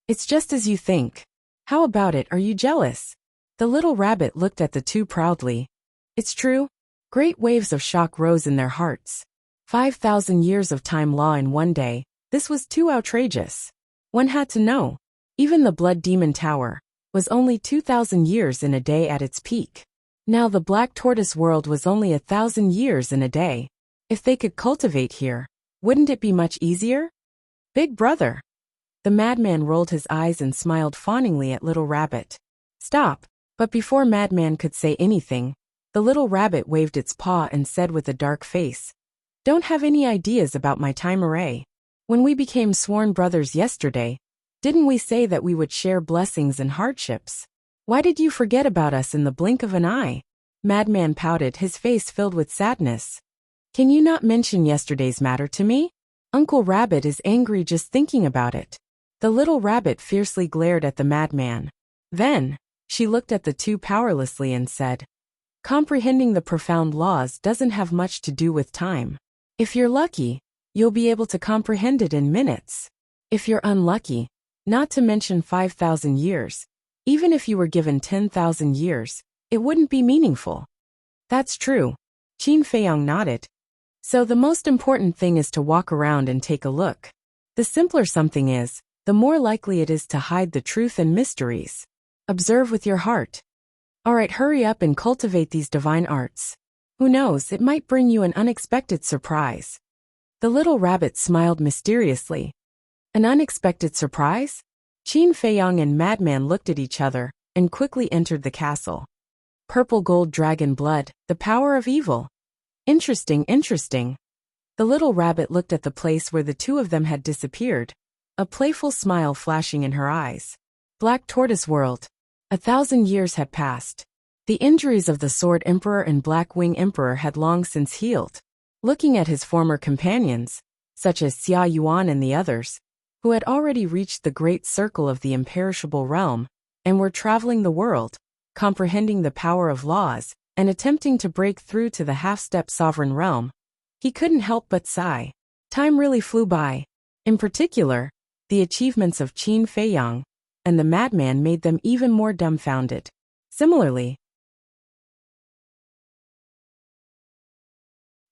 It's just as you think. How about it, are you jealous? The little rabbit looked at the two proudly. It's true. Great waves of shock rose in their hearts. 5,000 years of time law in one day, this was too outrageous. One had to know. Even the Blood Demon Tower was only 2,000 years in a day at its peak. Now the Black Tortoise world was only 1,000 years in a day. If they could cultivate here, wouldn't it be much easier? Big brother. The madman rolled his eyes and smiled fawningly at Little Rabbit. Stop. But before Madman could say anything, the little rabbit waved its paw and said with a dark face, Don't have any ideas about my time array. When we became sworn brothers yesterday, didn't we say that we would share blessings and hardships? Why did you forget about us in the blink of an eye? Madman pouted, his face filled with sadness. Can you not mention yesterday's matter to me? Uncle Rabbit is angry just thinking about it. The little rabbit fiercely glared at the madman. Then, she looked at the two powerlessly and said, Comprehending the profound laws doesn't have much to do with time. If you're lucky, you'll be able to comprehend it in minutes. If you're unlucky, not to mention 5,000 years, even if you were given 10,000 years, it wouldn't be meaningful. That's true. Qin Feiyang nodded. So the most important thing is to walk around and take a look. The simpler something is, the more likely it is to hide the truth and mysteries. Observe with your heart. Alright, hurry up and cultivate these divine arts. Who knows, it might bring you an unexpected surprise. The little rabbit smiled mysteriously. An unexpected surprise? Qin Feiyang and Madman looked at each other, and quickly entered the castle. Purple gold dragon blood, the power of evil. Interesting, interesting. The little rabbit looked at the place where the two of them had disappeared, a playful smile flashing in her eyes. Black Tortoise World. 1,000 years had passed. The injuries of the Sword Emperor and Black Wing Emperor had long since healed. Looking at his former companions, such as Xia Yuan and the others, who had already reached the great circle of the imperishable realm, and were traveling the world, comprehending the power of laws, and attempting to break through to the half-step sovereign realm, he couldn't help but sigh. Time really flew by. In particular, the achievements of Qin Feiyang and the madman made them even more dumbfounded. Similarly,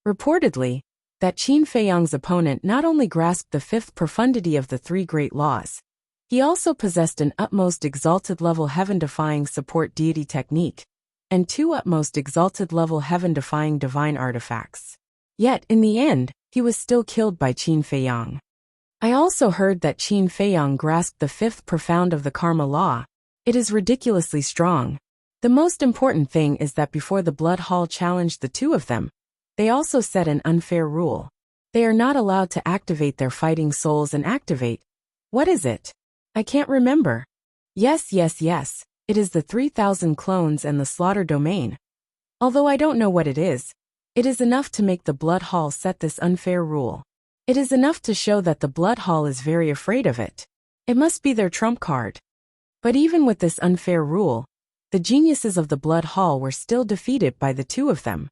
reportedly, that Qin Feiyang's opponent not only grasped the fifth profundity of the three great laws, he also possessed an utmost exalted level heaven-defying support deity technique, and 2 utmost exalted level heaven-defying divine artifacts. Yet, in the end, he was still killed by Qin Feiyang. I also heard that Qin Feiyang grasped the 5th profound of the karma law. It is ridiculously strong. The most important thing is that before the Blood Hall challenged the two of them, they also set an unfair rule. They are not allowed to activate their fighting souls and activate. What is it? I can't remember. Yes, it is the 3,000 clones and the slaughter domain. Although I don't know what it is enough to make the Blood Hall set this unfair rule. It is enough to show that the Blood Hall is very afraid of it. It must be their trump card. But even with this unfair rule, the geniuses of the Blood Hall were still defeated by the two of them.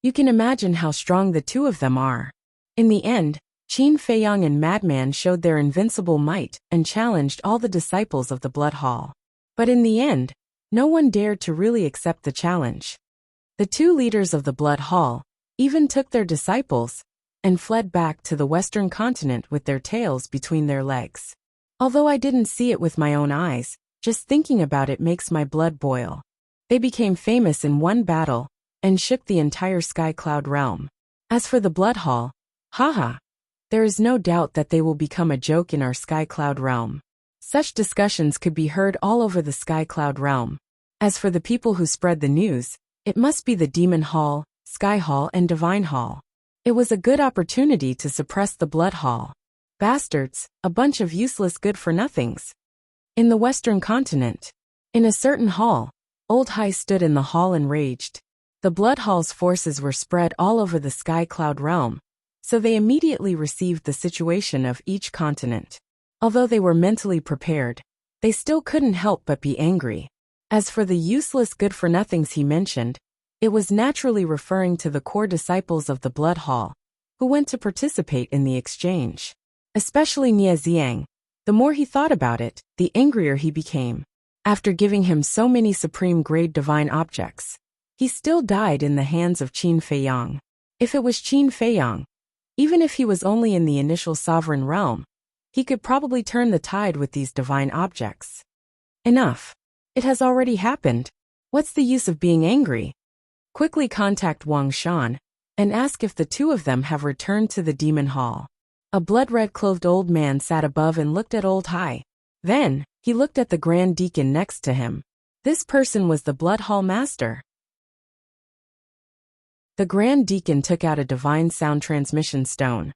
You can imagine how strong the two of them are. In the end, Qin Feiyang and Madman showed their invincible might and challenged all the disciples of the Blood Hall. But in the end, no one dared to really accept the challenge. The two leaders of the Blood Hall even took their disciples and fled back to the Western continent with their tails between their legs. Although I didn't see it with my own eyes, just thinking about it makes my blood boil. They became famous in one battle and shook the entire Sky Cloud realm. As for the Blood Hall, haha, there is no doubt that they will become a joke in our Sky Cloud realm. Such discussions could be heard all over the Sky Cloud realm. As for the people who spread the news, it must be the Demon Hall, Sky Hall, and Divine Hall. It was a good opportunity to suppress the Blood Hall. Bastards, a bunch of useless good-for-nothings. In the Western continent, In a certain hall, Old Hai stood in the hall enraged. The Blood Hall's forces were spread all over the Sky Cloud realm, so they immediately received the situation of each continent. Although they were mentally prepared, they still couldn't help but be angry. As for the useless good-for-nothings he mentioned, it was naturally referring to the core disciples of the Blood Hall, who went to participate in the exchange. Especially Nie Xiang. The more he thought about it, the angrier he became. After giving him so many supreme-grade divine objects, he still died in the hands of Qin Feiyang. If it was Qin Feiyang, even if he was only in the initial sovereign realm, he could probably turn the tide with these divine objects. Enough. It has already happened. What's the use of being angry? Quickly contact Wang Shan and ask if the two of them have returned to the Demon Hall. A blood-red-clothed old man sat above and looked at Old Hai. Then, he looked at the Grand Deacon next to him. This person was the Blood Hall Master. The Grand Deacon took out a divine sound transmission stone.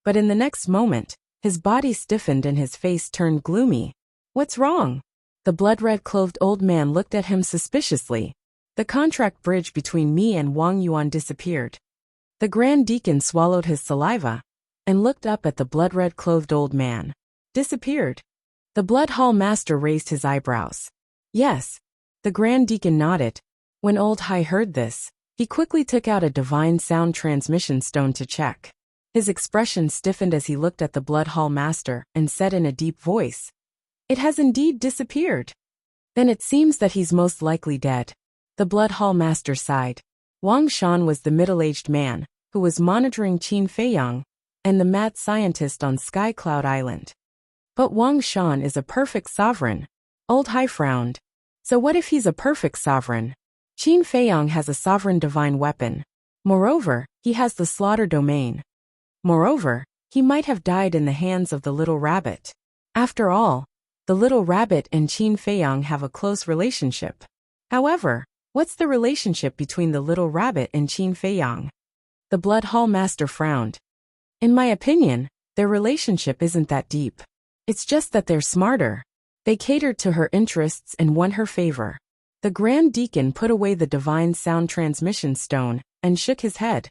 But in the next moment, his body stiffened and his face turned gloomy. What's wrong? The blood-red-clothed old man looked at him suspiciously. The contract bridge between me and Wang Yuan disappeared. The Grand Deacon swallowed his saliva and looked up at the blood-red-clothed old man. Disappeared. The Blood Hall Master raised his eyebrows. Yes. The Grand Deacon nodded. When Old Hai heard this, he quickly took out a divine sound transmission stone to check. His expression stiffened as he looked at the Blood Hall Master and said in a deep voice, "It has indeed disappeared. Then it seems that he's most likely dead." The Blood Hall Master sighed. Wang Shan was the middle-aged man who was monitoring Qin Feiyang and the mad scientist on Sky Cloud Island. But Wang Shan is a perfect sovereign. Old Hai frowned. So what if he's a perfect sovereign? Qin Feiyang has a sovereign divine weapon. Moreover, he has the slaughter domain. Moreover, he might have died in the hands of the little rabbit. After all, the little rabbit and Qin Feiyang have a close relationship. However, what's the relationship between the little rabbit and Qin Feiyang? The Blood Hall Master frowned. In my opinion, their relationship isn't that deep. It's just that they're smarter. They catered to her interests and won her favor. The Grand Deacon put away the divine sound transmission stone and shook his head.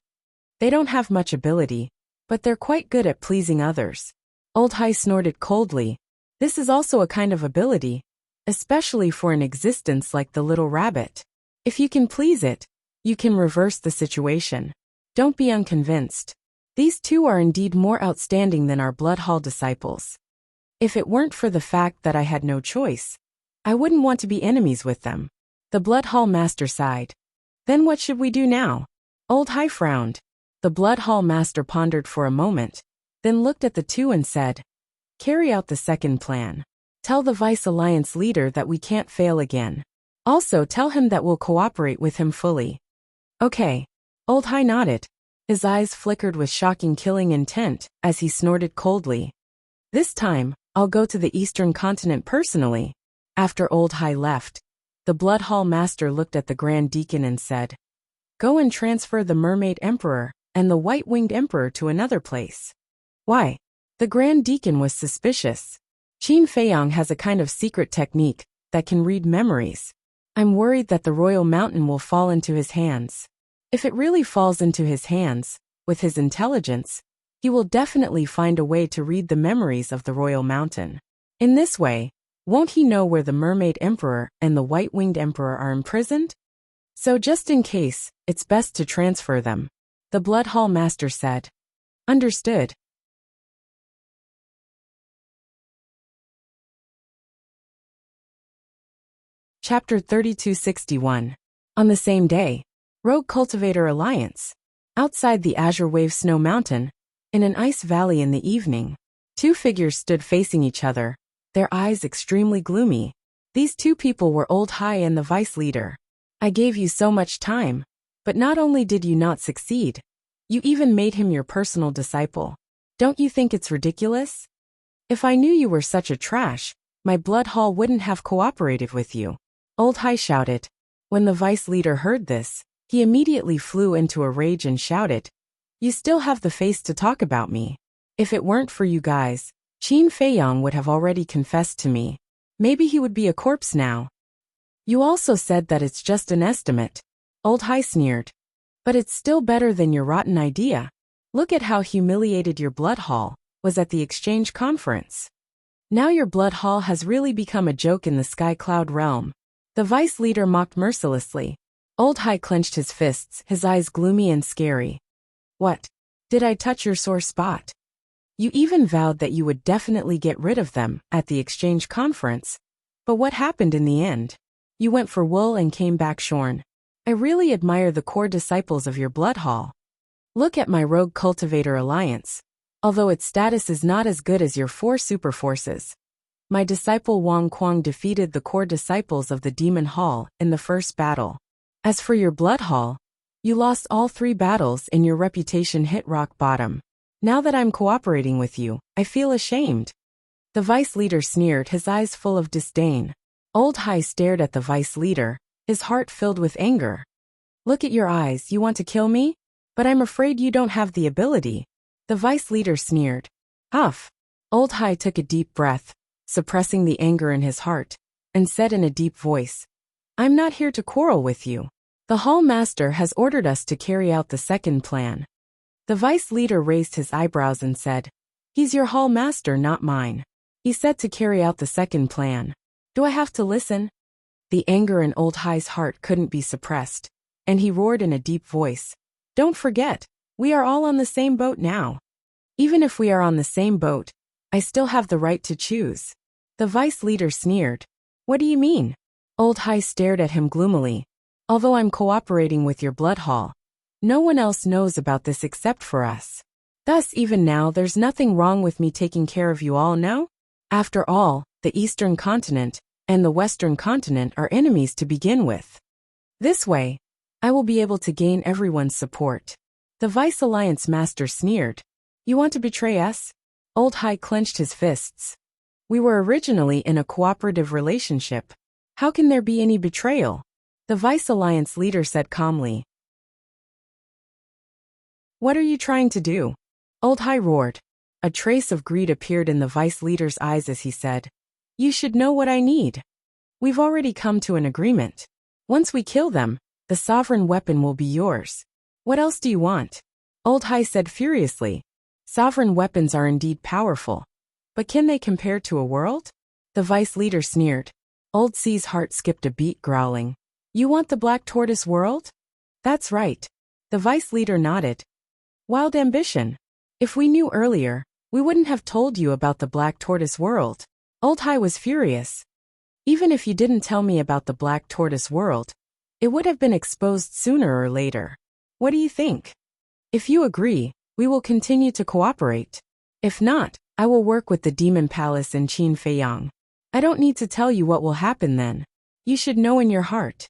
They don't have much ability, but they're quite good at pleasing others. Old Hai snorted coldly. This is also a kind of ability, especially for an existence like the little rabbit. If you can please it, you can reverse the situation. Don't be unconvinced. These two are indeed more outstanding than our Blood Hall disciples. If it weren't for the fact that I had no choice, I wouldn't want to be enemies with them. The Blood Hall Master sighed. Then what should we do now? Old Hai frowned. The Blood Hall Master pondered for a moment, then looked at the two and said, "Carry out the second plan. Tell the Vice Alliance leader that we can't fail again. Also tell him that we'll cooperate with him fully." Okay. Old Hai nodded. His eyes flickered with shocking killing intent as he snorted coldly. "This time, I'll go to the Eastern Continent personally." After Old Hai left, the Blood Hall Master looked at the Grand Deacon and said, "Go and transfer the Mermaid Emperor and the White-Winged Emperor to another place." Why? The Grand Deacon was suspicious. Qin Feiyang has a kind of secret technique that can read memories. I'm worried that the Royal Mountain will fall into his hands. If it really falls into his hands, with his intelligence, he will definitely find a way to read the memories of the Royal Mountain. In this way, won't he know where the Mermaid Emperor and the White-Winged Emperor are imprisoned? So just in case, it's best to transfer them. The Blood Hall Master said. Understood. Chapter 3261. On the same day, Rogue Cultivator Alliance. Outside the Azure Wave Snow Mountain, in an ice valley in the evening, two figures stood facing each other, their eyes extremely gloomy. These two people were Old Hai and the Vice Leader. I gave you so much time, but not only did you not succeed, you even made him your personal disciple. Don't you think it's ridiculous? If I knew you were such a trash, my Blood Hall wouldn't have cooperated with you. Old Hai shouted. When the Vice Leader heard this, he immediately flew into a rage and shouted, "You still have the face to talk about me. If it weren't for you guys, Qin Feiyang would have already confessed to me. Maybe he would be a corpse now." You also said that it's just an estimate. Old Hai sneered. But it's still better than your rotten idea. Look at how humiliated your blood hall was at the exchange conference. Now your blood hall has really become a joke in the Sky Cloud realm. The vice leader mocked mercilessly. Old Hai clenched his fists, his eyes gloomy and scary. What? Did I touch your sore spot? You even vowed that you would definitely get rid of them at the exchange conference. But what happened in the end? You went for wool and came back shorn. I really admire the core disciples of your blood hall. Look at my rogue cultivator alliance. Although its status is not as good as your 4 super forces. My disciple Wang Kuang defeated the core disciples of the Demon Hall in the first battle. As for your blood hall, you lost all 3 battles and your reputation hit rock bottom. Now that I'm cooperating with you, I feel ashamed. The vice leader sneered, his eyes full of disdain. Old Hai stared at the vice leader, his heart filled with anger. Look at your eyes, you want to kill me? But I'm afraid you don't have the ability. The vice leader sneered. Huff. Old Hai took a deep breath, suppressing the anger in his heart, and said in a deep voice, I'm not here to quarrel with you. The hall master has ordered us to carry out the second plan. The vice leader raised his eyebrows and said, He's your hall master, not mine. He said to carry out the second plan. Do I have to listen? The anger in Old Hai's heart couldn't be suppressed, and he roared in a deep voice. Don't forget, we are all on the same boat now. Even if we are on the same boat, I still have the right to choose. The vice leader sneered. What do you mean? Old Hai stared at him gloomily. Although I'm cooperating with your blood hall, no one else knows about this except for us. Thus even now there's nothing wrong with me taking care of you all, no? After all, the Eastern continent and the Western continent are enemies to begin with. This way, I will be able to gain everyone's support. The Vice Alliance Master sneered. You want to betray us? Old Hai clenched his fists. We were originally in a cooperative relationship. How can there be any betrayal? The Vice Alliance leader said calmly. What are you trying to do? Old Hai roared. A trace of greed appeared in the vice leader's eyes as he said, You should know what I need. We've already come to an agreement. Once we kill them, the sovereign weapon will be yours. What else do you want? Old Hai said furiously. Sovereign weapons are indeed powerful. But can they compare to a world? The vice leader sneered. Old C's heart skipped a beat, growling. You want the Black Tortoise world? That's right. The vice leader nodded. Wild ambition. If we knew earlier, we wouldn't have told you about the Black Tortoise world. Old Hai was furious. Even if you didn't tell me about the Black Tortoise world, it would have been exposed sooner or later. What do you think? If you agree, we will continue to cooperate. If not, I will work with the Demon Palace in Qin Feiyang. I don't need to tell you what will happen then. You should know in your heart.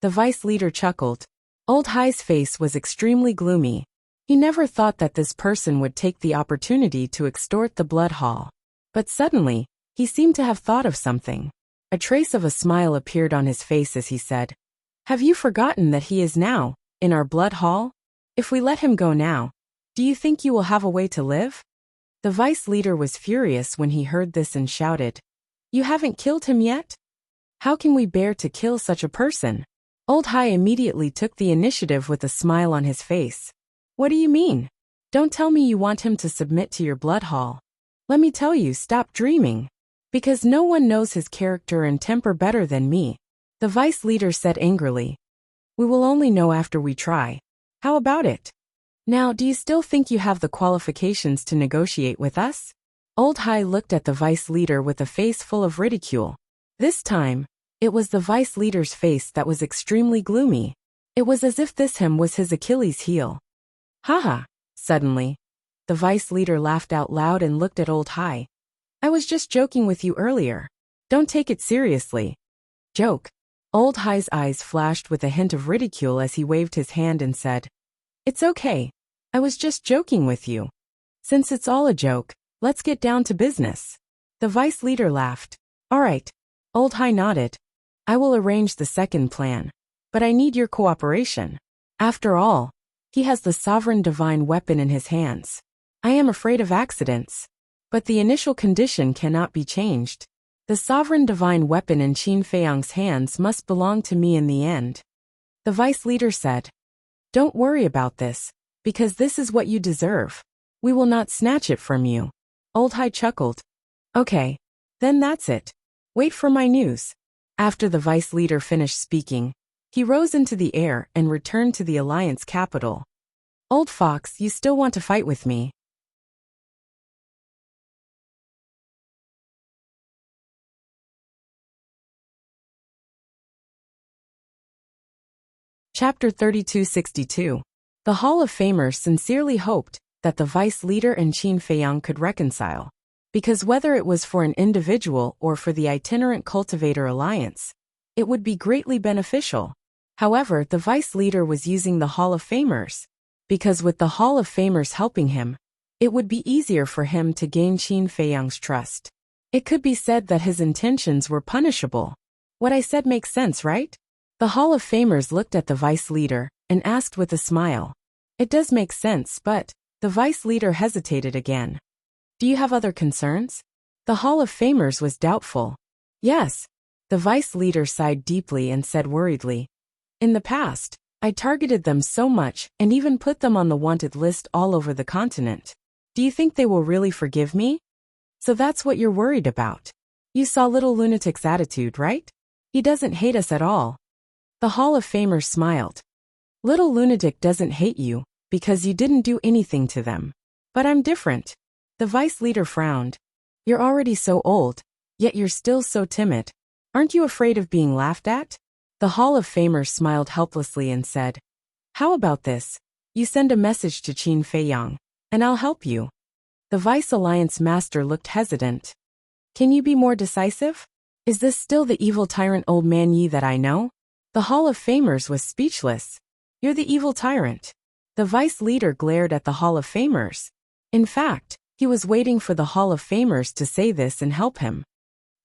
The vice leader chuckled. Old Hai's face was extremely gloomy. He never thought that this person would take the opportunity to extort the blood hall. But suddenly, he seemed to have thought of something. A trace of a smile appeared on his face as he said, Have you forgotten that he is now in our blood hall? If we let him go now, do you think you will have a way to live? The vice leader was furious when he heard this and shouted, You haven't killed him yet? How can we bear to kill such a person? Old Hai immediately took the initiative with a smile on his face. What do you mean? Don't tell me you want him to submit to your blood hall. Let me tell you, stop dreaming. Because no one knows his character and temper better than me. The vice leader said angrily. We will only know after we try. How about it? Now, do you still think you have the qualifications to negotiate with us? Old Hai looked at the vice leader with a face full of ridicule. This time, it was the vice leader's face that was extremely gloomy. It was as if this him was his Achilles heel. Haha, suddenly. The vice leader laughed out loud and looked at Old Hai. I was just joking with you earlier. Don't take it seriously. Joke. Old Hai's eyes flashed with a hint of ridicule as he waved his hand and said, It's okay. I was just joking with you. Since it's all a joke, let's get down to business. The vice leader laughed. All right. Old Hai nodded. I will arrange the second plan. But I need your cooperation. After all, he has the sovereign divine weapon in his hands. I am afraid of accidents. But the initial condition cannot be changed. The sovereign divine weapon in Qin Feiyang's hands must belong to me in the end. The vice leader said. Don't worry about this, because this is what you deserve. We will not snatch it from you. Old Hai chuckled. Okay. Then that's it. Wait for my news. After the vice leader finished speaking, he rose into the air and returned to the Alliance capital. Old Fox, you still want to fight with me? Chapter 3262. The Hall of Famers sincerely hoped that the vice leader and Qin Feiyang could reconcile, because whether it was for an individual or for the itinerant cultivator alliance, it would be greatly beneficial. However, the vice leader was using the Hall of Famers, because with the Hall of Famers helping him, it would be easier for him to gain Qin Feiyang's trust. It could be said that his intentions were punishable. What I said makes sense, right? The Hall of Famers looked at the vice leader and asked with a smile. It does make sense, but the vice leader hesitated again. Do you have other concerns? The Hall of Famers was doubtful. Yes. The vice leader sighed deeply and said worriedly. In the past, I targeted them so much and even put them on the wanted list all over the continent. Do you think they will really forgive me? So that's what you're worried about. You saw Little Lunatic's attitude, right? He doesn't hate us at all. The Hall of Famers smiled. Little Lunatic doesn't hate you, because you didn't do anything to them. But I'm different. The vice leader frowned. You're already so old, yet you're still so timid. Aren't you afraid of being laughed at? The Hall of Famers smiled helplessly and said, How about this? You send a message to Qin Feiyang, and I'll help you. The Vice Alliance Master looked hesitant. Can you be more decisive? Is this still the evil tyrant Old Man Yi that I know? The Hall of Famers was speechless. You're the evil tyrant. The vice leader glared at the Hall of Famers. In fact, he was waiting for the Hall of Famers to say this and help him.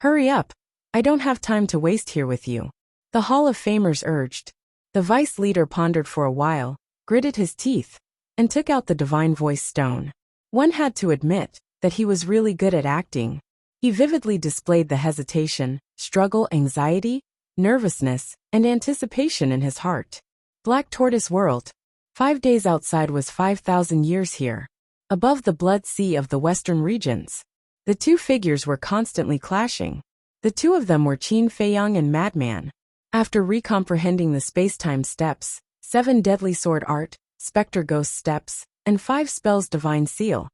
Hurry up. I don't have time to waste here with you. The Hall of Famers urged. The vice leader pondered for a while, gritted his teeth, and took out the divine voice stone. One had to admit that he was really good at acting. He vividly displayed the hesitation, struggle, anxiety, nervousness, and anticipation in his heart. Black Tortoise World. 5 days outside was 5,000 years here. Above the blood sea of the western regions, the two figures were constantly clashing. The two of them were Qin Feiyang and Madman. After recomprehending the space-time steps, 7 deadly sword art, specter ghost steps, and 5 spells divine seal,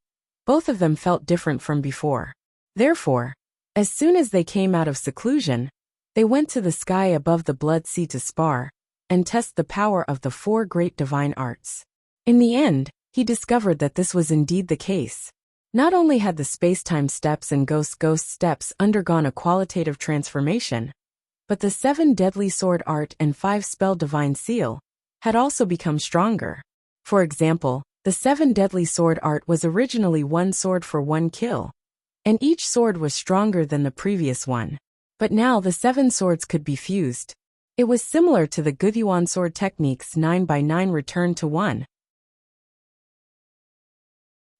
both of them felt different from before. Therefore, as soon as they came out of seclusion, they went to the sky above the blood sea to spar and test the power of the 4 great divine arts. In the end, he discovered that this was indeed the case. Not only had the space-time steps and ghost steps undergone a qualitative transformation, but the 7 deadly sword art and 5 spell divine seal had also become stronger. For example, the 7 deadly sword art was originally 1 sword for 1 kill, and each sword was stronger than the previous one. But now the 7 swords could be fused. It was similar to the Guyuan sword technique's 9x9 return to 1.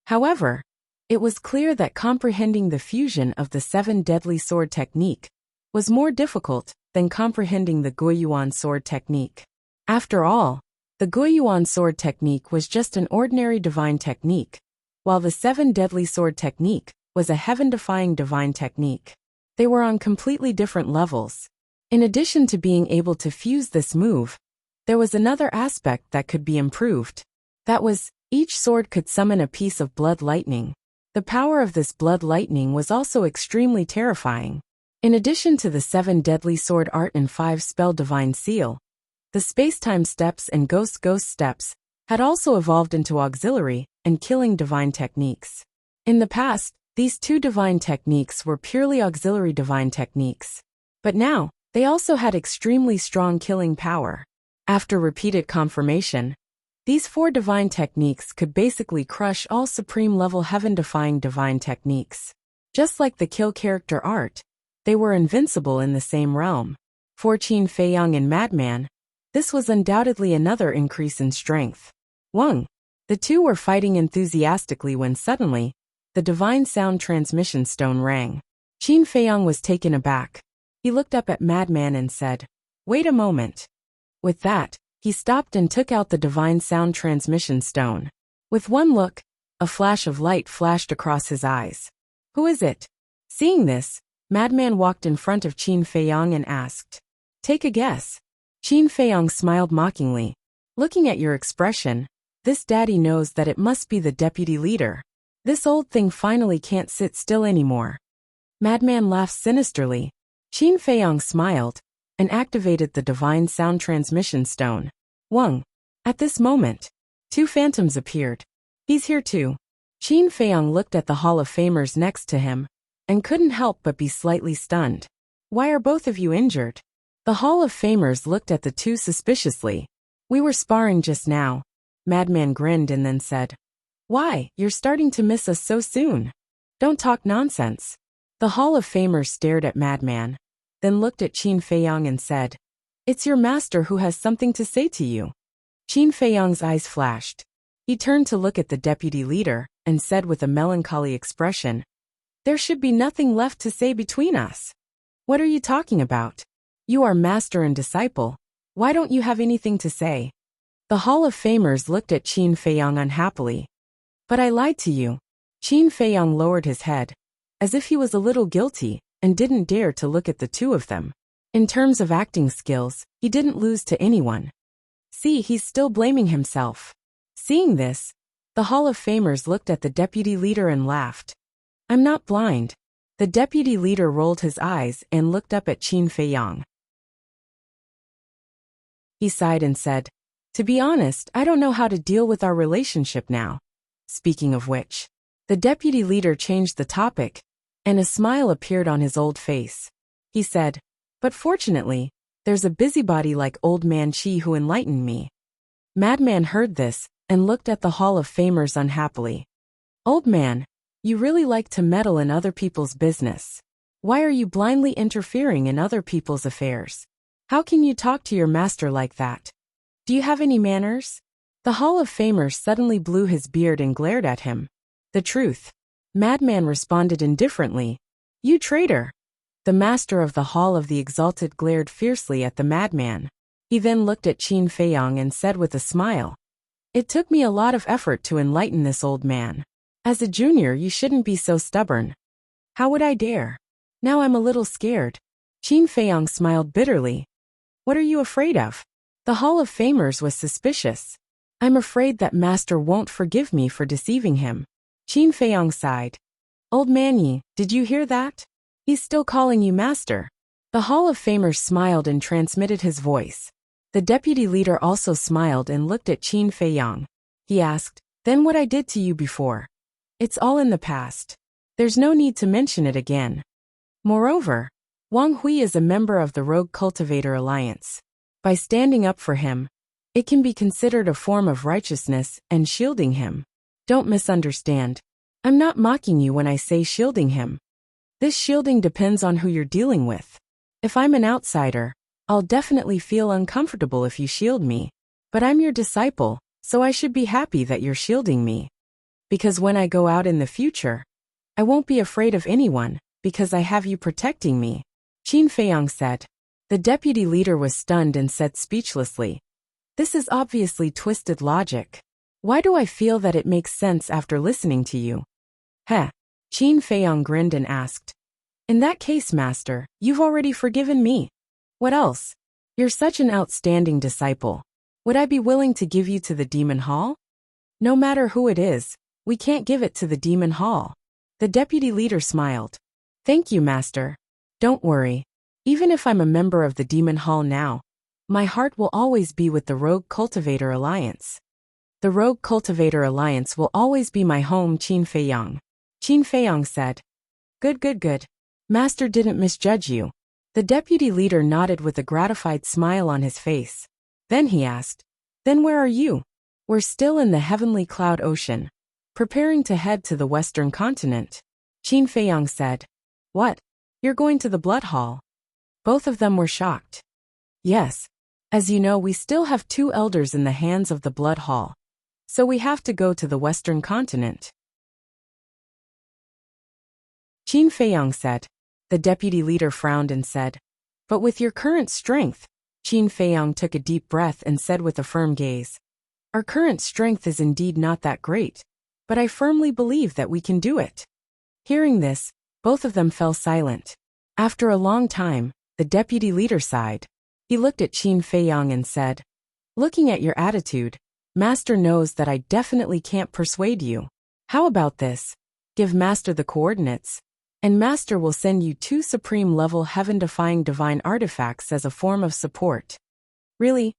However, it was clear that comprehending the fusion of the 7 deadly sword technique was more difficult than comprehending the Guyuan sword technique. After all, the Guyuan sword technique was just an ordinary divine technique, while the 7 deadly sword technique was a heaven-defying divine technique. They were on completely different levels. In addition to being able to fuse this move, there was another aspect that could be improved. That was, each sword could summon a piece of blood lightning. The power of this blood lightning was also extremely terrifying. In addition to the 7 deadly sword art and 5 spell divine seal, the space-time steps and ghost steps had also evolved into auxiliary and killing divine techniques. In the past, these 2 divine techniques were purely auxiliary divine techniques. But now, they also had extremely strong killing power. After repeated confirmation, these 4 divine techniques could basically crush all supreme-level heaven-defying divine techniques. Just like the kill character art, they were invincible in the same realm. For Qin Feiyang and Madman, this was undoubtedly another increase in strength. Wang. The two were fighting enthusiastically when suddenly, the divine sound transmission stone rang. Qin Feiyang was taken aback. He looked up at Madman and said, "Wait a moment." With that, he stopped and took out the divine sound transmission stone. With one look, a flash of light flashed across his eyes. "Who is it?" Seeing this, Madman walked in front of Qin Feiyang and asked, "Take a guess." Qin Feiyang smiled mockingly. "Looking at your expression, this daddy knows that it must be the deputy leader. This old thing finally can't sit still anymore." Madman laughed sinisterly. Qin Feiyang smiled and activated the divine sound transmission stone. Wang. At this moment, two phantoms appeared. "He's here too." Qin Feiyang looked at the Hall of Famers next to him and couldn't help but be slightly stunned. "Why are both of you injured?" The Hall of Famers looked at the two suspiciously. "We were sparring just now." Madman grinned and then said, "Why, you're starting to miss us so soon. Don't talk nonsense." The Hall of Famers stared at Madman, then looked at Qin Feiyang and said, "It's your master who has something to say to you." Qin Feiyang's eyes flashed. He turned to look at the deputy leader and said with a melancholy expression, "There should be nothing left to say between us." "What are you talking about? You are master and disciple. Why don't you have anything to say?" The Hall of Famers looked at Qin Feiyang unhappily. "But I lied to you." Qin Feiyang lowered his head, as if he was a little guilty, and didn't dare to look at the two of them. In terms of acting skills, he didn't lose to anyone. See, he's still blaming himself. Seeing this, the Hall of Famers looked at the deputy leader and laughed. "I'm not blind." The deputy leader rolled his eyes and looked up at Qin Feiyang. He sighed and said, "To be honest, I don't know how to deal with our relationship now." Speaking of which, the deputy leader changed the topic, and a smile appeared on his old face. He said, "But fortunately, there's a busybody like Old Man Chi who enlightened me." Madman heard this and looked at the Hall of Famers unhappily. "Old man, you really like to meddle in other people's business. Why are you blindly interfering in other people's affairs? How can you talk to your master like that? Do you have any manners?" The Hall of Famers suddenly blew his beard and glared at him. "The truth." Madman responded indifferently. "You traitor." The master of the Hall of the Exalted glared fiercely at the madman. He then looked at Qin Feiyang and said with a smile, "It took me a lot of effort to enlighten this old man. As a junior, you shouldn't be so stubborn." "How would I dare? Now I'm a little scared." Qin Feiyang smiled bitterly. "What are you afraid of?" The Hall of Famers was suspicious. "I'm afraid that master won't forgive me for deceiving him." Qin Feiyang sighed. "Old man Yi, did you hear that? He's still calling you master." The Hall of Famers smiled and transmitted his voice. The deputy leader also smiled and looked at Qin Feiyang. He asked, "Then what I did to you before? It's all in the past. There's no need to mention it again." Moreover, Wang Hui is a member of the Rogue Cultivator Alliance. By standing up for him, it can be considered a form of righteousness and shielding him. Don't misunderstand. I'm not mocking you when I say shielding him. This shielding depends on who you're dealing with. If I'm an outsider, I'll definitely feel uncomfortable if you shield me. But I'm your disciple, so I should be happy that you're shielding me. Because when I go out in the future, I won't be afraid of anyone, because I have you protecting me." Qin Feiyang said. The deputy leader was stunned and said speechlessly, "This is obviously twisted logic. Why do I feel that it makes sense after listening to you?" "Heh." Qin Feiyang grinned and asked, "In that case, master, you've already forgiven me. What else? You're such an outstanding disciple. Would I be willing to give you to the Demon Hall?" "No matter who it is, we can't give it to the Demon Hall." The deputy leader smiled. "Thank you, master. Don't worry. Even if I'm a member of the Demon Hall now, my heart will always be with the Rogue Cultivator Alliance. The Rogue Cultivator Alliance will always be my home." Qin Feiyang. Qin Feiyang said, Good, good, good. Master didn't misjudge you." The deputy leader nodded with a gratified smile on his face. Then he asked, "Then where are you?" "We're still in the heavenly cloud ocean, preparing to head to the western continent." Qin Feiyang said, "What? You're going to the Blood Hall?" Both of them were shocked. "Yes. As you know, we still have 2 elders in the hands of the Blood Hall, so we have to go to the western continent." Qin Feiyang said, The deputy leader frowned and said, "But with your current strength," Qin Feiyang took a deep breath and said with a firm gaze, "Our current strength is indeed not that great, but I firmly believe that we can do it." Hearing this, both of them fell silent. After a long time, the deputy leader sighed. He looked at Qin Feiyang and said, "Looking at your attitude, Master knows that I definitely can't persuade you. How about this? Give Master the coordinates, and Master will send you 2 supreme-level heaven-defying divine artifacts as a form of support." "Really?"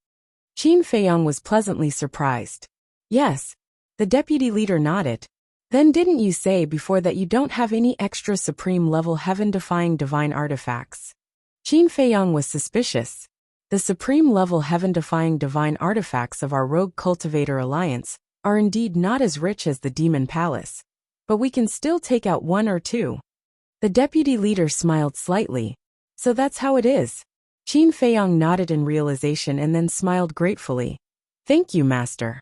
Qin Feiyang was pleasantly surprised. "Yes." The deputy leader nodded. "Then didn't you say before that you don't have any extra supreme-level heaven-defying divine artifacts?" Qin Feiyang was suspicious. The supreme-level heaven-defying divine artifacts of our Rogue Cultivator Alliance are indeed not as rich as the Demon Palace, but we can still take out 1 or 2. The deputy leader smiled slightly. "So that's how it is." Qin Feiyang nodded in realization and then smiled gratefully. "Thank you, Master."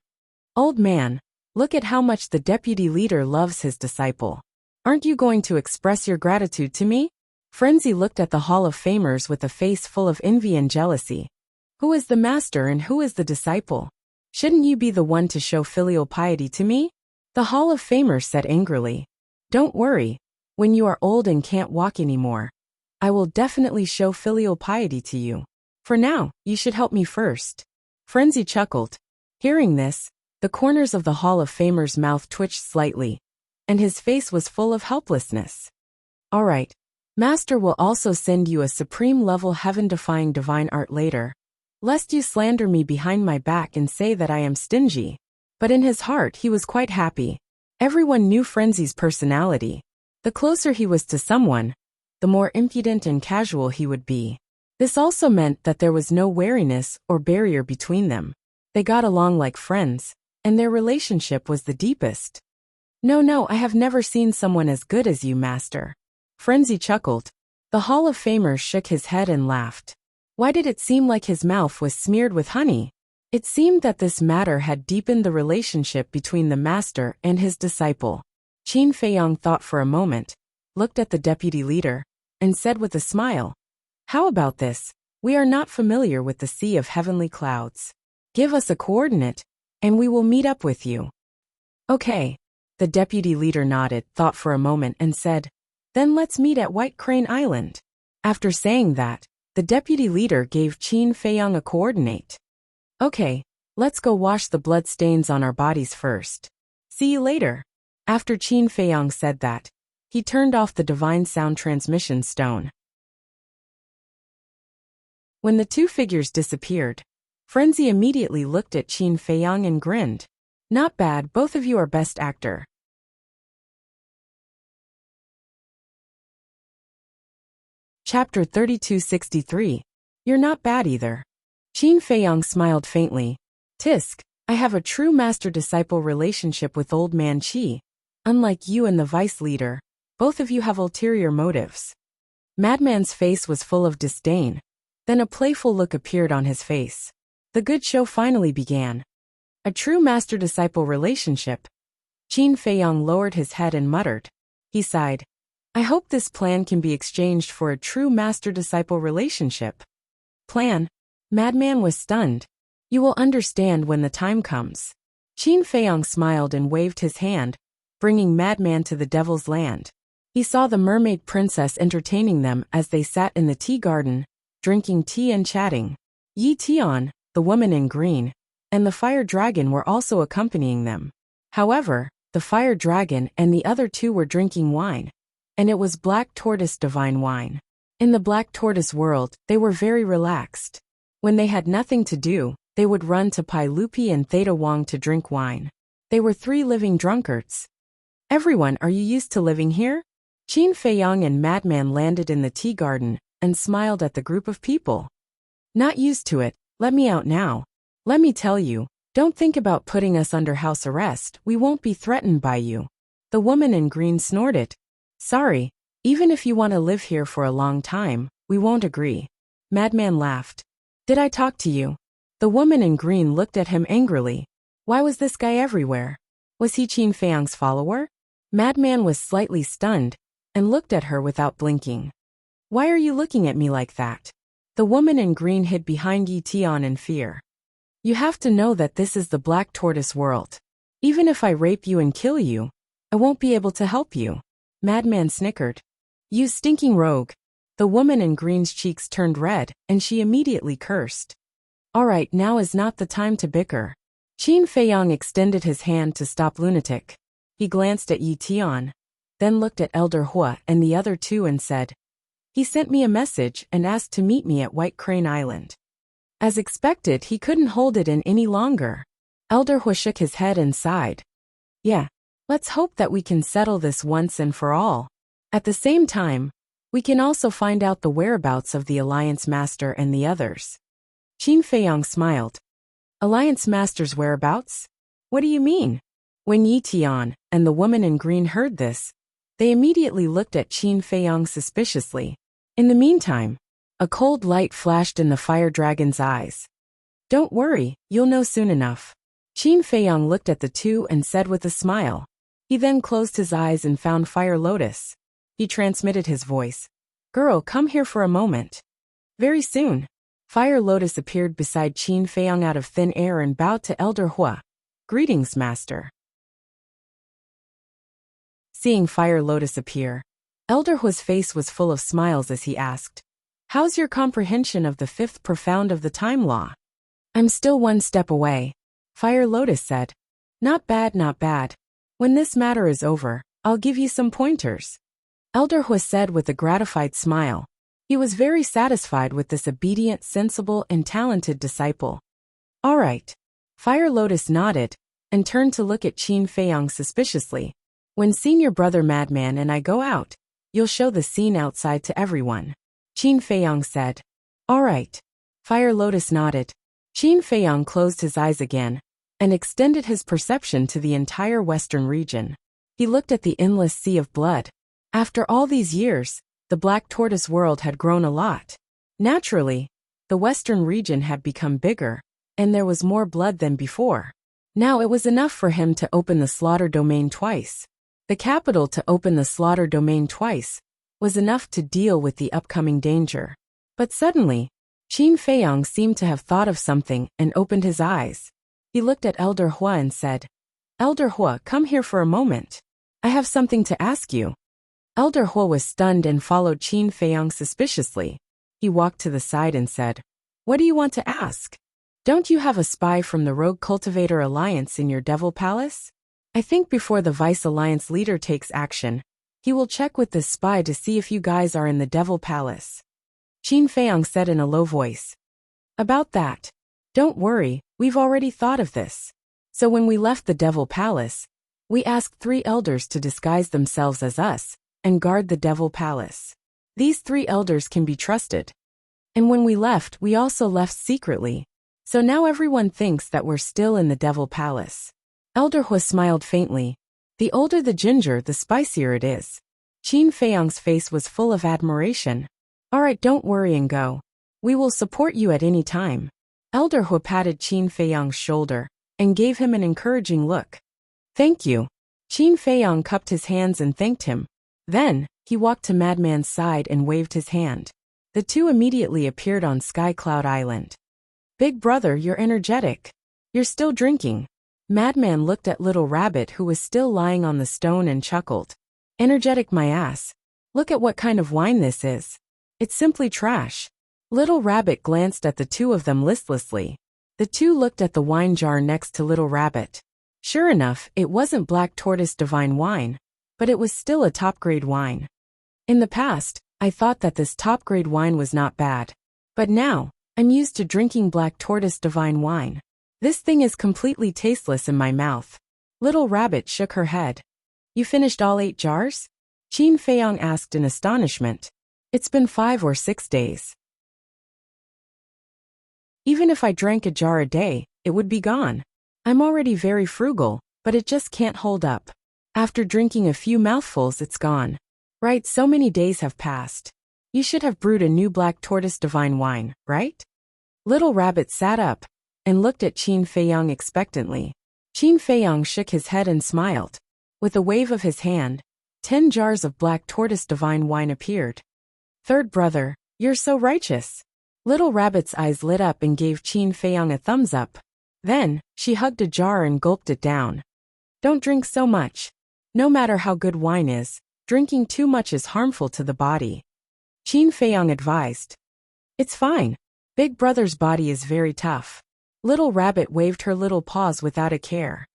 "Old man, look at how much the deputy leader loves his disciple. Aren't you going to express your gratitude to me?" Frenzy looked at the Hall of Famers with a face full of envy and jealousy. "Who is the master and who is the disciple? Shouldn't you be the one to show filial piety to me?" The Hall of Famers said angrily. "Don't worry, when you are old and can't walk anymore, I will definitely show filial piety to you. For now, you should help me first." Frenzy chuckled. Hearing this, the corners of the Hall of Famers' mouth twitched slightly, and his face was full of helplessness. "All right. Master will also send you a supreme-level heaven-defying divine art later, lest you slander me behind my back and say that I am stingy." But in his heart he was quite happy. Everyone knew Frenzy's personality. The closer he was to someone, the more impudent and casual he would be. This also meant that there was no wariness or barrier between them. They got along like friends, and their relationship was the deepest. No, I have never seen someone as good as you, Master." Frenzy chuckled. The Hall of Famers shook his head and laughed. Why did it seem like his mouth was smeared with honey? It seemed that this matter had deepened the relationship between the master and his disciple. Qin Feiyang thought for a moment, looked at the deputy leader, and said with a smile, "How about this? We are not familiar with the sea of heavenly clouds. Give us a coordinate, and we will meet up with you." "Okay." The deputy leader nodded, thought for a moment, and said, "Then let's meet at White Crane Island." After saying that, the deputy leader gave Qin Feiyang a coordinate. "Okay, let's go wash the blood stains on our bodies first. See you later." After Qin Feiyang said that, he turned off the divine sound transmission stone. When the 2 figures disappeared, Frenzy immediately looked at Qin Feiyang and grinned. "Not bad, both of you are best actor." Chapter 3263. You're not bad either. Qin Feiyang smiled faintly. "Tisk, I have a true master-disciple relationship with Old Man Qi. Unlike you and the vice leader, both of you have ulterior motives." Madman's face was full of disdain. Then a playful look appeared on his face. The good show finally began. A true master-disciple relationship. Qin Feiyang lowered his head and muttered. He sighed. "I hope this plan can be exchanged for a true master-disciple relationship." "Plan?" Madman was stunned. "You will understand when the time comes." Qin Feiyang smiled and waved his hand, bringing Madman to the Devil's Land. He saw the mermaid princess entertaining them as they sat in the tea garden, drinking tea and chatting. Yi Tian, the woman in green, and the fire dragon were also accompanying them. However, the fire dragon and the other 2 were drinking wine, and it was black tortoise divine wine. In the black tortoise world, they were very relaxed. When they had nothing to do, they would run to Pai Lupi and Theta Wang to drink wine. They were 3 living drunkards. "Everyone, are you used to living here?" Qin Feiyang and Madman landed in the tea garden and smiled at the group of people. "Not used to it, let me out now. Let me tell you, don't think about putting us under house arrest, we won't be threatened by you." The woman in green snorted. "Sorry, even if you want to live here for a long time, we won't agree." Madman laughed. "Did I talk to you?" The woman in green looked at him angrily. Why was this guy everywhere? Was he Qin Feiyang's follower? Madman was slightly stunned and looked at her without blinking. Why are you looking at me like that? The woman in green hid behind Yi Tian in fear. You have to know that this is the Black Tortoise world. Even if I rape you and kill you, I won't be able to help you. Madman snickered. You stinking rogue. The woman in green's cheeks turned red, and she immediately cursed. Alright, now is not the time to bicker. Qin Feiyang extended his hand to stop lunatic. He glanced at Yi Tian, then looked at Elder Hua and the other two and said, he sent me a message and asked to meet me at White Crane Island. As expected, he couldn't hold it in any longer. Elder Hua shook his head and sighed. Yeah, let's hope that we can settle this once and for all. At the same time, we can also find out the whereabouts of the Alliance Master and the others. Qin Feiyang smiled. Alliance Master's whereabouts? What do you mean? When Yi Tian and the woman in green heard this, they immediately looked at Qin Feiyang suspiciously. In the meantime, a cold light flashed in the fire dragon's eyes. Don't worry, you'll know soon enough. Qin Feiyang looked at the two and said with a smile. He then closed his eyes and found Fire Lotus. He transmitted his voice. Girl, come here for a moment. Very soon, Fire Lotus appeared beside Qin Feiyang out of thin air and bowed to Elder Hua. Greetings, Master. Seeing Fire Lotus appear, Elder Hua's face was full of smiles as he asked, how's your comprehension of the fifth profound of the time law? I'm still one step away, Fire Lotus said. Not bad, not bad. When this matter is over, I'll give you some pointers. Elder Hua said with a gratified smile. He was very satisfied with this obedient, sensible, and talented disciple. All right. Fire Lotus nodded and turned to look at Qin Feiyang suspiciously. When Senior Brother Madman and I go out, you'll show the scene outside to everyone. Qin Feiyang said. All right. Fire Lotus nodded. Qin Feiyang closed his eyes again and extended his perception to the entire western region. He looked at the endless sea of blood. After all these years, the Black Tortoise world had grown a lot. Naturally, the western region had become bigger, and there was more blood than before. Now it was enough for him to open the slaughter domain twice. The capital to open the slaughter domain twice was enough to deal with the upcoming danger. But suddenly, Qin Feiyang seemed to have thought of something and opened his eyes. He looked at Elder Hua and said, Elder Hua, come here for a moment. I have something to ask you. Elder Hua was stunned and followed Qin Feiyang suspiciously. He walked to the side and said, what do you want to ask? Don't you have a spy from the Rogue Cultivator Alliance in your Devil Palace? I think before the Vice Alliance leader takes action, he will check with this spy to see if you guys are in the Devil Palace. Qin Feiyang said in a low voice. About that. Don't worry, we've already thought of this. So when we left the Devil Palace, we asked 3 elders to disguise themselves as us and guard the Devil Palace. These 3 elders can be trusted. And when we left, we also left secretly. So now everyone thinks that we're still in the Devil Palace. Elder Hua smiled faintly. The older the ginger, the spicier it is. Qin Feiyang's face was full of admiration. Alright, don't worry and go. We will support you at any time. Elder Hua patted Qin Feiyang's shoulder and gave him an encouraging look. Thank you. Qin Feiyang cupped his hands and thanked him. Then, he walked to Madman's side and waved his hand. The two immediately appeared on Sky Cloud Island. Big brother, you're energetic. You're still drinking. Madman looked at Little Rabbit who was still lying on the stone and chuckled. Energetic my ass. Look at what kind of wine this is. It's simply trash. Little Rabbit glanced at the two of them listlessly. The two looked at the wine jar next to Little Rabbit. Sure enough, it wasn't Black Tortoise Divine Wine, but it was still a top-grade wine. In the past, I thought that this top-grade wine was not bad. But now, I'm used to drinking Black Tortoise Divine Wine. This thing is completely tasteless in my mouth. Little Rabbit shook her head. You finished all 8 jars? Qin Feiyang asked in astonishment. It's been 5 or 6 days. Even if I drank a jar a day, it would be gone. I'm already very frugal, but it just can't hold up. After drinking a few mouthfuls, it's gone. Right, so many days have passed. You should have brewed a new Black Tortoise Divine Wine, right? Little Rabbit sat up and looked at Qin Feiyang expectantly. Qin Feiyang shook his head and smiled. With a wave of his hand, 10 jars of Black Tortoise Divine Wine appeared. Third brother, you're so righteous. Little Rabbit's eyes lit up and gave Qin Feiyang a thumbs up. Then, she hugged a jar and gulped it down. Don't drink so much. No matter how good wine is, drinking too much is harmful to the body. Qin Feiyang advised. It's fine. Big brother's body is very tough. Little Rabbit waved her little paws without a care.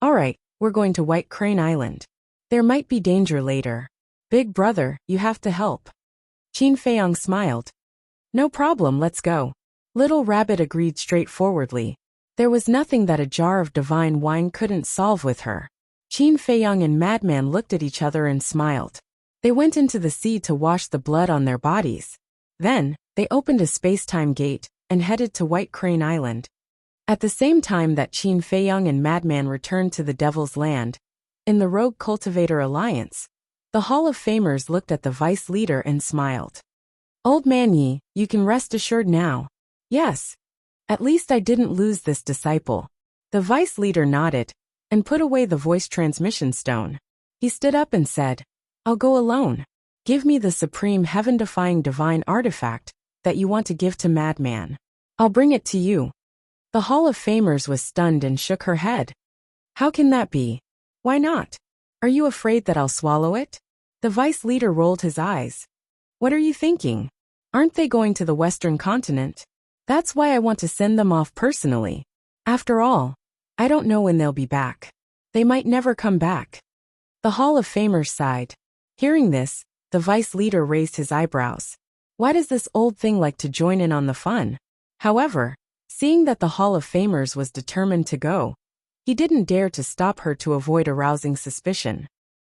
All right, we're going to White Crane Island. There might be danger later. Big brother, you have to help. Qin Feiyang smiled. No problem, let's go. Little Rabbit agreed straightforwardly. There was nothing that a jar of divine wine couldn't solve with her. Qin Feiyang and Madman looked at each other and smiled. They went into the sea to wash the blood on their bodies. Then, they opened a space-time gate and headed to White Crane Island. At the same time that Qin Feiyang and Madman returned to the Devil's Land, in the Rogue Cultivator Alliance, the Hall of Famers looked at the vice leader and smiled. Old man Yi, you can rest assured now. Yes. At least I didn't lose this disciple. The vice leader nodded and put away the voice transmission stone. He stood up and said, I'll go alone. Give me the supreme heaven-defying divine artifact that you want to give to Madman. I'll bring it to you. The Hall of Famers was stunned and shook her head. How can that be? Why not? Are you afraid that I'll swallow it? The vice leader rolled his eyes. What are you thinking? Aren't they going to the Western continent? That's why I want to send them off personally. After all, I don't know when they'll be back. They might never come back. The Hall of Famers sighed. Hearing this, the vice leader raised his eyebrows. Why does this old thing like to join in on the fun? However, seeing that the Hall of Famers was determined to go, he didn't dare to stop her to avoid arousing suspicion.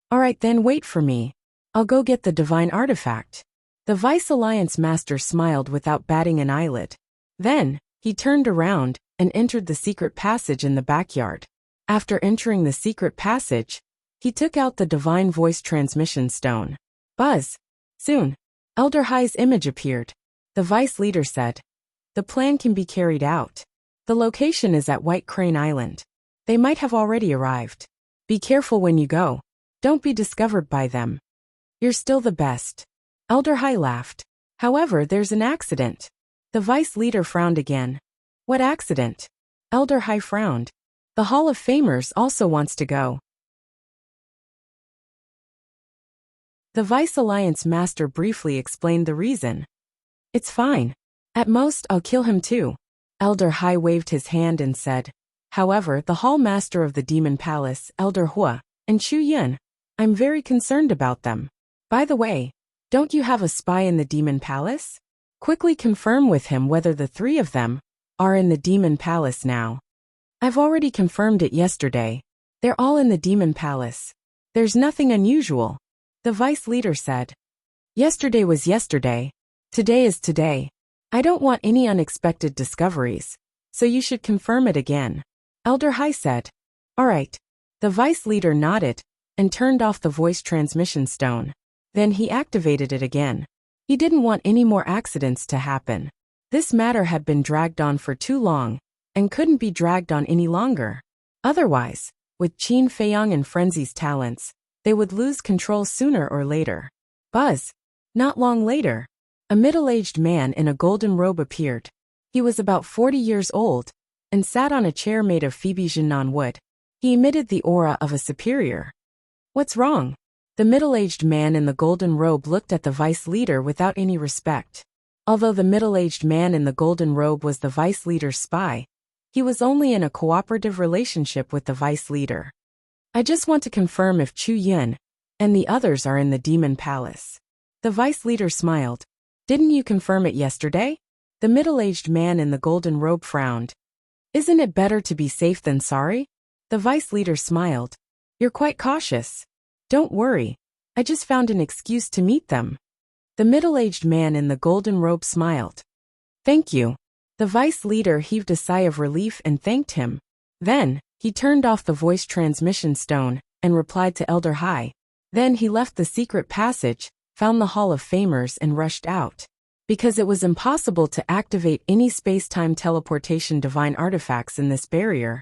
All right then, wait for me. I'll go get the divine artifact. The Vice Alliance Master smiled without batting an eyelid. Then, he turned around and entered the secret passage in the backyard. After entering the secret passage, he took out the divine voice transmission stone. Buzz. Soon, Elder Hai's image appeared. The vice leader said, the plan can be carried out. The location is at White Crane Island. They might have already arrived. Be careful when you go. Don't be discovered by them. You're still the best. Elder Hai laughed. However, there's an accident. The vice leader frowned again. What accident? Elder Hai frowned. The Hall of Famers also wants to go. The Vice Alliance Master briefly explained the reason. It's fine. At most, I'll kill him too. Elder Hai waved his hand and said. However, the Hall Master of the Demon Palace, Elder Hua, and Chu Yun, I'm very concerned about them. By the way, don't you have a spy in the Demon Palace? Quickly confirm with him whether the three of them are in the Demon Palace now. I've already confirmed it yesterday. They're all in the Demon Palace. There's nothing unusual. The vice leader said. Yesterday was yesterday. Today is today. I don't want any unexpected discoveries, so you should confirm it again. Elder Hai said. All right. The vice leader nodded and turned off the voice transmission stone. Then he activated it again. He didn't want any more accidents to happen. This matter had been dragged on for too long and couldn't be dragged on any longer. Otherwise, with Qin Feiyang and Frenzy's talents, they would lose control sooner or later. Buzz. Not long later, a middle-aged man in a golden robe appeared. He was about 40 years old and sat on a chair made of Phoebe Jinnan wood. He emitted the aura of a superior. What's wrong? The middle-aged man in the golden robe looked at the vice leader without any respect. Although the middle-aged man in the golden robe was the vice leader's spy, he was only in a cooperative relationship with the vice leader. I just want to confirm if Chu Yun and the others are in the Demon Palace. The vice leader smiled. Didn't you confirm it yesterday? The middle-aged man in the golden robe frowned. Isn't it better to be safe than sorry? The vice leader smiled. You're quite cautious. Don't worry. I just found an excuse to meet them. The middle-aged man in the golden robe smiled. Thank you. The vice leader heaved a sigh of relief and thanked him. Then, he turned off the voice transmission stone and replied to Elder Hai. Then he left the secret passage, found the Hall of Famers and rushed out. Because it was impossible to activate any space-time teleportation divine artifacts in this barrier,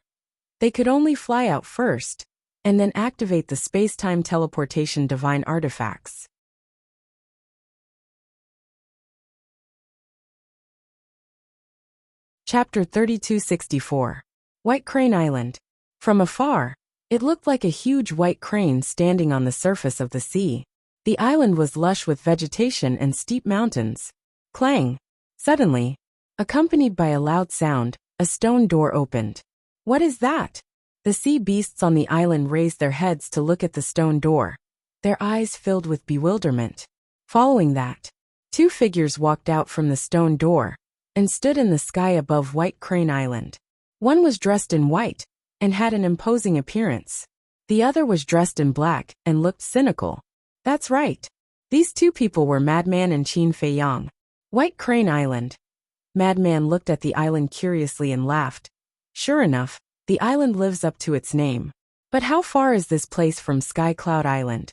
they could only fly out first, and then activate the space-time teleportation divine artifacts. Chapter 3264. White Crane Island. From afar, it looked like a huge white crane standing on the surface of the sea. The island was lush with vegetation and steep mountains. Clang! Suddenly, accompanied by a loud sound, a stone door opened. What is that? The sea beasts on the island raised their heads to look at the stone door, their eyes filled with bewilderment. Following that, two figures walked out from the stone door and stood in the sky above White Crane Island. One was dressed in white and had an imposing appearance. The other was dressed in black and looked cynical. That's right. These two people were Madman and Qin Feiyang. White Crane Island. Madman looked at the island curiously and laughed. Sure enough, the island lives up to its name. But how far is this place from Sky Cloud Island?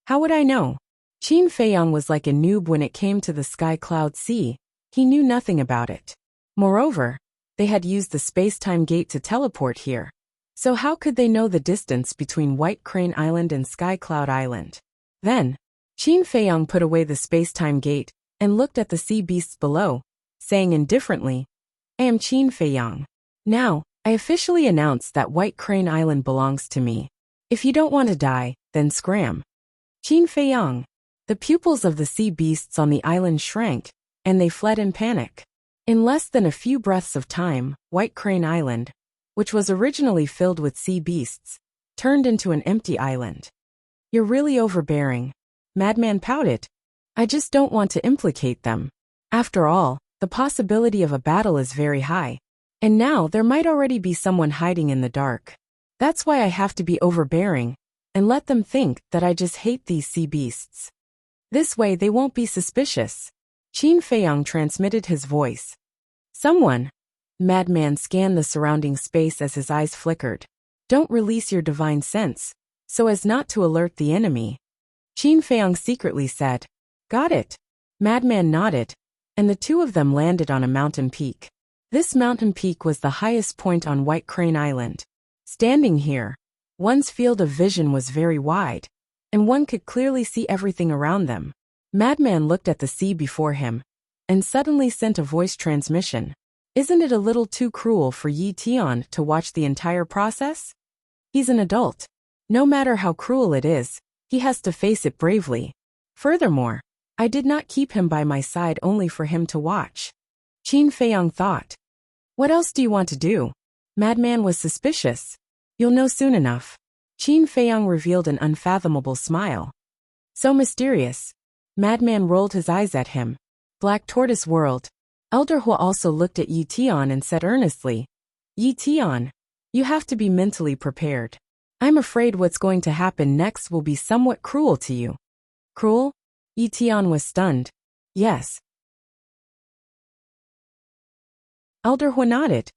How would I know? Qin Feiyang was like a noob when it came to the Sky Cloud Sea. He knew nothing about it. Moreover, they had used the space-time gate to teleport here. So how could they know the distance between White Crane Island and Sky Cloud Island? Then, Qin Feiyang put away the space-time gate and looked at the sea beasts below, saying indifferently, I am Qin Feiyang. Now, I officially announce that White Crane Island belongs to me. If you don't want to die, then scram. Qin Feiyang. The pupils of the sea beasts on the island shrank, and they fled in panic. In less than a few breaths of time, White Crane Island, which was originally filled with sea beasts, turned into an empty island. You're really overbearing. Madman pouted. I just don't want to implicate them. After all, the possibility of a battle is very high. And now there might already be someone hiding in the dark. That's why I have to be overbearing, and let them think that I just hate these sea beasts. This way they won't be suspicious. Qin Feiyang transmitted his voice. Someone. Madman scanned the surrounding space as his eyes flickered. Don't release your divine sense, so as not to alert the enemy. Qin Feiyang secretly said. Got it. Madman nodded, and the two of them landed on a mountain peak. This mountain peak was the highest point on White Crane Island. Standing here, one's field of vision was very wide, and one could clearly see everything around them. Madman looked at the sea before him, and suddenly sent a voice transmission. Isn't it a little too cruel for Yi Tian to watch the entire process? He's an adult. No matter how cruel it is, he has to face it bravely. Furthermore, I did not keep him by my side only for him to watch. Qin Feiyang thought. What else do you want to do? Madman was suspicious. You'll know soon enough. Qin Feiyang revealed an unfathomable smile. So mysterious. Madman rolled his eyes at him. Black Tortoise whirled. Elder Hua also looked at Yi Tian and said earnestly, Yi Tian, you have to be mentally prepared. I'm afraid what's going to happen next will be somewhat cruel to you. Cruel? Yi Tian was stunned. Yes. Elder Hua nodded.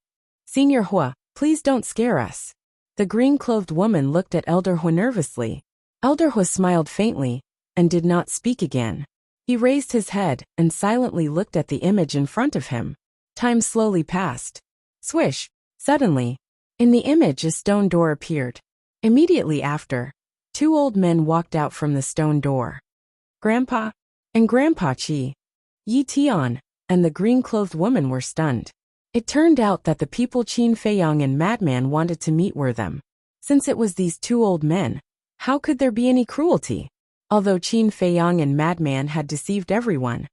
Senior Hua, please don't scare us. The green-clothed woman looked at Elder Hua nervously. Elder Hua smiled faintly and did not speak again. He raised his head and silently looked at the image in front of him. Time slowly passed. Swish! Suddenly, in the image a stone door appeared. Immediately after, two old men walked out from the stone door. Grandpa and Grandpa Qi, Yi Tian, and the green-clothed woman were stunned. It turned out that the people Qin Feiyang and Madman wanted to meet were them. Since it was these two old men, how could there be any cruelty? Although Qin Feiyang and Madman had deceived everyone,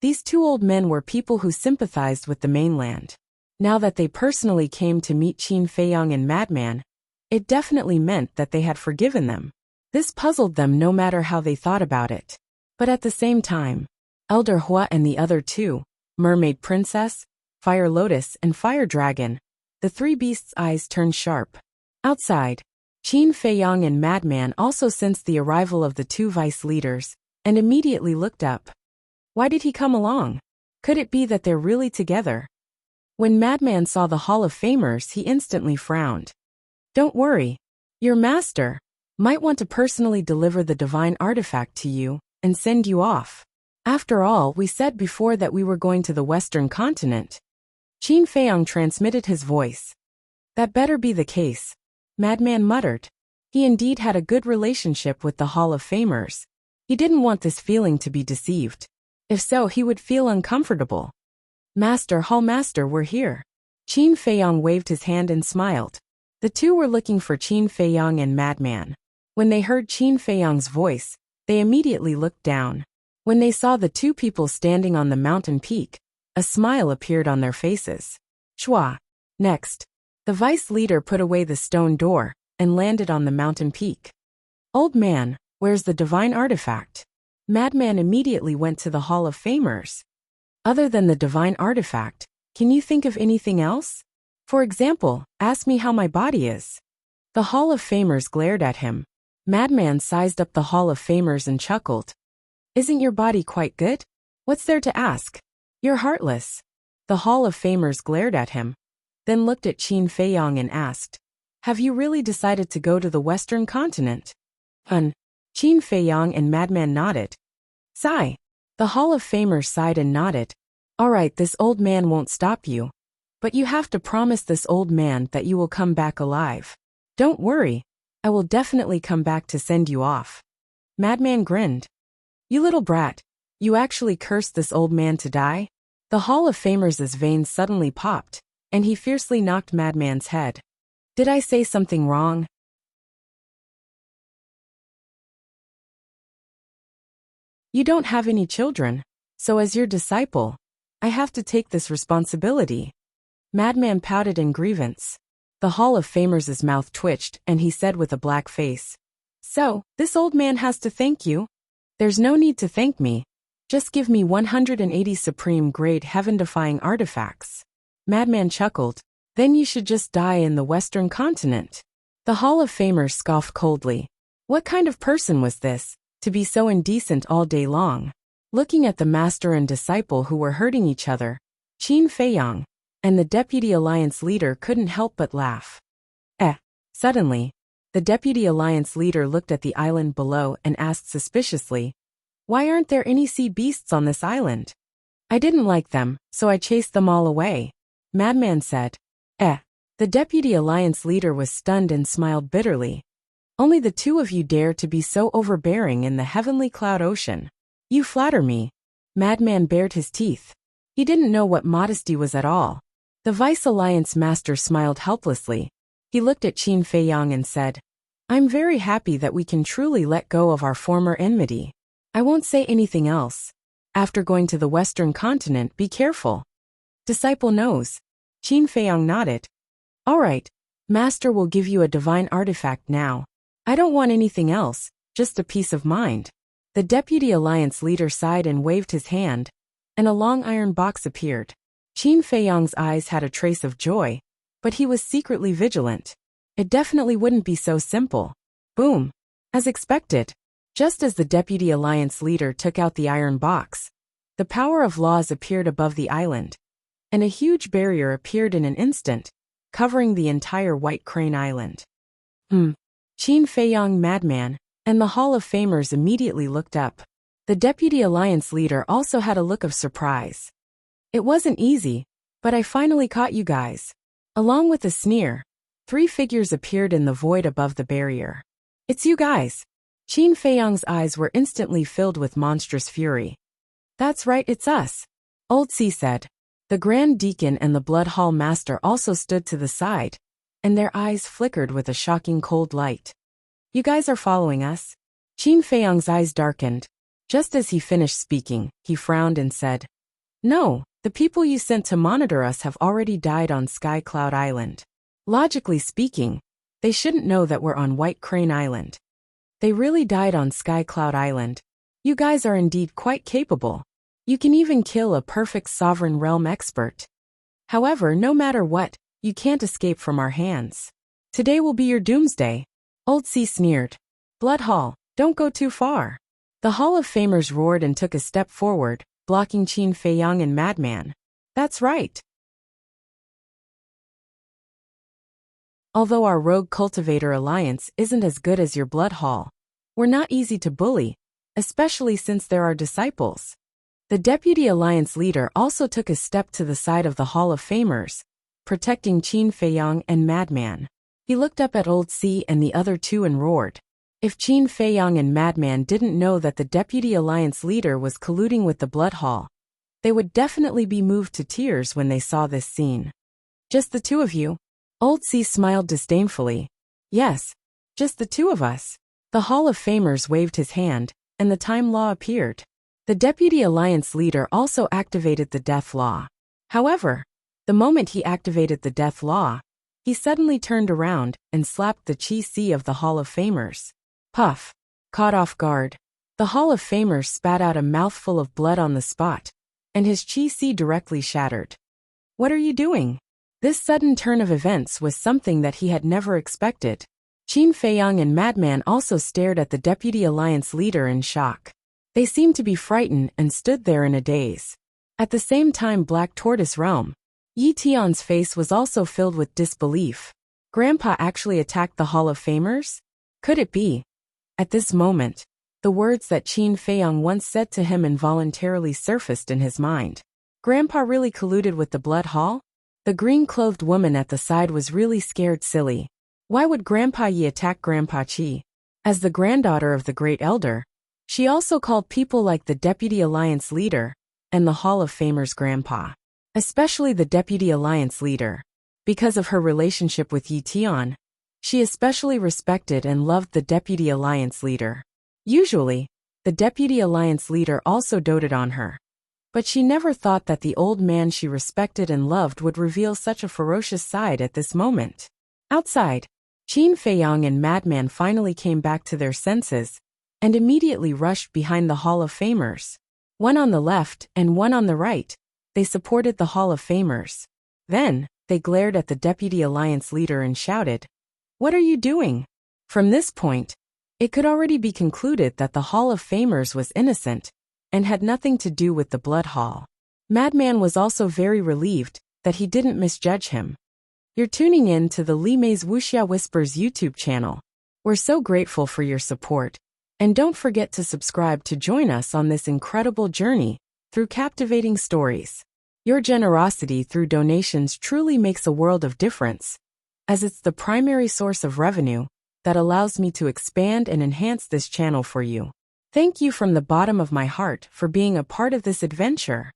these two old men were people who sympathized with the mainland. Now that they personally came to meet Qin Feiyang and Madman, it definitely meant that they had forgiven them. This puzzled them no matter how they thought about it. But at the same time, Elder Hua and the other two, Mermaid Princess, Fire Lotus and Fire Dragon, the three beasts' eyes turned sharp. Outside, Qin Feiyang and Madman also sensed the arrival of the two vice leaders, and immediately looked up. Why did he come along? Could it be that they're really together? When Madman saw the Hall of Famers, he instantly frowned. Don't worry. Your master might want to personally deliver the divine artifact to you and send you off. After all, we said before that we were going to the Western continent. Qin Feiyang transmitted his voice. That better be the case. Madman muttered. He indeed had a good relationship with the Hall of Famers. He didn't want this feeling to be deceived. If so, he would feel uncomfortable. Master, Hall Master, we're here. Qin Feiyong waved his hand and smiled. The two were looking for Qin Feiyong and Madman. When they heard Qin Feiyong's voice, they immediately looked down. When they saw the two people standing on the mountain peak, a smile appeared on their faces. Shua. Next, the vice leader put away the stone door and landed on the mountain peak. Old man, where's the divine artifact? Madman immediately went to the Hall of Famers. Other than the divine artifact, can you think of anything else? For example, ask me how my body is. The Hall of Famers glared at him. Madman sized up the Hall of Famers and chuckled. Isn't your body quite good? What's there to ask? You're heartless. The Hall of Famers glared at him, then looked at Qin Feiyong and asked, have you really decided to go to the Western continent? Qin Feiyong and Madman nodded. Sigh. The Hall of Famers sighed and nodded. All right, this old man won't stop you. But you have to promise this old man that you will come back alive. Don't worry. I will definitely come back to send you off. Madman grinned. You little brat. You actually cursed this old man to die? The Hall of Famers' veins suddenly popped, and he fiercely knocked Madman's head. Did I say something wrong? You don't have any children, so as your disciple, I have to take this responsibility. Madman pouted in grievance. The Hall of Famers' mouth twitched and he said with a black face, so, this old man has to thank you? There's no need to thank me. Just give me 180 supreme-grade heaven-defying artifacts. Madman chuckled. Then you should just die in the Western continent. The Hall of Famers scoffed coldly. What kind of person was this, to be so indecent all day long? Looking at the master and disciple who were hurting each other, Qin Feiyong and the Deputy Alliance leader couldn't help but laugh. Suddenly, the Deputy Alliance leader looked at the island below and asked suspiciously, why aren't there any sea beasts on this island? I didn't like them, so I chased them all away. Madman said. The Deputy Alliance leader was stunned and smiled bitterly. Only the two of you dare to be so overbearing in the heavenly cloud ocean. You flatter me. Madman bared his teeth. He didn't know what modesty was at all. The Vice Alliance master smiled helplessly. He looked at Qin Feiyong and said, I'm very happy that we can truly let go of our former enmity. I won't say anything else. After going to the Western continent, be careful. Disciple knows. Qin Feiyong nodded. All right, Master will give you a divine artifact now. I don't want anything else, just a peace of mind. The Deputy Alliance leader sighed and waved his hand, and a long iron box appeared. Qin Feiyong's eyes had a trace of joy, but he was secretly vigilant. It definitely wouldn't be so simple. Boom. As expected. Just as the Deputy Alliance leader took out the iron box, the power of laws appeared above the island, and a huge barrier appeared in an instant, covering the entire White Crane Island. Qin Feiyong, Madman, and the Hall of Famers immediately looked up. The Deputy Alliance leader also had a look of surprise. It wasn't easy, but I finally caught you guys. Along with a sneer, 3 figures appeared in the void above the barrier. It's you guys. Qin Feiyong's eyes were instantly filled with monstrous fury. That's right, it's us. Old C said. The Grand Deacon and the Blood Hall Master also stood to the side, and their eyes flickered with a shocking cold light. You guys are following us? Qin Feiyong's eyes darkened. Just as he finished speaking, he frowned and said, No, the people you sent to monitor us have already died on Sky Cloud Island. Logically speaking, they shouldn't know that we're on White Crane Island. They really died on Sky Cloud Island. You guys are indeed quite capable. You can even kill a perfect sovereign realm expert. However, no matter what, you can't escape from our hands. Today will be your doomsday. Old C sneered. Blood Hall, don't go too far. The Hall of Famers roared and took a step forward, blocking Qin Feiyong and Madman. That's right. Although our Rogue Cultivator Alliance isn't as good as your Blood Hall, we're not easy to bully, especially since there are disciples. The Deputy Alliance leader also took a step to the side of the Hall of Famers, protecting Qin Feiyong and Madman. He looked up at Old C and the other two and roared. If Qin Feiyong and Madman didn't know that the Deputy Alliance leader was colluding with the Blood Hall, they would definitely be moved to tears when they saw this scene. Just the two of you? Old C smiled disdainfully. Yes, just the two of us. The Hall of Famers waved his hand, and the time law appeared. The Deputy Alliance leader also activated the death law. However, the moment he activated the death law, he suddenly turned around and slapped the Chi C of the Hall of Famers. Puff. Caught off guard, the Hall of Famers spat out a mouthful of blood on the spot, and his Chi C directly shattered. What are you doing? This sudden turn of events was something that he had never expected. Qin Feiyang and Madman also stared at the Deputy Alliance leader in shock. They seemed to be frightened and stood there in a daze. At the same time, Black Tortoise Realm, Yi Tian's face was also filled with disbelief. Grandpa actually attacked the Hall of Famers? Could it be? At this moment, the words that Qin Feiyang once said to him involuntarily surfaced in his mind. Grandpa really colluded with the Blood Hall? The green-clothed woman at the side was really scared silly. Why would Grandpa Yi attack Grandpa Qi? As the granddaughter of the Great Elder, she also called people like the Deputy Alliance leader and the Hall of Famers Grandpa. Especially the Deputy Alliance leader. Because of her relationship with Yi Tian, she especially respected and loved the Deputy Alliance leader. Usually, the Deputy Alliance leader also doted on her. But she never thought that the old man she respected and loved would reveal such a ferocious side at this moment. Outside, Qin Feiyang and Madman finally came back to their senses and immediately rushed behind the Hall of Famers. One on the left and one on the right, they supported the Hall of Famers. Then, they glared at the Deputy Alliance leader and shouted, "What are you doing?" From this point, it could already be concluded that the Hall of Famers was innocent and had nothing to do with the Blood Hall. Madman was also very relieved that he didn't misjudge him. You're tuning in to the Li Mei's Wuxia Whispers YouTube channel. We're so grateful for your support, and don't forget to subscribe to join us on this incredible journey through captivating stories. Your generosity through donations truly makes a world of difference, as it's the primary source of revenue that allows me to expand and enhance this channel for you. Thank you from the bottom of my heart for being a part of this adventure.